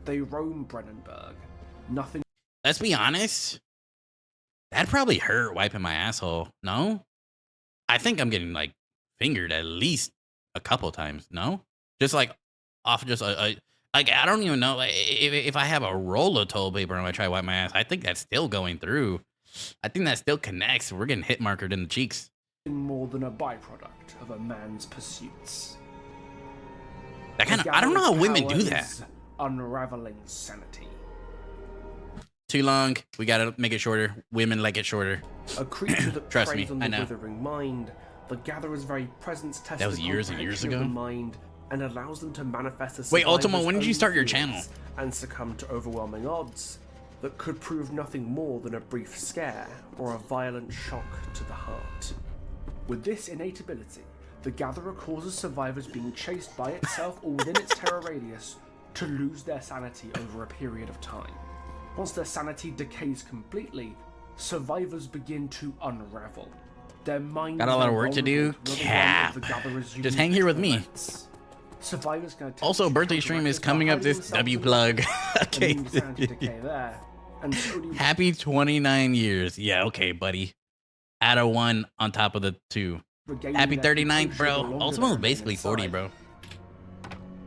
They roam Brennenburg. Nothing. Let's be honest. That probably hurt wiping my asshole. No? I think I'm getting like fingered at least a couple times. No? Just like off just a like I don't even know like, if I have a roll of toilet paper and I try to wipe my ass. I think that's still going through. I think that still connects. We're getting hit markered in the cheeks. More than a byproduct of a man's pursuits. That kind of I don't know how women do that. Unraveling sanity. Too long. We gotta make it shorter. Women like it shorter. A creature that Trust preys me, on I the know. withering mind, the gatherer's very presence tests That was the years and years comprehension of ago? the mind and allows them to manifest as Wait, Ultimo, when did you start your channel? and succumb to overwhelming odds that could prove nothing more than a brief scare or a violent shock to the heart. With this innate ability, the gatherer causes survivors being chased by itself or within its terror radius to lose their sanity over a period of time. Once their sanity decays completely, survivors begin to unravel. Their minds Got a lot of work to do? vulnerable to the Cap. one of the gatherer's Just unique hang here with me. torments. Survivors can attempt Also, to birthday stream is counteract coming by up this hiding W themselves plug. in the Okay. immune sanity decay there, and slowly Happy 29 years. Yeah, okay, buddy. Add a 1 on top of the 2. regaining Happy their 39th, composure the bro. longer Ultimo they is remain basically 40, inside. bro.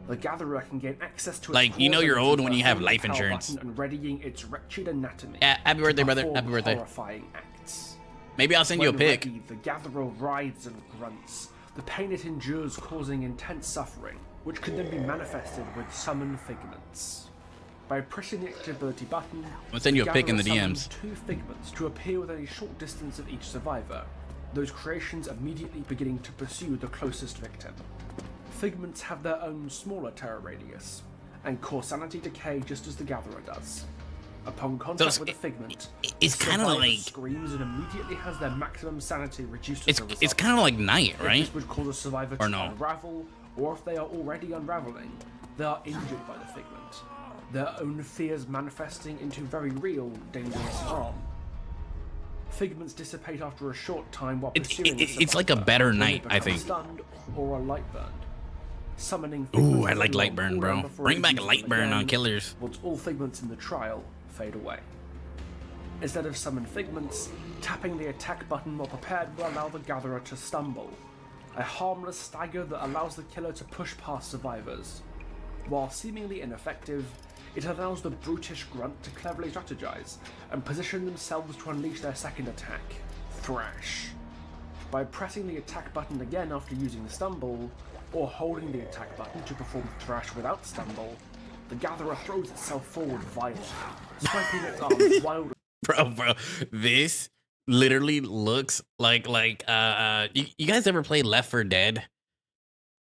The gatherer can gain access to its Like, you know core you're abilities old when by you have holding life the power insurance. button and readying its wretched anatomy. Yeah, happy to birthday, brother. perform Happy birthday. Horrifying acts. Maybe I'll send you a When pic. ready, the gatherer writhes and grunts, the pain it endures causing intense suffering, which can then be manifested with summoned figments. By pressing the activity button, I'll send you the a pic in the gatherer summons DMs. 2 figments to appear within a short distance of each survivor, those creations immediately beginning to pursue the closest victim. Figments have their own smaller terror radius, and cause sanity decay just as the gatherer does. Upon contact with a figment, it's the kinda survivor like- screams and immediately has their maximum sanity reduced as a result. It's kind of like Night, If right? This would cause a survivor Or to no? unravel, or if they are already unraveling, they are injured by the figment. Their own fears manifesting into very real, dangerous harm. Figments dissipate after a short time while pursuing the it's like a survivor, better when they Night, I become think. Stunned or are light burned. Summoning Ooh, figments I like will light burn, cool bro. down before Bring back using light them burn on again, killers. Once all figments in the trial fade away. Instead of summon figments, tapping the attack button while prepared will allow the gatherer to stumble. A harmless stagger that allows the killer to push past survivors. While seemingly ineffective, it allows the brutish grunt to cleverly strategize and position themselves to unleash their second attack, Thrash. By pressing the attack button again after using the stumble, or holding the attack button to perform Thrash without stumble, the gatherer throws itself forward violently, swiping its arms wildly. Bro, this literally looks like you guys ever play Left 4 Dead?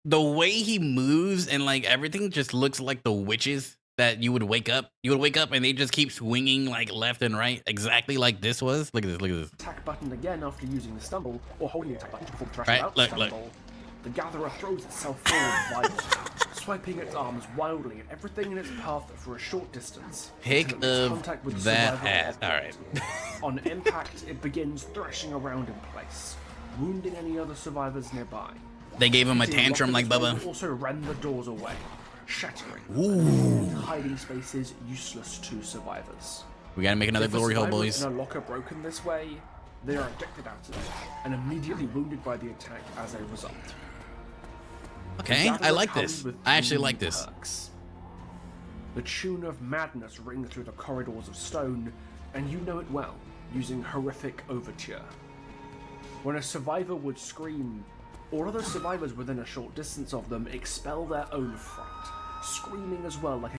The way he moves and like everything just looks like the witches that you would wake up and they just keep swinging like left and right, exactly like this was. Look at this. Attack button again after using the stumble, or holding the attack button to perform Thrash Right, without look. stumble. The gatherer throws itself forward violently, swiping its arms wildly at everything in its path for a short distance. Pick until it makes of contact with the that survivor ass. object. All right. On impact, it begins thrashing around in place, wounding any other survivors nearby. They gave him a Hitting tantrum like lockers Bubba. will also rend the doors away, shattering, Ooh. making hiding spaces useless to survivors. We gotta make another If a glory hole, survivor boys. is in a locker broken this way, they are ejected out of it and immediately wounded by the attack as a result. Okay, The I gatherer like comes this. with I actually three like this. perks. The tune of madness rings through the corridors of stone, and you know it well, using horrific overture. When a survivor would scream, all other survivors within a short distance of them expel their own fright, screaming as well like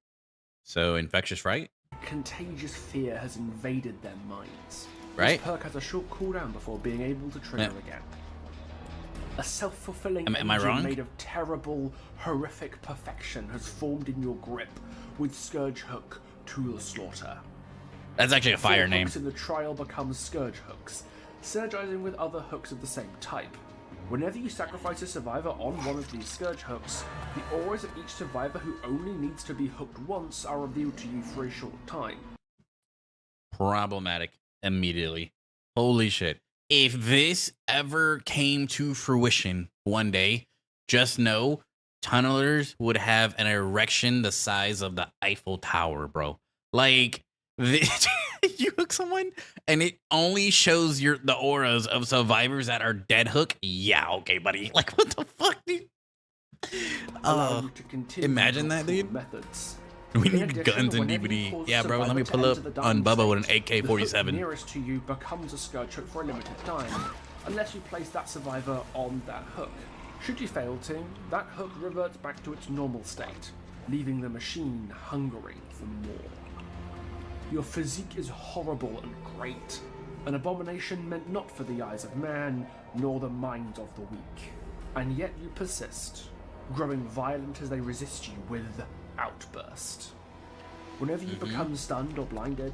So infectious fright. a contagious fear has invaded their minds. right? This perk has a short cooldown before being able to trigger again. A self-fulfilling am I engine wrong? made of terrible, horrific perfection has formed in your grip with Scourge Hook to the slaughter. That's actually a fire name. Hooks in the trial become Scourge Hooks, synergizing with other hooks of the same type. Whenever you sacrifice a survivor on one of these Scourge Hooks, the auras of each survivor who only needs to be hooked once are revealed to you for a short time. Problematic immediately. Holy shit. If this ever came to fruition one day, just know tunnelers would have an erection the size of the Eiffel Tower, bro. Like, you hook someone and it only shows the auras of survivors that are dead hook. Yeah, okay, buddy. Like, what the fuck, dude? Imagine that, dude. Methods. We need guns and DVD. Yeah, bro, let me pull up on Bubba with an AK-47. The hook nearest to you becomes a Scourge Hook for a limited time, unless you place that survivor on that hook. Should you fail to, that hook reverts back to its normal state, leaving the machine hungering for more. Your physique is horrible and great, an abomination meant not for the eyes of man, nor the minds of the weak. And yet you persist, growing violent as they resist you with Outburst. Whenever you become stunned or blinded,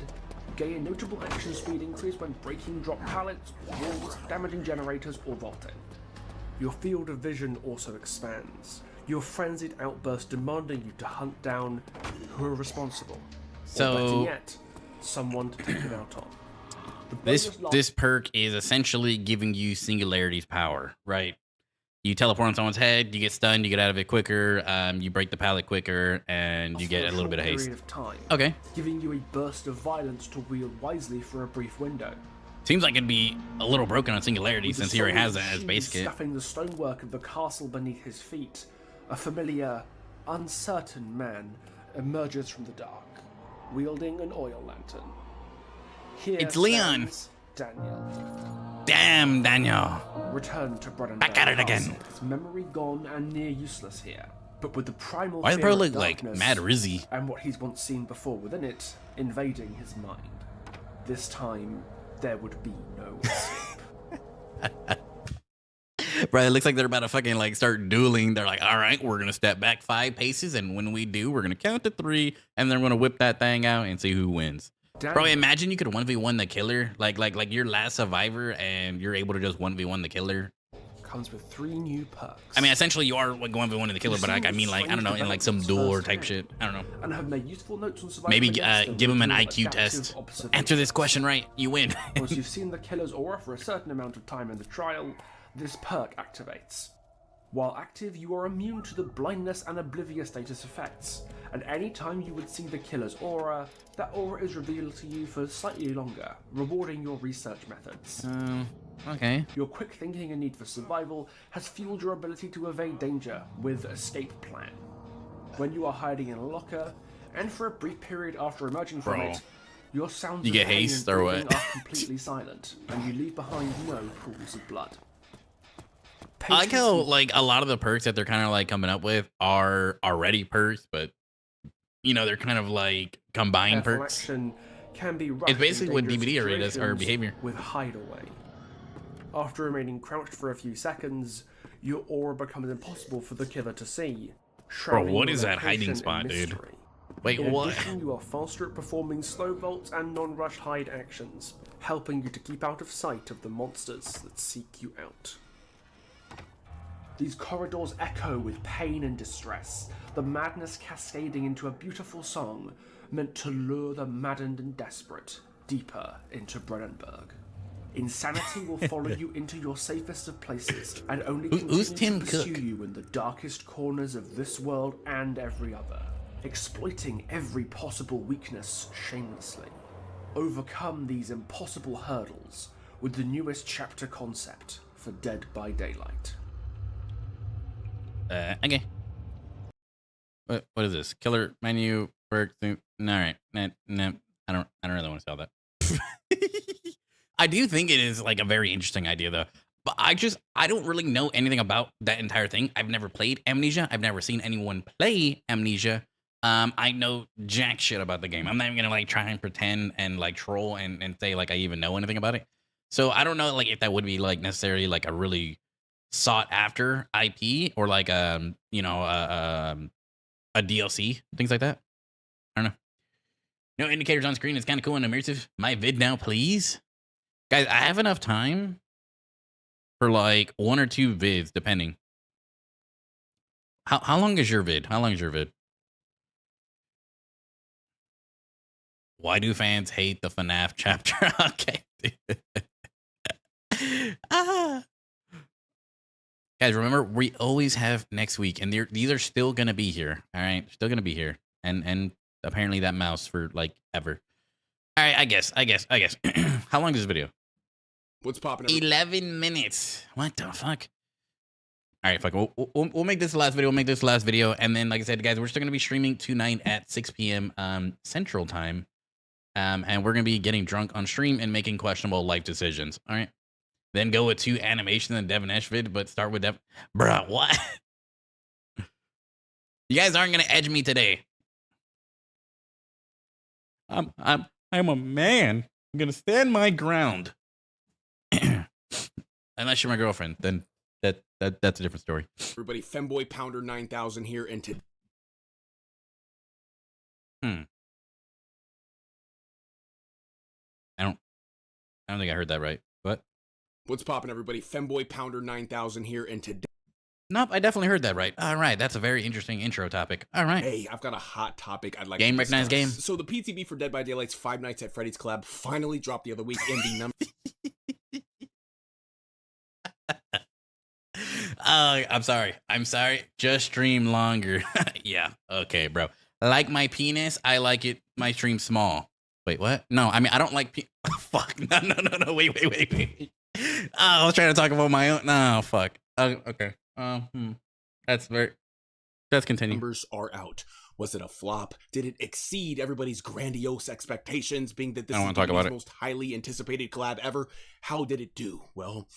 gain a notable action speed increase when breaking drop pallets, walls, damaging generators, or vaulting. Your field of vision also expands, your frenzied outburst demanding you to hunt down who are responsible. Or better yet, someone to take it out on. This perk is essentially giving you Singularity's power, right? You teleport on someone's head, you get stunned, you get out of it quicker, you break the pallet quicker, and you get a little bit of haste. Okay. Giving you a burst of violence to wield wisely for a brief window. Seems like it'd be a little broken on Singularity since he already has that as base kit. Scuffing the stonework of the castle beneath his feet, a familiar, uncertain man emerges from the dark, wielding an oil lantern. Here it's Leon. Daniel. Damn, Daniel. Return to Brennenberg Back at it again. Castle. His memory gone and near useless here, but with the primal Why does fear bro of look like darkness Mad Rizzy? and what he's once seen before within it invading his mind. This time, there would be no escape. Bro, it looks like they're about to fucking like start dueling. They're like, all right, we're gonna step back 5 paces, and when we do, we're gonna count to 3, and then we're gonna whip that thing out and see who wins. Damn. Bro, imagine you could 1v1 the killer, like your last survivor, and you're able to just 1v1 the killer. Comes with 3 new perks. I mean, essentially you are like 1v1 the killer, but I mean, like, I don't know, in like some duel or type shit. I don't know. And have made useful notes on survival. Maybe give him an IQ test. Answer this question right, you win. Once you've seen the killer's aura for a certain amount of time in the trial, this perk activates. While active, you are immune to the blindness and oblivious status effects, and any time you would see the killer's aura, that aura is revealed to you for slightly longer, rewarding your research methods. Okay. Your quick thinking and need for survival has fueled your ability to evade danger with Escape Plan. When you are hiding in a locker, and for a brief period after emerging from it, your sounds you of get pain haste and or breathing what? are completely silent, and you leave behind no pools of blood. I like how like a lot of the perks that they're kind of like coming up with are already perks, but you know they're kind of like combined Careful perks. action can be It's basically what dangerous DVD already does, or situations behavior. with Hideaway. After remaining crouched for a few seconds, your aura becomes impossible for the killer to see. Bro, what your is that hiding location in spot, dude? mystery. Wait, In what? addition, you are faster at performing slow vaults and non-rush hide actions, helping you to keep out of sight of the monsters that seek you out. These corridors echo with pain and distress, the madness cascading into a beautiful song meant to lure the maddened and desperate deeper into Brennenberg. Insanity will follow you into your safest of places and only Who's continue Tim to pursue Cook? you in the darkest corners of this world and every other, exploiting every possible weakness shamelessly. Overcome these impossible hurdles with the newest chapter concept for Dead by Daylight. Okay. What is this? Killer menu work. All right. No, I don't really want to sell that. I do think it is like a very interesting idea though. But I don't really know anything about that entire thing. I've never played Amnesia. I've never seen anyone play Amnesia. I know jack shit about the game. I'm not even gonna like try and pretend and like troll and say like I even know anything about it. So I don't know like if that would be like necessarily like a really sought after IP or like you know a DLC, things like that. I don't know. No indicators on screen. It's kind of cool and immersive. My vid now, please. Guys, I have enough time for like 1 or 2 vids, depending. How long is your vid? How long is your vid? Why do fans hate the FNAF chapter? Okay. Guys, remember, we always have next week, and these are still going to be here. All right? Still going to be here. And apparently that mouse for, like, ever. All right, I guess. How long is this video? What's popping? 11 minutes. What the fuck? All right, fuck. We'll make this the last video. We'll make this the last video. And then, like I said, guys, we're still going to be streaming tonight at 6 p.m. Central Time. And we're going to be getting drunk on stream and making questionable life decisions. All right? Then go with 2 animation and Devinesh vid, but start with Dev. Bruh, what? You guys aren't going to edge me today. I'm a man. I'm going to stand my ground. Unless you're my girlfriend, then that's a different story. Everybody, Femboy Pounder 9000 here, and I don't think I heard that right. What? What's popping, everybody? Femboy Pounder 9000 here, and today. Nope, I definitely heard that right. All right, that's a very interesting intro topic. All right. Hey, I've got a hot topic I'd like game to recognized game. So the PTB for Dead by Daylight's Five Nights at Freddy's collab finally dropped the other week in the number. I'm sorry. Just stream longer. Yeah. Okay, bro. Like my penis, I like it. My stream small. Wait, what? No, I mean I don't like. Fuck. No. Wait. Oh, I was trying to talk about my own. No, fuck. Okay. Let's continue. Numbers are out. Was it a flop? Did it exceed everybody's grandiose expectations, being that this is the most highly anticipated collab ever? How did it do? Well,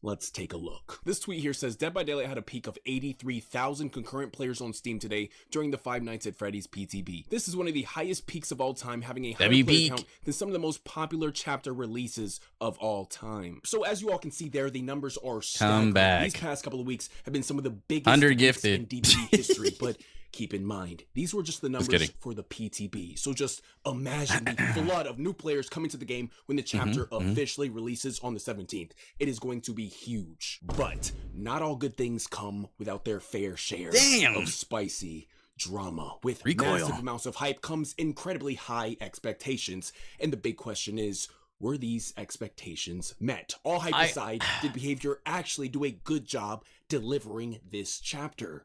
let's take a look. This tweet here says, Dead by Daylight had a peak of 83,000 concurrent players on Steam today during the Five Nights at Freddy's PTB. This is one of the highest peaks of all time, having a higher player count than some of the most popular chapter releases of all time. So as you all can see there, the numbers are staggering. These past couple of weeks have been some of the biggest weeks in DBD history, but keep in mind, these were just the numbers for the PTB. So just imagine the flood of new players coming to the game when the chapter officially releases on the 17th. It is going to be huge. But not all good things come without their fair share of spicy drama. With massive amounts of hype comes incredibly high expectations. And the big question is, were these expectations met? All hype aside, did Behavior actually do a good job delivering this chapter?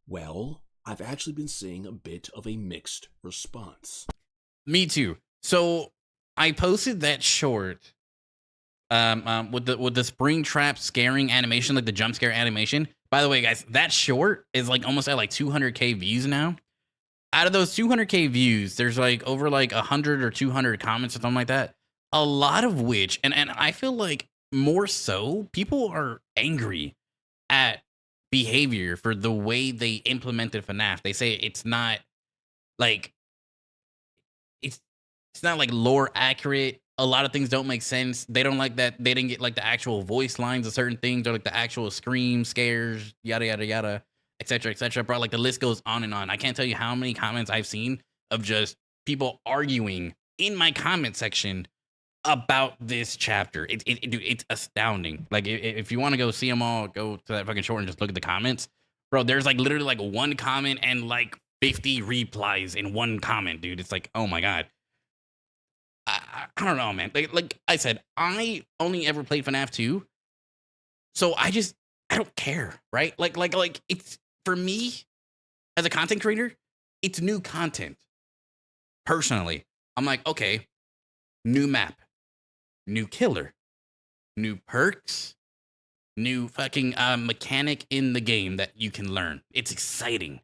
Well, I've actually been seeing a bit of a mixed response. Me too. So I posted that short with the spring trap scaring animation, like the jump scare animation. By the way, guys, that short is like almost at like 200k views now. Out of those 200k views, there's like over like 100 or 200 comments or something like that. A lot of which, and I feel like more so, people are angry at Behavior for the way they implemented FNAF. They say it's not like it's not like lore accurate. A lot of things don't make sense. They don't like that they didn't get like the actual voice lines of certain things or like the actual scream scares, yada yada yada, etc. Bro, like the list goes on and on. I can't tell you how many comments I've seen of just people arguing in my comment section about this chapter. It's astounding. Like if you want to go see them all, go to that fucking short and just look at the comments, bro. There's like literally like one comment and like 50 replies in one comment, dude. It's like, oh my god. I don't know, man. Like I said, I only ever played FNAF 2, so I don't care, right? Like it's, for me as a content creator, it's new content. Personally, I'm like, okay, new map, new killer, new perks, new fucking mechanic in the game that you can learn. It's exciting.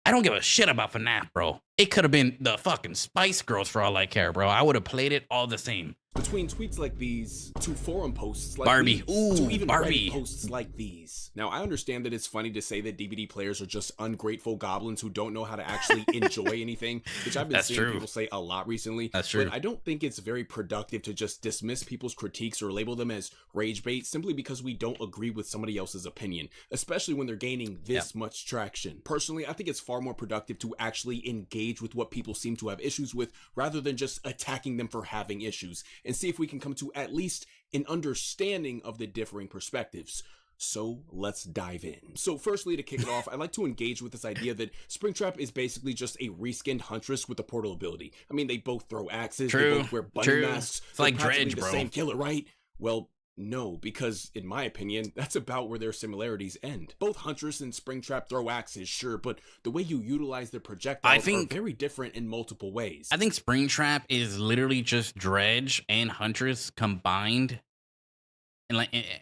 I don't give a shit about FNAF, bro. It could have been the fucking Spice Girls for all I care, bro. I would have played it all the same. Between tweets like these to forum posts like Barbie. these, to even Barbie. Reddit posts like these. Now, I understand that it's funny to say that DVD players are just ungrateful goblins who don't know how to actually enjoy anything, which I've been seeing people say a lot recently. That's true. But I don't think it's very productive to just dismiss people's critiques or label them as rage bait simply because we don't agree with somebody else's opinion, especially when they're gaining this much traction. Personally, I think it's far more productive to actually engage with what people seem to have issues with rather than just attacking them for having issues, and see if we can come to at least an understanding of the differing perspectives. So let's dive in. So firstly, to kick it off, I'd like to engage with this idea that Springtrap is basically just a reskinned Huntress with a portal ability. I mean, they both throw axes, they both wear bunny masks. It's like They're Dredge, the bro. same killer, right? Well, no, because in my opinion, that's about where their similarities end. Both Huntress and Springtrap throw axes, sure, but the way you utilize their projectiles are very different in multiple ways. I think Springtrap is literally just Dredge and Huntress combined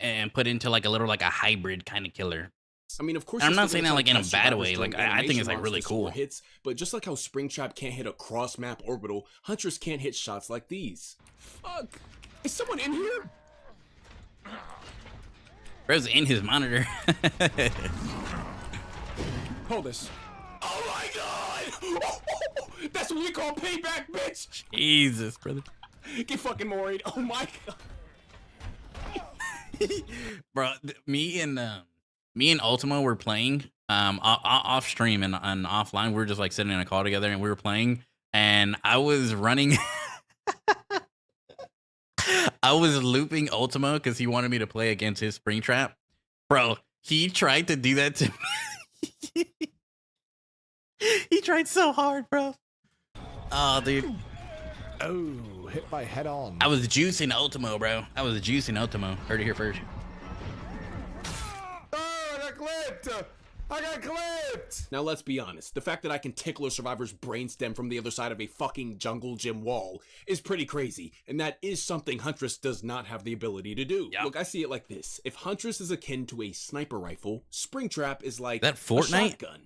and put into like a little like a hybrid kind of killer. I mean, of course, I'm not saying that like in a bad way. Like I think it's like really cool. Hits, but just like how Springtrap can't hit a cross map orbital, Huntress can't hit shots like these. Fuck! Is someone in here? Bro's in his monitor. Hold this. Oh my god! That's what we call payback, bitch! Jesus, brother. Get fucking worried. Oh my god. Bro, me and Ultimo were playing off stream and offline. We were just like sitting in a call together and we were playing, and I was running. I was looping Ultimo because he wanted me to play against his Springtrap. Bro, he tried to do that to me. He tried so hard, bro. Oh, dude. Oh, hit by head on. I was juicing Ultimo, bro. I was juicing Ultimo. Heard it here first. Oh, I got clipped! I got clipped! Now let's be honest, the fact that I can tickle a survivor's brainstem from the other side of a fucking jungle gym wall is pretty crazy, and that is something Huntress does not have the ability to do. Look, I see it like this. If Huntress is akin to a sniper rifle, Springtrap is like that Fortnite? a shotgun.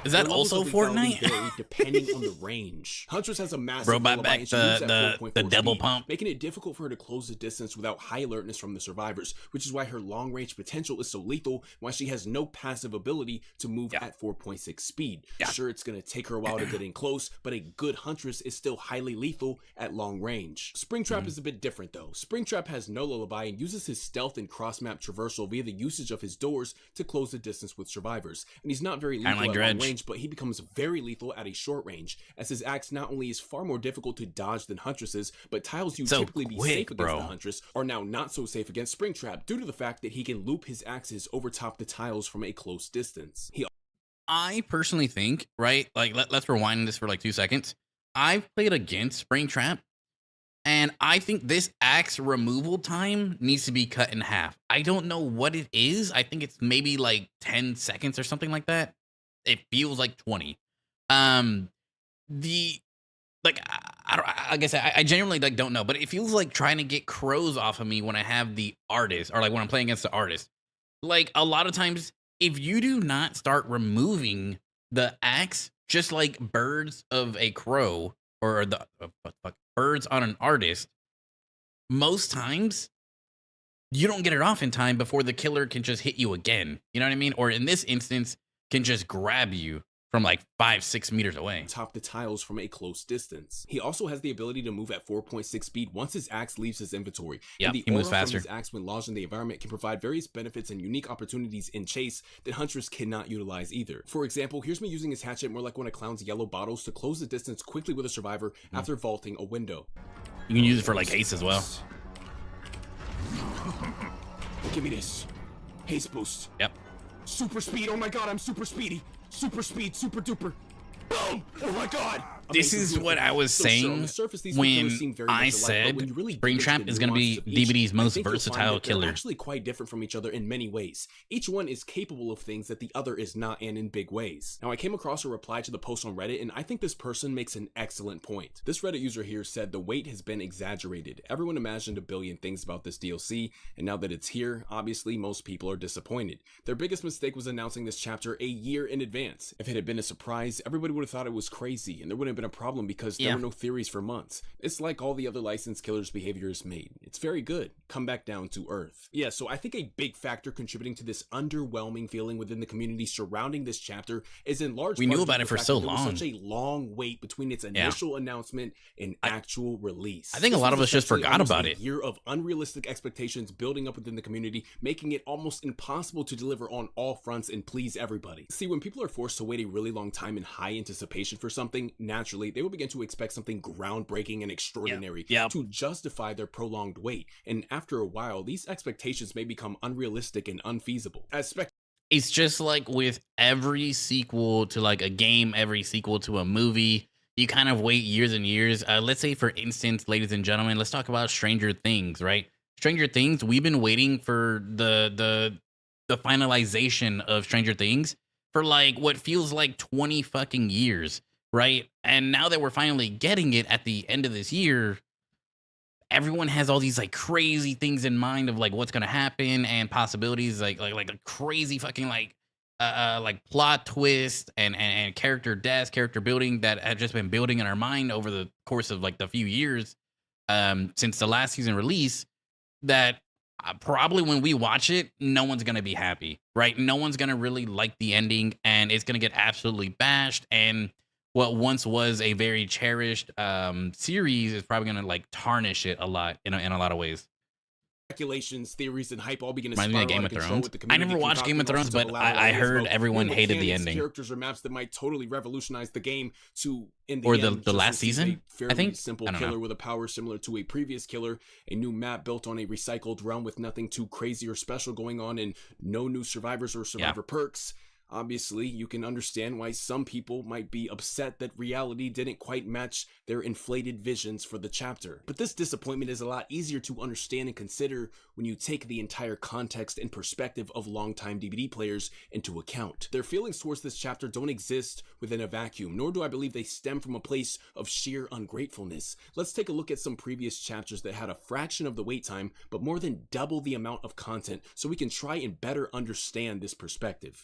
Is that also Fortnite? Vary depending on the range. Huntress has a massive bro, back the double speed, pump, making it difficult for her to close the distance without high alertness from the survivors, which is why her long range potential is so lethal, why she has no passive ability to move at 4.6 speed. Sure, it's going to take her a while to get in close, but a good Huntress is still highly lethal at long range. Springtrap is a bit different though. Springtrap has no lullaby and uses his stealth and cross-map traversal via the usage of his doors to close the distance with survivors, and he's not very lethal at long range, but he becomes very lethal at a short range, as his axe not only is far more difficult to dodge than Huntress's, but tiles you typically be safe against the Huntress are now not so safe against Springtrap due to the fact that he can loop his axes over top the tiles from a close distance. I personally think, right, like let's rewind this for like 2 seconds. I've played against Springtrap, and I think this axe removal time needs to be cut in half. I don't know what it is. I think it's maybe like 10 seconds or something like that. It feels like 20. I guess I genuinely like don't know, but it feels like trying to get crows off of me when I have the artist, or like when I'm playing against the artist. Like a lot of times, if you do not start removing the axe, just like birds of a crow or the birds on an artist, most times you don't get it off in time before the killer can just hit you again. You know what I mean? Or in this instance, can just grab you from like 5-6 meters away. Top the tiles from a close distance. He also has the ability to move at 4.6 speed once his axe leaves his inventory. Yep, and the he moves aura faster. From his axe when lodged in the environment can provide various benefits and unique opportunities in chase that Huntress cannot utilize either. For example, here's me using his hatchet more like one of Clown's yellow bottles to close the distance quickly with a survivor after vaulting a window. You can use it for like haste as well. Give me this. Haste boost. Yep. Super speed. Oh my god, I'm super speedy. Super speed, super duper. Boom! Oh my god! this is what I was saying when I said Springtrap is going to be DBD's most versatile killer. They're actually quite different from each other in many ways. Each one is capable of things that the other is not, and in big ways. Now, I came across a reply to the post on Reddit, and I think this person makes an excellent point. This Reddit user here said the wait has been exaggerated. Everyone imagined a billion things about this DLC, and now that it's here, obviously most people are disappointed. Their biggest mistake was announcing this chapter a year in advance. If it had been a surprise, everybody would have thought it was crazy, and there wouldn't have been a problem because there were no theories for months. It's like all the other licensed killers' behavior is made. It's very good. Come back down to earth. Yeah, so I think a big factor contributing to this underwhelming feeling within the community surrounding this chapter is in large part we knew about it for so there long. was such a long wait between its initial announcement and actual release. I think a lot of us just forgot about it. A year of unrealistic expectations building up within the community, making it almost impossible to deliver on all fronts and please everybody. See, when people are forced to wait a really long time in high anticipation for something, naturally they will begin to expect something groundbreaking and extraordinary to justify their prolonged wait. And after a while, these expectations may become unrealistic and unfeasible. It's just like with every sequel to like a game, every sequel to a movie, you kind of wait years and years. Let's say, for instance, ladies and gentlemen, let's talk about Stranger Things, right? Stranger Things, we've been waiting for the finalization of Stranger Things for like what feels like 20 fucking years, right? And now that we're finally getting it at the end of this year, everyone has all these like crazy things in mind of like what's gonna happen and possibilities, like a crazy fucking like plot twist and character deaths, character building that have just been building in our mind over the course of like the few years since the last season release. That probably when we watch it, no one's gonna be happy, right? No one's gonna really like the ending, and it's gonna get absolutely bashed. And what once was a very cherished series is probably gonna like tarnish it a lot in a lot of ways. Speculations, theories, and hype all begin to Reminds me of Game of Thrones. I never watched Game of Thrones, but I heard everyone hated the ending. Characters or maps that might totally revolutionize the game to, in the or end, the last season. I think simple killer with a power similar to a previous killer, a new map built on a recycled realm with nothing too crazy or special going on, and no new survivors or survivor perks. Obviously, you can understand why some people might be upset that reality didn't quite match their inflated visions for the chapter. But this disappointment is a lot easier to understand and consider when you take the entire context and perspective of longtime DBD players into account. Their feelings towards this chapter don't exist within a vacuum, nor do I believe they stem from a place of sheer ungratefulness. Let's take a look at some previous chapters that had a fraction of the wait time, but more than double the amount of content, so we can try and better understand this perspective.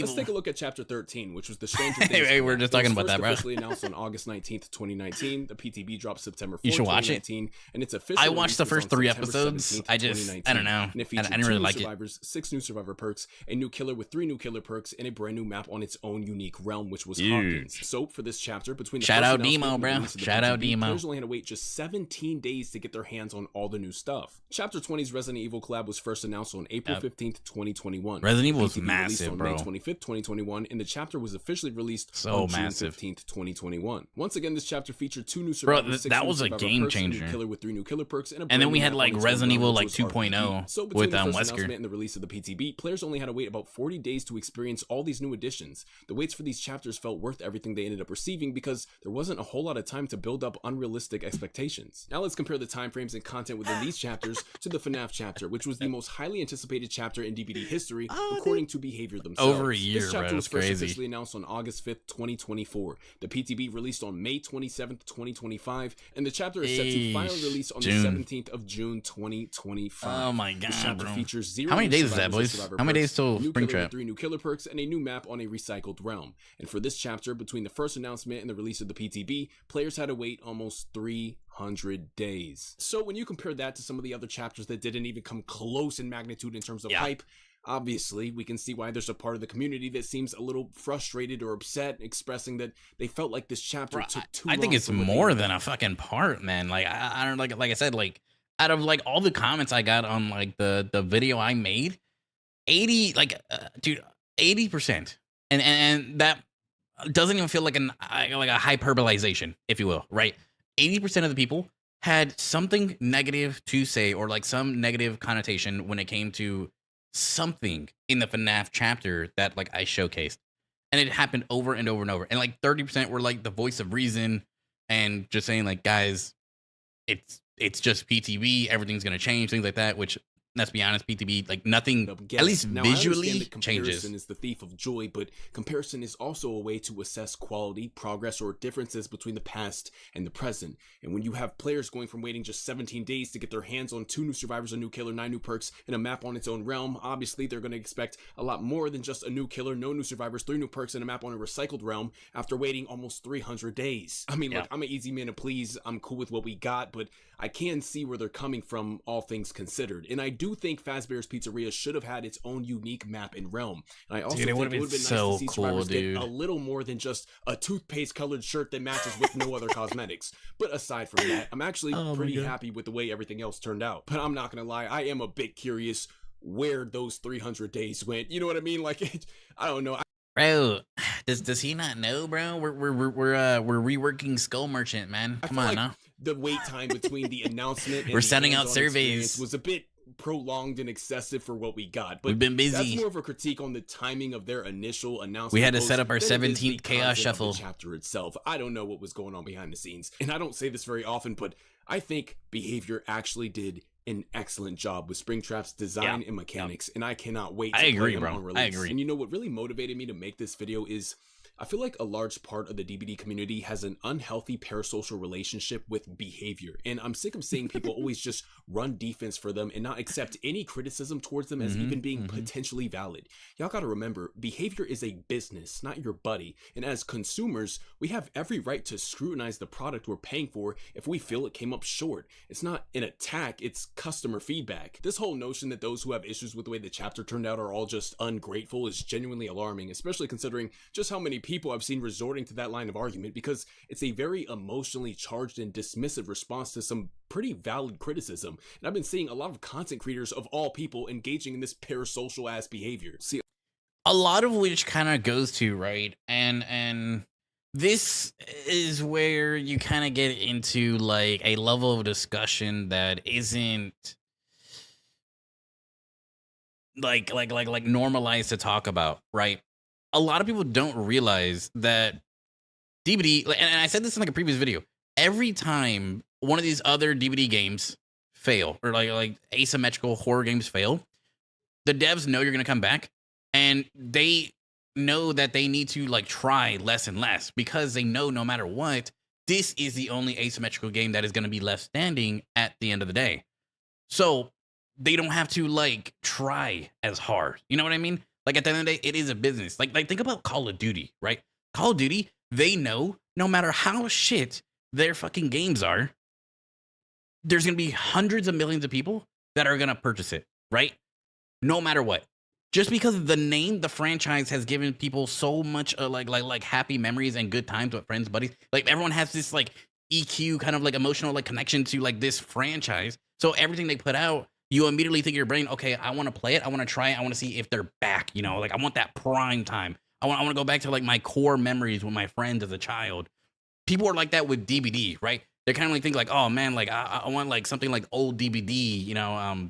Let's take a look at chapter 13, which was the Stranger Things. Hey, we're just talking about that, bro. Officially announced on August 19th, 2019. The PTB dropped September 4th, you should watch 2019, and it's officially. I watched the first 3 episodes. I don't know. And it featured I didn't really like survivors, 6 new survivor perks, a new killer with 3 new killer perks, and a brand new map on its own unique realm, which was Hawkins. So for this chapter, between the shout first out Demo, bro. Shout out Demo. Players only had to wait just 17 days to get their hands on all the new stuff. Chapter 20's Resident Evil collab was first announced on April 15th, 2021. Resident Evil was massive, on bro. May 25th, 2021, and the chapter was officially released on June 15th, 2021. Once again, this chapter featured 2 new survivors, that was a game changer. A killer with 3 new killer perks, and then we had like Resident Evil like 2.0 so with the first Wesker. announcement and the release of the PTB, players only had to wait about 40 days to experience all these new additions. The waits for these chapters felt worth everything they ended up receiving because there wasn't a whole lot of time to build up unrealistic expectations. Now let's compare the time frames and content within these chapters to the FNAF chapter, which was the most highly anticipated chapter in DBD history, according to Behavior themselves. Over a year, this chapter bro. was first crazy. officially announced on August 5th, 2024. The PTB released on May 27th, 2025, and the chapter is set to finally release on the 17th of June, 2025. Oh my god, this chapter bro. features 0 How many new days is that, survivors boys? or survivor How many perks, days till new Springtrap? killer with 3 new killer perks, and a new map on a recycled realm. And for this chapter, between the first announcement and the release of the PTB, players had to wait almost 300 days. So when you compare that to some of the other chapters that didn't even come close in magnitude in terms of hype, obviously, we can see why there's a part of the community that seems a little frustrated or upset, expressing that they felt like this chapter took too long. I think it's from what more they than a fucking part, man. Like I don't like I said, like out of like all the comments I got on like the video I made, 80% and that doesn't even feel like a hyperbolization, if you will, right? 80% of the people had something negative to say or like some negative connotation when it came to something in the FNAF chapter that like I showcased. And it happened over and over and over. And like 30% were like the voice of reason and just saying like, guys, it's just PTB, everything's gonna change, things like that, which let's be honest, PTB, like nothing, at least now, visually, that changes. Comparison is the thief of joy, but comparison is also a way to assess quality, progress, or differences between the past and the present. And when you have players going from waiting just 17 days to get their hands on 2 new survivors, a new killer, 9 new perks, and a map on its own realm, obviously they're going to expect a lot more than just a new killer, no new survivors, 3 new perks, and a map on a recycled realm after waiting almost 300 days. I mean, look, I'm an easy man to please. I'm cool with what we got, but I can see where they're coming from, all things considered. And I do think Fazbear's Pizzeria should have had its own unique map and realm. And I also think it would have been so nice to see cool, survivors dude. get a little more than just a toothpaste colored shirt that matches with no other cosmetics. But aside from that, I'm actually pretty happy with the way everything else turned out. But I'm not gonna lie, I am a bit curious where those 300 days went. You know what I mean? Like, I don't know. Bro, does he not know, bro? We're reworking Skull Merchant, man. Come on, now. The wait time between the announcement and we're the sending out hands-on surveys. experience was a bit prolonged and excessive for what we got. But we've been busy. That's more of a critique on the timing of their initial announcement. We had to set up our 17th Chaos Shuffle Shuffle. Chapter itself. I don't know what was going on behind the scenes, and I don't say this very often, but I think Behavior actually did an excellent job with Springtrap's design and mechanics, and I cannot wait to play them on release. I agree. And you know what really motivated me to make this video is I feel like a large part of the DBD community has an unhealthy parasocial relationship with Behavior, and I'm sick of seeing people always just run defense for them and not accept any criticism towards them as even being potentially valid. Y'all gotta remember, Behavior is a business, not your buddy, and as consumers, we have every right to scrutinize the product we're paying for if we feel it came up short. It's not an attack, it's customer feedback. This whole notion that those who have issues with the way the chapter turned out are all just ungrateful is genuinely alarming, especially considering just how many people I've seen resorting to that line of argument, because it's a very emotionally charged and dismissive response to some pretty valid criticism. And I've been seeing a lot of content creators of all people engaging in this parasocial ass behavior. See, a lot of which kind of goes to, right, and this is where you kind of get into like a level of discussion that isn't like normalized to talk about, right? A lot of people don't realize that DBD, and I said this in like a previous video, every time one of these other DBD games fail, or like asymmetrical horror games fail, the devs know you're going to come back, and they know that they need to like try less and less, because they know no matter what, this is the only asymmetrical game that is going to be left standing at the end of the day. So they don't have to like try as hard. You know what I mean? Like at the end of the day, it is a business. Like think about Call of Duty, right? Call of Duty, they know no matter how shit their fucking games are, there's gonna be hundreds of millions of people that are gonna purchase it, right? No matter what. Just because the name, the franchise has given people so much like happy memories and good times with friends, buddies. Like everyone has this like EQ kind of like emotional like connection to like this franchise. So everything they put out, you immediately think in your brain, okay, I want to play it. I want to try it. I want to see if they're back, you know, like I want that prime time. I want to go back to like my core memories with my friends as a child. People are like that with DBD, right? They're kind of like think like, oh man, like I want like something like old DBD, you know,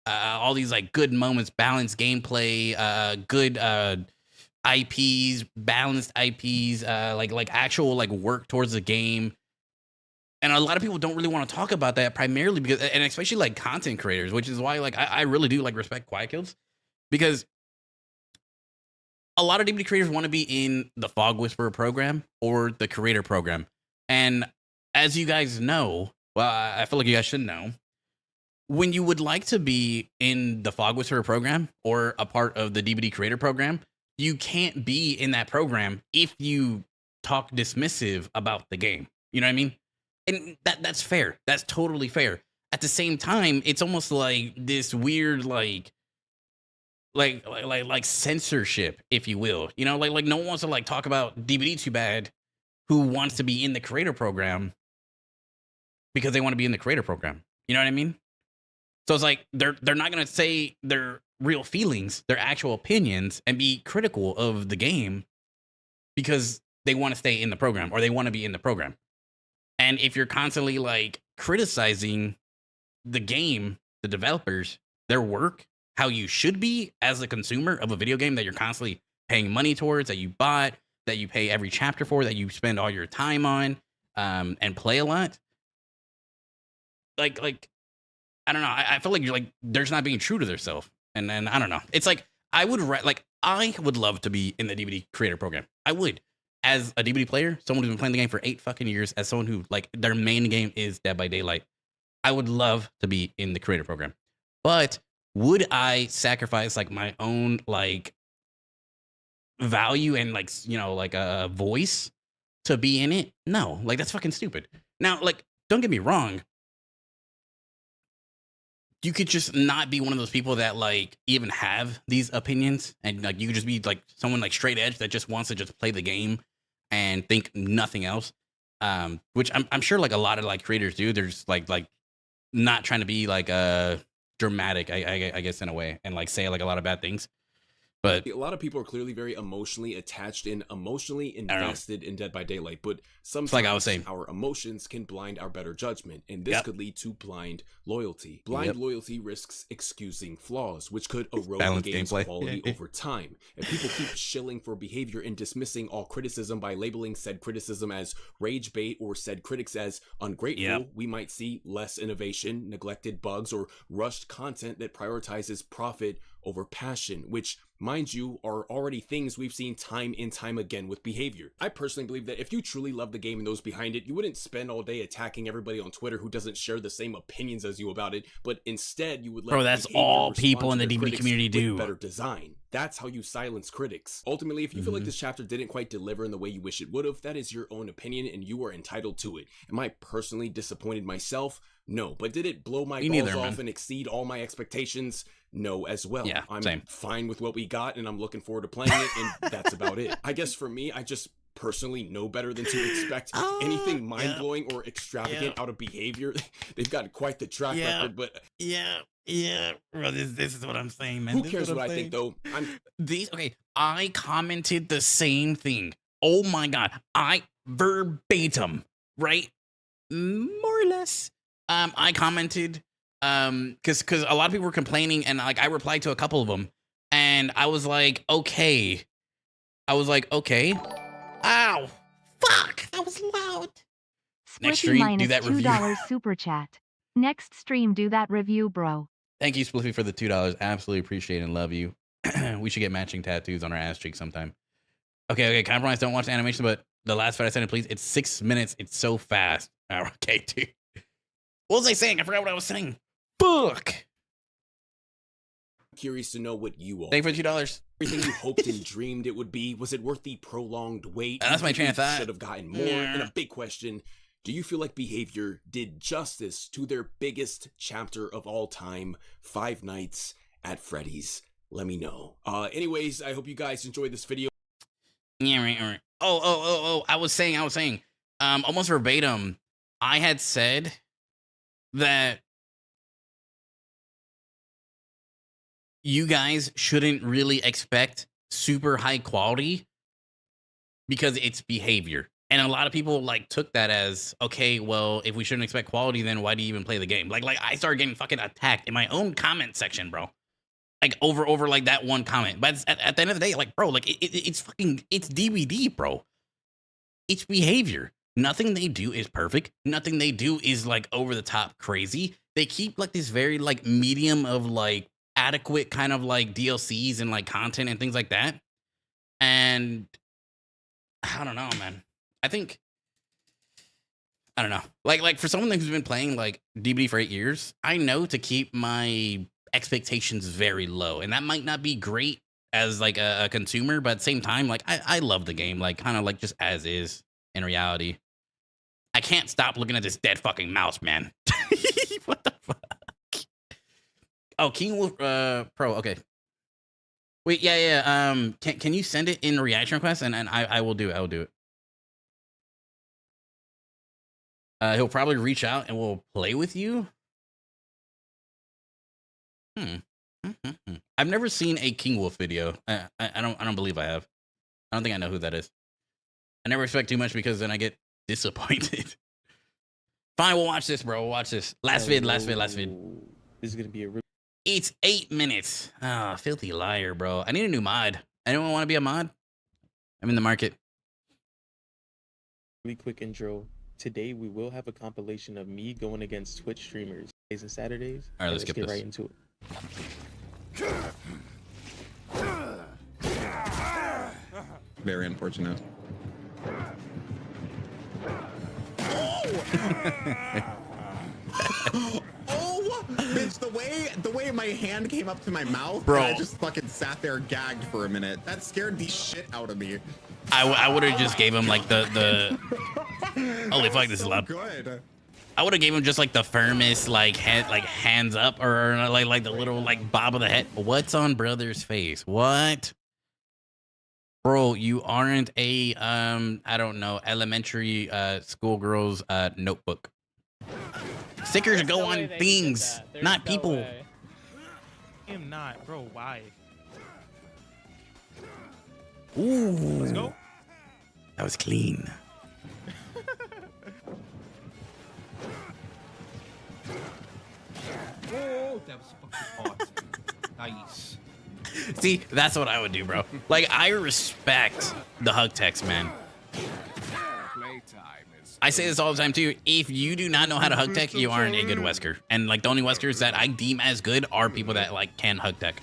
all these like good moments, balanced gameplay, good IPs, balanced IPs, like actual like work towards the game. And a lot of people don't really want to talk about that, primarily because, and especially like content creators, which is why like I really do like respect Quiet Kills, because a lot of DBD creators want to be in the Fog Whisperer program or the creator program. And as you guys know, well, I feel like you guys should know, when you would like to be in the Fog Whisperer program or a part of the DBD creator program, you can't be in that program if you talk dismissive about the game. You know what I mean? And that's fair. That's totally fair. At the same time, it's almost like this weird like censorship, if you will. You know, like no one wants to like talk about DBD too bad, who wants to be in the creator program because they want to be in the creator program. You know what I mean? So it's like they're not gonna say their real feelings, their actual opinions, and be critical of the game because they want to stay in the program or they want to be in the program. And if you're constantly like criticizing the game, the developers, their work, how you should be as a consumer of a video game that you're constantly paying money towards, that you bought, that you pay every chapter for, that you spend all your time on, and play a lot. Like I don't know. I feel like you're like they're just not being true to themselves, and then I don't know. It's like I would love to be in the DBD creator program. I would, as a DBD player, someone who's been playing the game for 8 fucking years, as someone who like their main game is Dead by Daylight. I would love to be in the creator program, but would I sacrifice like my own like value and like like a voice to be in it? No, like that's fucking stupid. Now, like don't get me wrong. You could just not be one of those people that like even have these opinions, and like you could just be like someone like straight edge that just wants to just play the game and think nothing else. Which I'm sure like a lot of like creators do. They're just like not trying to be like dramatic, I guess in a way, and like say like a lot of bad things. But a lot of people are clearly very emotionally attached and emotionally invested in Dead by Daylight, but sometimes like I was saying, our emotions can blind our better judgment, and this could lead to blind loyalty. Blind loyalty risks excusing flaws, which could erode the game's quality over time. If people keep shilling for behavior and dismissing all criticism by labeling said criticism as rage bait or said critics as ungrateful, we might see less innovation, neglected bugs, or rushed content that prioritizes profit over passion, which, mind you, are already things we've seen time and time again with behavior. I personally believe that if you truly love the game and those behind it, you wouldn't spend all day attacking everybody on Twitter who doesn't share the same opinions as you about it, but instead you would let that's all people in the DBD community do. Better design. That's how you silence critics. Ultimately, if you feel like this chapter didn't quite deliver in the way you wish it would have, that is your own opinion and you are entitled to it. Am I personally disappointed myself? No. But did it blow my balls off and exceed all my expectations? No, as well. Yeah, I'm fine with what we got and I'm looking forward to playing it, and that's about it. I guess for me, I just personally know better than to expect anything mind-blowing or extravagant out of behavior. They've got quite the track record, but bro, this is what I'm saying, man. Who cares what I think, though? I commented the same thing. Oh my god, I verbatim, right? More or less. I commented because a lot of people were complaining, and like I replied to a couple of them, and I was like, okay. Ow, fuck, that was loud. Next stream, do that review. $2 super chat. Next stream, do that review, bro. Thank you, Spliffy, for the $2. Absolutely appreciate and love you. We should get matching tattoos on our ass cheeks sometime. Okay, compromise. Don't watch the animation, but the last fight I sent it, please. It's 6 minutes. It's so fast. Okay, dude. What was I saying? I forgot what I was saying. Fuck. Curious to know what you all Thank you for $2. Everything you hoped and dreamed it would be, was it worth the prolonged wait? That's my train of thought. Should have gotten more. And a big question, do you feel like Behavior did justice to their biggest chapter of all time, Five Nights at Freddy's? Let me know. Anyways, I hope you guys enjoyed this video. Yeah, right. Oh, I was saying, almost verbatim, I had said that you guys shouldn't really expect super high quality because it's Behavior. And a lot of people like took that as, okay, well, if we shouldn't expect quality, then why do you even play the game? Like I started getting fucking attacked in my own comment section, bro. Like over like that one comment. But at the end of the day, like, bro, like it's DBD, bro. It's Behavior. Nothing they do is perfect. Nothing they do is like over the top crazy. They keep like this very like medium of like adequate kind of like DLCs and like content and things like that. And I don't know, man. I don't know. Like for someone who's been playing like DBD for 8 years, I know to keep my expectations very low, and that might not be great as like a consumer, but at the same time, like I love the game, like kind of like just as is in reality. I can't stop looking at this dead fucking mouse, man. What the fuck? Oh, King Wolf Pro. Okay. Wait, yeah. Can you send it in reaction request, and I will do it. I will do it. He'll probably reach out and we'll play with you. I've never seen a King Wolf video. I don't believe I have. I don't think I know who that is. I never expect too much because then I get disappointed. Fine, we'll watch this, bro. We'll watch this. Last vid. This is gonna be it's 8 minutes. Ah, filthy liar, bro. I need a new mod. Anyone want to be a mod? I'm in the market. Really quick intro. Today we will have a compilation of me going against Twitch streamers Fridays and Saturdays. All right, let's get get this. right into it. Very unfortunate. Oh, bitch! The way my hand came up to my mouth, bro. I just fucking sat there gagged for a minute. That scared the shit out of me. I would have just gave him like the holy fuck, this is loud. Good. I would have gave him just like the firmest like head, like hands up, or like the little like bob of the head. What's on brother's face? What? Bro, you aren't a I don't know, elementary schoolgirl's notebook. Stickers go on things, not people. I am not, bro. Why? Ooh. Let's go. That was clean. Oh, that was fucking hot. Nice. See, that's what I would do, bro. Like, I respect the hug text, man. I say this all the time too. If you do not know how to hug tech, you aren't a good Wesker. And like the only Weskers that I deem as good are people that like can hug tech.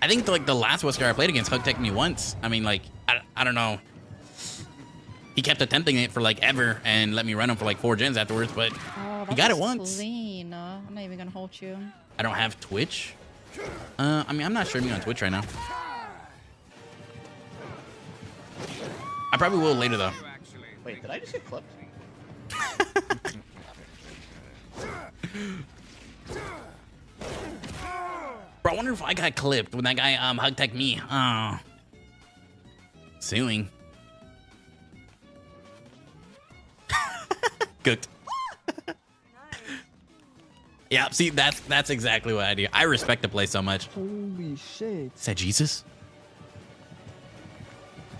I think like the last Wesker I played against hug tech me once. I mean, like I don't know. He kept attempting it for like ever and let me run him for like 4 gens afterwards, but he got it once. Clean. I'm not even gonna hold you. I don't have Twitch. I mean, I'm not streaming on Twitch right now. I probably will later though. Wait, did I just get clipped? Bro, I wonder if I got clipped when that guy hug tech me. Oh. Suing. Cooked. Yeah, see, that's exactly what I do. I respect the play so much. Holy shit. Said Jesus?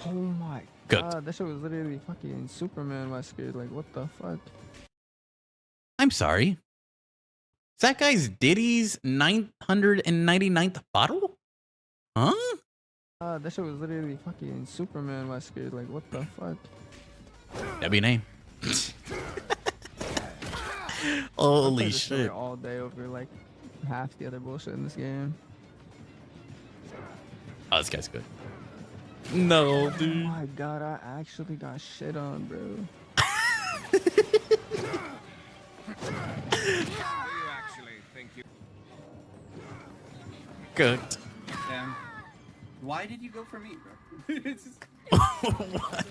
Oh my Cooked. god, that shit was literally fucking Superman Wesker. Like, what the fuck? I'm sorry. Is that guy's Diddy's 999th bottle? Huh? That shit was literally fucking Superman Wesker. Like, what the fuck? That'd be a name. Holy shit. All day over like half the other bullshit in this game. Oh, this guy's good. No, dude. Oh my god, I actually got shit on, bro. Cooked. Damn. Why did you go for me, bro? What?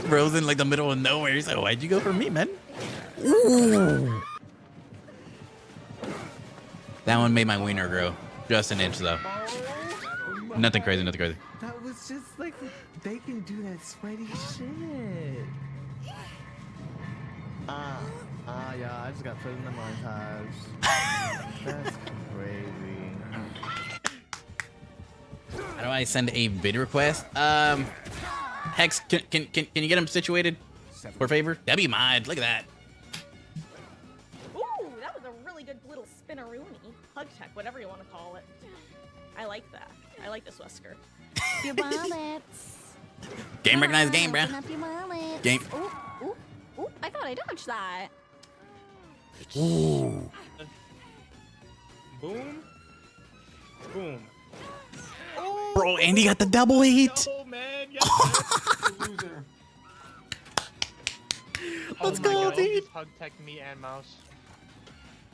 Bro's in like the middle of nowhere. He's like, why'd you go for me, man? Ooh. That one made my wiener grow. Just an inch, though. Nothing crazy, nothing crazy. That was just like, they can do that sweaty shit. Yeah, I just got put in the montage. That's crazy. How do I send a vid request? Hex, can you get him situated for favor? That'd be mod. Look at that. Ooh, that was a really good little spinneroonie. Hug tech, whatever you want to call it. I like that. I like this Wesker. Your wallets. Game recognized game, bruh. Open up your wallets. Game. Ooh, ooh, ooh, I thought I dodged that. Ooh. Boom. Boom. Bro, Andy got the double hit. Oh man, loser. Let's go, dude. Hug tech me and mouse.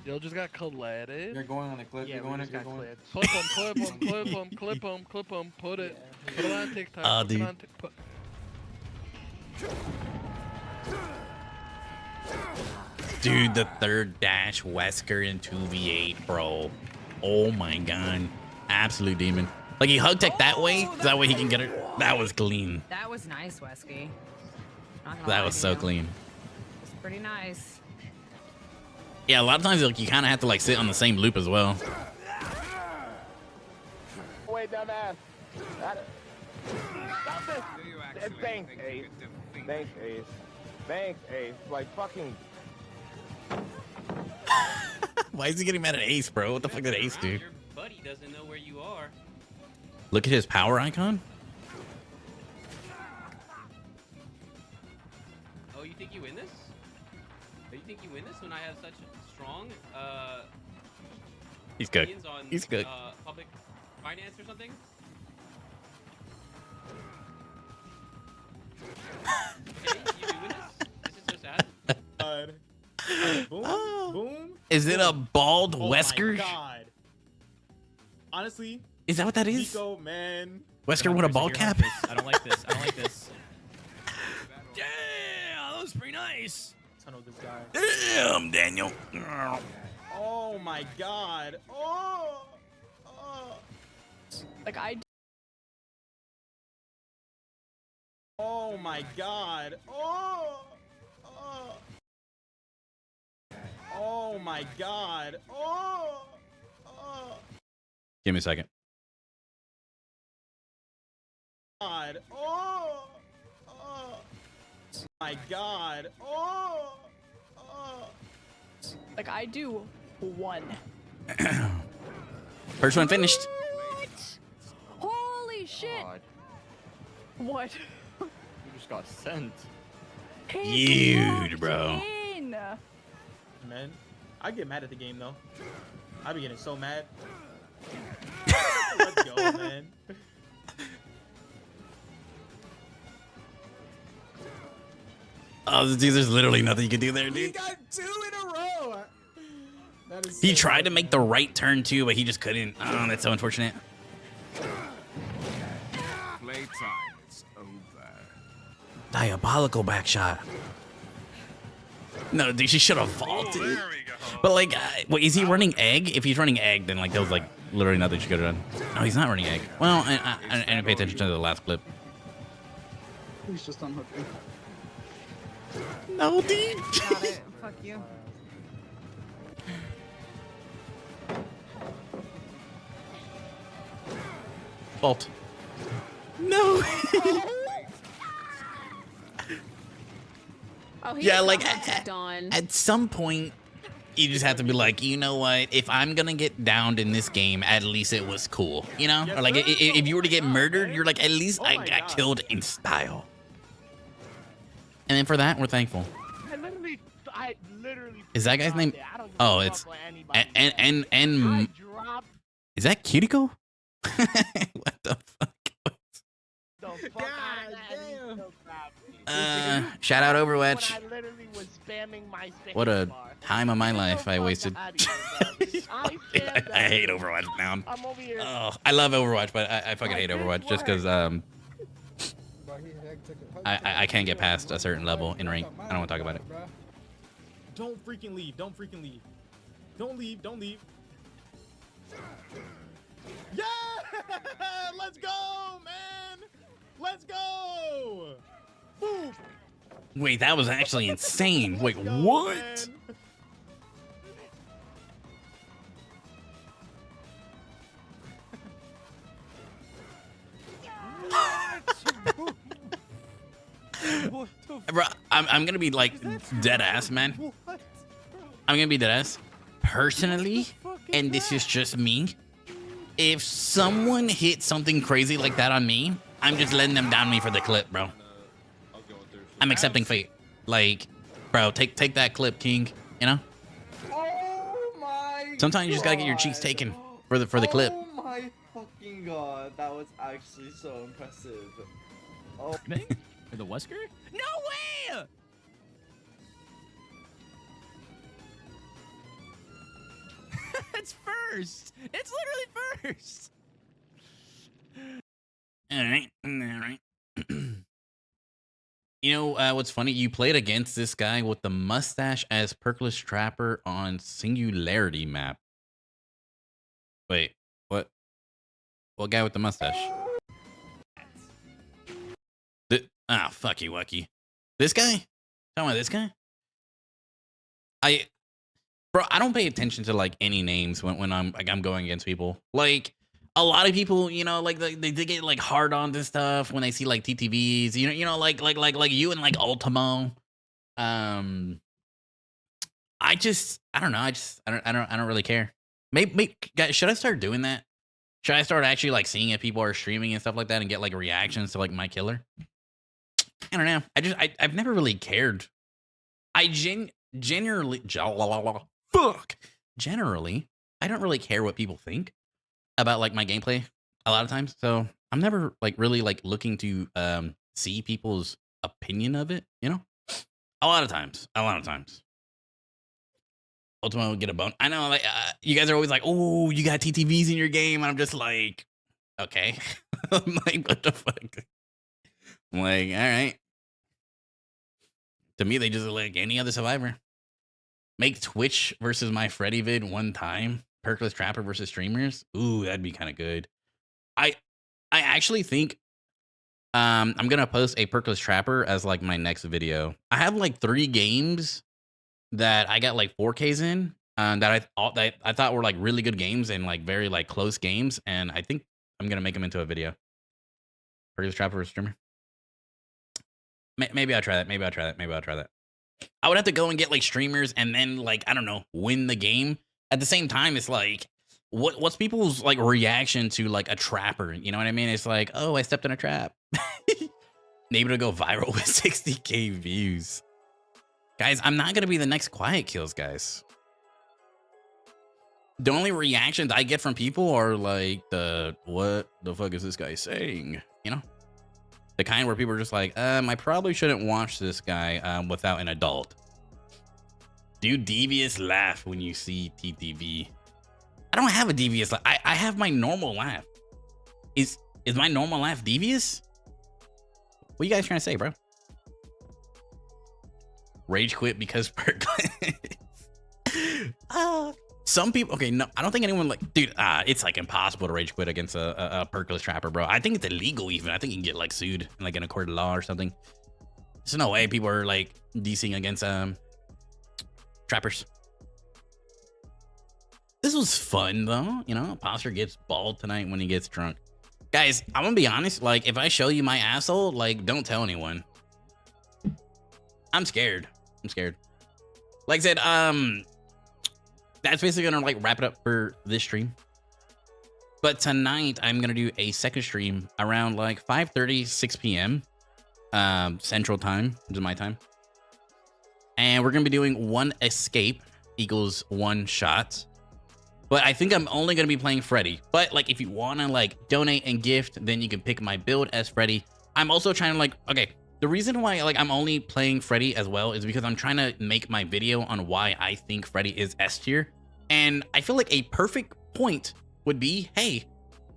Yo, just got collided. You're going on the clip. Yeah, you're going we just you're got going. clipped. Clip him, clip him, clip him, clip him, clip him. Put it. Put it on TikTok. Oh, put it dude. on TikTok. Dude, the third dash Wesker in 2v8, bro. Oh my god. Absolute demon. Like, he hug tech that way, so that way he can get it. That was clean. That was nice, Wesky. That was so clean. It's pretty nice. Yeah, a lot of times like, you kind of have to like sit on the same loop as well. Wait, dumbass. Stop it. Thanks, Ace. Thanks, Ace. Thanks, Ace. Like, fucking... Why is he getting mad at Ace, bro? What the fuck did Ace do? Your buddy doesn't know where you are. Look at his power icon. Oh, you think you win this? Oh, you think you win this when I have such strong He's good. opinions on He's good. Public finance or something? Okay, you do win this? This is so sad. Boom, boom. Is it a bald Oh Wesker? my God. Honestly, Is that what that is? Nico, man. Wesker with a bald cap? I don't like this. I don't like this. Yeah, that was pretty nice. Tunnel this guy. Damn, Daniel. Oh my God. Oh. Like I. Oh my God. Oh. Oh my God. Oh. Give me a second. God. Oh. My God. Oh. Like I do one. First one finished. Holy shit! What? You just got sent. Huge, bro. Man, I get mad at the game though. I be getting so mad. Let's go, man. Oh, dude, there's literally nothing you can do there, He dude. got 2 in a row. That is He so tried to make the right turn too, but he just couldn't. Oh, that's so unfortunate. Playtime is over. Diabolical back shot. No, dude, she should have vaulted. But like, wait, is he running egg? If he's running egg, then like there was like literally nothing she could have done. No, he's not running egg. Well, I didn't pay attention to the last clip. He's just unhooking. No, dude. Got it. Fuck you. Vault. No. Oh, he Yeah, is like almost done. at some point, you just have to be like, you know what? If I'm gonna get downed in this game, at least it was cool, you know? Or like, if you were to get murdered, you're like, at least I got killed in style. And then for that, we're thankful. I literally. Is that guy's name? Oh, it's and is that Cutico? What the fuck? Shout out Overwatch. What a time of my life I wasted. I hate Overwatch now. Oh, I love Overwatch, but I fucking hate Overwatch just because I can't get past a certain level in rank. I don't want to talk about it. Don't freaking leave. Don't freaking leave. Don't leave. Don't leave. Yeah! Let's go, man! Let's go! Boom! Wait, that was actually insane. Wait, what? Bro, I'm gonna be like dead ass, man. I'm gonna be dead ass. Personally, and this is just me, if someone hit something crazy like that on me, I'm just letting them down me for the clip, bro. I'm accepting fate. Like, bro, take that clip, King. You know? Oh my Sometimes you just gotta get your cheeks taken for the clip. Oh my fucking God, that was actually so impressive. Oh. For the Wesker? No way! It's first. It's literally first. All right. You know what's funny? You played against this guy with the mustache as Perkless Trapper on Singularity map. Wait, what? What guy with the mustache? Fucky wucky. This guy? Talking about this guy? Bro, I don't pay attention to like any names when I'm going against people. Like a lot of people, you know, like they get like hard on this stuff when they see like TTVs. You know, like you and like Ultimo. I don't know. I don't really care. Maybe guys, should I start doing that? Should I start actually like seeing if people are streaming and stuff like that and get like reactions to like my killer? I don't know. I've never really cared. Generally, I don't really care what people think about like my gameplay a lot of times. So I'm never like really like looking to see people's opinion of it, you know? A lot of times. Ultimately, we'll get a bone. I know, like, you guys are always like, oh, you got TTVs in your game. And I'm just like, okay. I'm like, what the fuck? I'm like, all right. To me, they just look like any other survivor. Make Twitch versus my Freddy vid one time. Perkless Trapper versus streamers. Ooh, that'd be kind of good. I actually think I'm gonna post a Perkless Trapper as like my next video. I have like 3 games that I got like 4Ks in, that I thought were like really good games and like very like close games, and I think I'm gonna make them into a video. Perkless Trapper versus streamer. Maybe I'll try that. I would have to go and get like streamers and then like, I don't know, win the game. At the same time, it's like, what's people's like reaction to like a trapper? You know what I mean? It's like, oh, I stepped in a trap. Able to go viral with 60K views. Guys, I'm not gonna be the next Quiet Kills, guys. The only reactions I get from people are like what the fuck is this guy saying? You know? The kind where people are just like, I probably shouldn't watch this guy without an adult. Do devious laugh when you see TTV. I don't have a devious laugh. I have my normal laugh. Is my normal laugh devious? What are you guys trying to say, bro? Rage quit because some people, okay, no, I don't think anyone like, dude, it's like impossible to rage quit against a Perkless Trapper, bro. I think it's illegal even. I think you can get like sued like in a court of law or something. There's no way people are like DCing against trappers. This was fun though, you know. Imposter gets bald tonight when he gets drunk. Guys, I'm gonna be honest, like if I show you my asshole, like don't tell anyone. I'm scared. Like I said, that's basically gonna like wrap it up for this stream. But tonight I'm gonna do a second stream around like 5:30, 6 p.m. Central time, which is my time. And we're gonna be doing 1 escape equals 1 shot. But I think I'm only gonna be playing Freddy. But like if you wanna like donate and gift, then you can pick my build as Freddy. I'm also trying to like, okay, the reason why like I'm only playing Freddy as well is because I'm trying to make my video on why I think Freddy is S tier. And I feel like a perfect point would be, hey,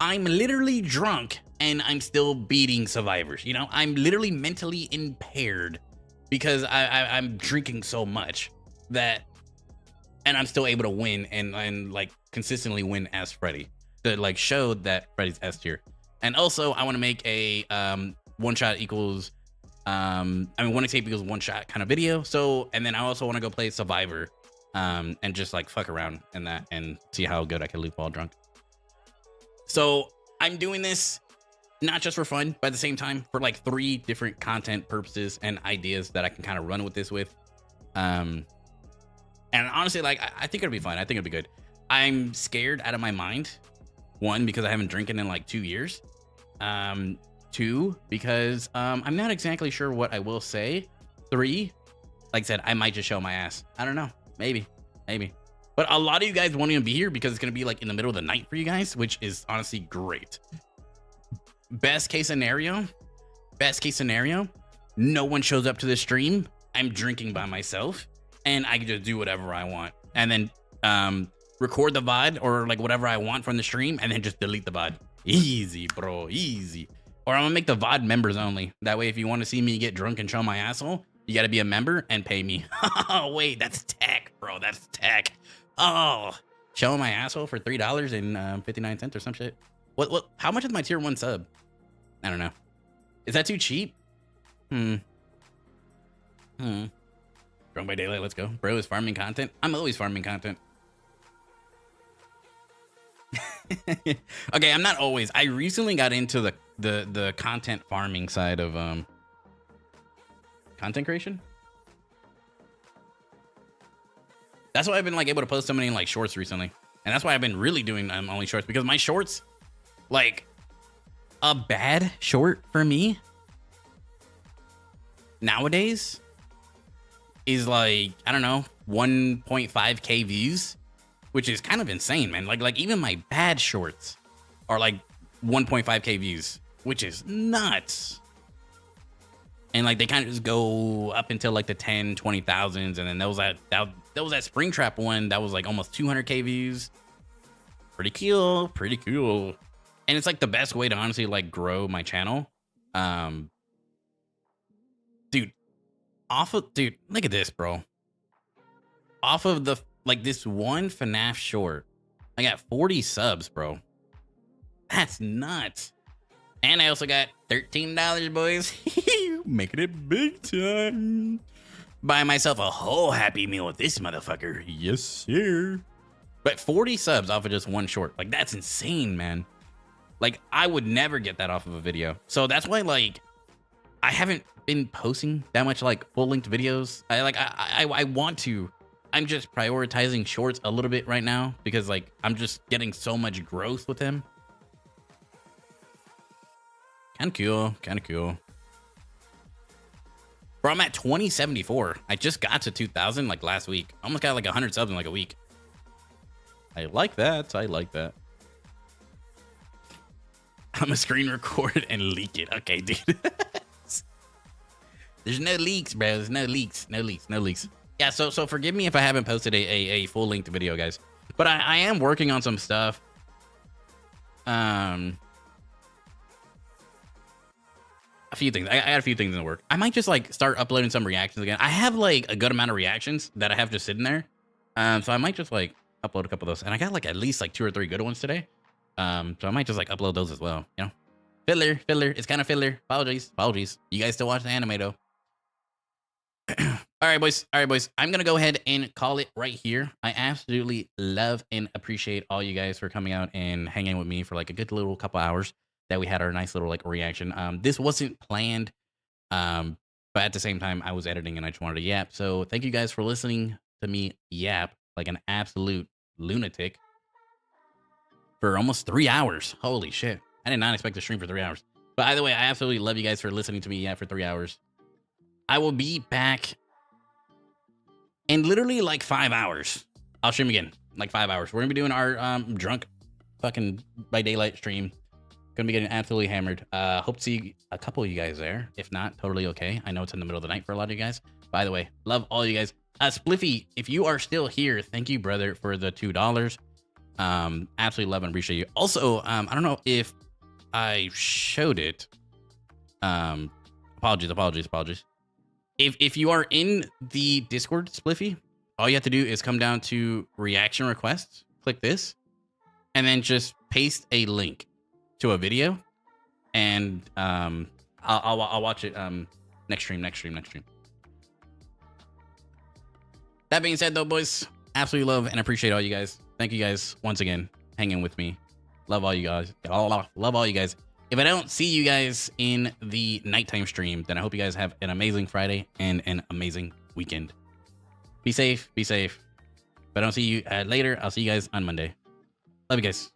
I'm literally drunk and I'm still beating survivors. You know, I'm literally mentally impaired because I'm drinking so much that, and I'm still able to win and like consistently win as Freddy to like show that Freddy's S tier. And also I want to make a 1 shot equals 1 escape equals 1 shot kind of video. So, and then I also want to go play Survivor and just like fuck around in that and see how good I can loop while drunk. So I'm doing this not just for fun, but at the same time for like 3 different content purposes and ideas that I can kind of run with this with. And honestly, like I think it'll be fun. I think it'll be good. I'm scared out of my mind. 1, because I haven't drinking in like 2 years. 2, because I'm not exactly sure what I will say. 3, like I said, I might just show my ass. I don't know. Maybe. But a lot of you guys won't even be here because it's gonna be like in the middle of the night for you guys, which is honestly great. Best case scenario, no one shows up to the stream. I'm drinking by myself and I can just do whatever I want. And then record the VOD or like whatever I want from the stream and then just delete the VOD. Easy, bro, easy. Or I'm gonna make the VOD members only. That way, if you want to see me get drunk and show my asshole, you gotta be a member and pay me. Oh, wait, that's tech, bro. That's tech. Oh, showing my asshole for $3.59 or some shit. What? How much is my tier 1 sub? I don't know. Is that too cheap? Drunk by Daylight, let's go. Bro is farming content. I'm always farming content. Okay, I'm not always. I recently got into the content farming side of content creation. That's why I've been like able to post so many like shorts recently, and that's why I've been really doing only shorts, because my shorts Like, a bad short for me nowadays is like, I don't know, 1.5k views, which is kind of insane, man. Like even my bad shorts are like 1.5k views, which is nuts. And like they kind of just go up until like the 10, 20,000s, and then there was that Springtrap one that was like almost 200k views. Pretty cool, pretty cool. And it's like the best way to honestly like grow my channel. Dude, look at this, bro. Off of the like this one FNAF short, I got 40 subs, bro. That's nuts. And I also got $13, boys. Making it big time. Buy myself a whole Happy Meal with this motherfucker. Yes, sir. But 40 subs off of just one short. Like, that's insane, man. Like, I would never get that off of a video. So that's why, like, I haven't been posting that much, like, full-length videos. I want to. I'm just prioritizing shorts a little bit right now because, like, I'm just getting so much growth with them. Kind of cool. Bro, I'm at 2074. I just got to 2,000 like last week. Almost got like 100 subs in like a week. I like that. I'm a screen record and leak it. Okay, dude. There's no leaks, bro. There's no leaks. Yeah, so forgive me if I haven't posted a full-length video, guys. But I am working on some stuff. A few things. I got a few things in the work. I might just like start uploading some reactions again. I have like a good amount of reactions that I have just sitting there. So I might just like upload a couple of those. And I got like at least like 2 or 3 good ones today. So I might just like upload those as well. You know, filler. It's kind of filler. Apologies. You guys still watch the anime though. All right, boys. I'm gonna go ahead and call it right here. I absolutely love and appreciate all you guys for coming out and hanging with me for like a good little couple hours that we had our nice little like reaction. This wasn't planned, but at the same time I was editing and I just wanted to yap. So thank you guys for listening to me yap like an absolute lunatic for almost 3 hours. Holy shit. I did not expect to stream for 3 hours. But either way, I absolutely love you guys for listening to me yap for 3 hours. I will be back in literally like 5 hours. I'll stream again, like 5 hours. We're gonna be doing our drunk fucking by daylight stream. Gonna be getting absolutely hammered. Hope to see a couple of you guys there. If not, totally okay. I know it's in the middle of the night for a lot of you guys. By the way, love all you guys. Spliffy, if you are still here, thank you, brother, for the $2. Absolutely love and appreciate you. Also, I don't know if I showed it. Apologies. If you are in the Discord, Spliffy, all you have to do is come down to reaction requests, click this, and then just paste a link to a video, and I'll watch it next stream. That being said, though, boys, absolutely love and appreciate all you guys. Thank you guys once again hanging with me. Love all you guys. Love all you guys. If I don't see you guys in the nighttime stream, then I hope you guys have an amazing Friday and an amazing weekend. Be safe. If I don't see you later, I'll see you guys on Monday. Love you guys.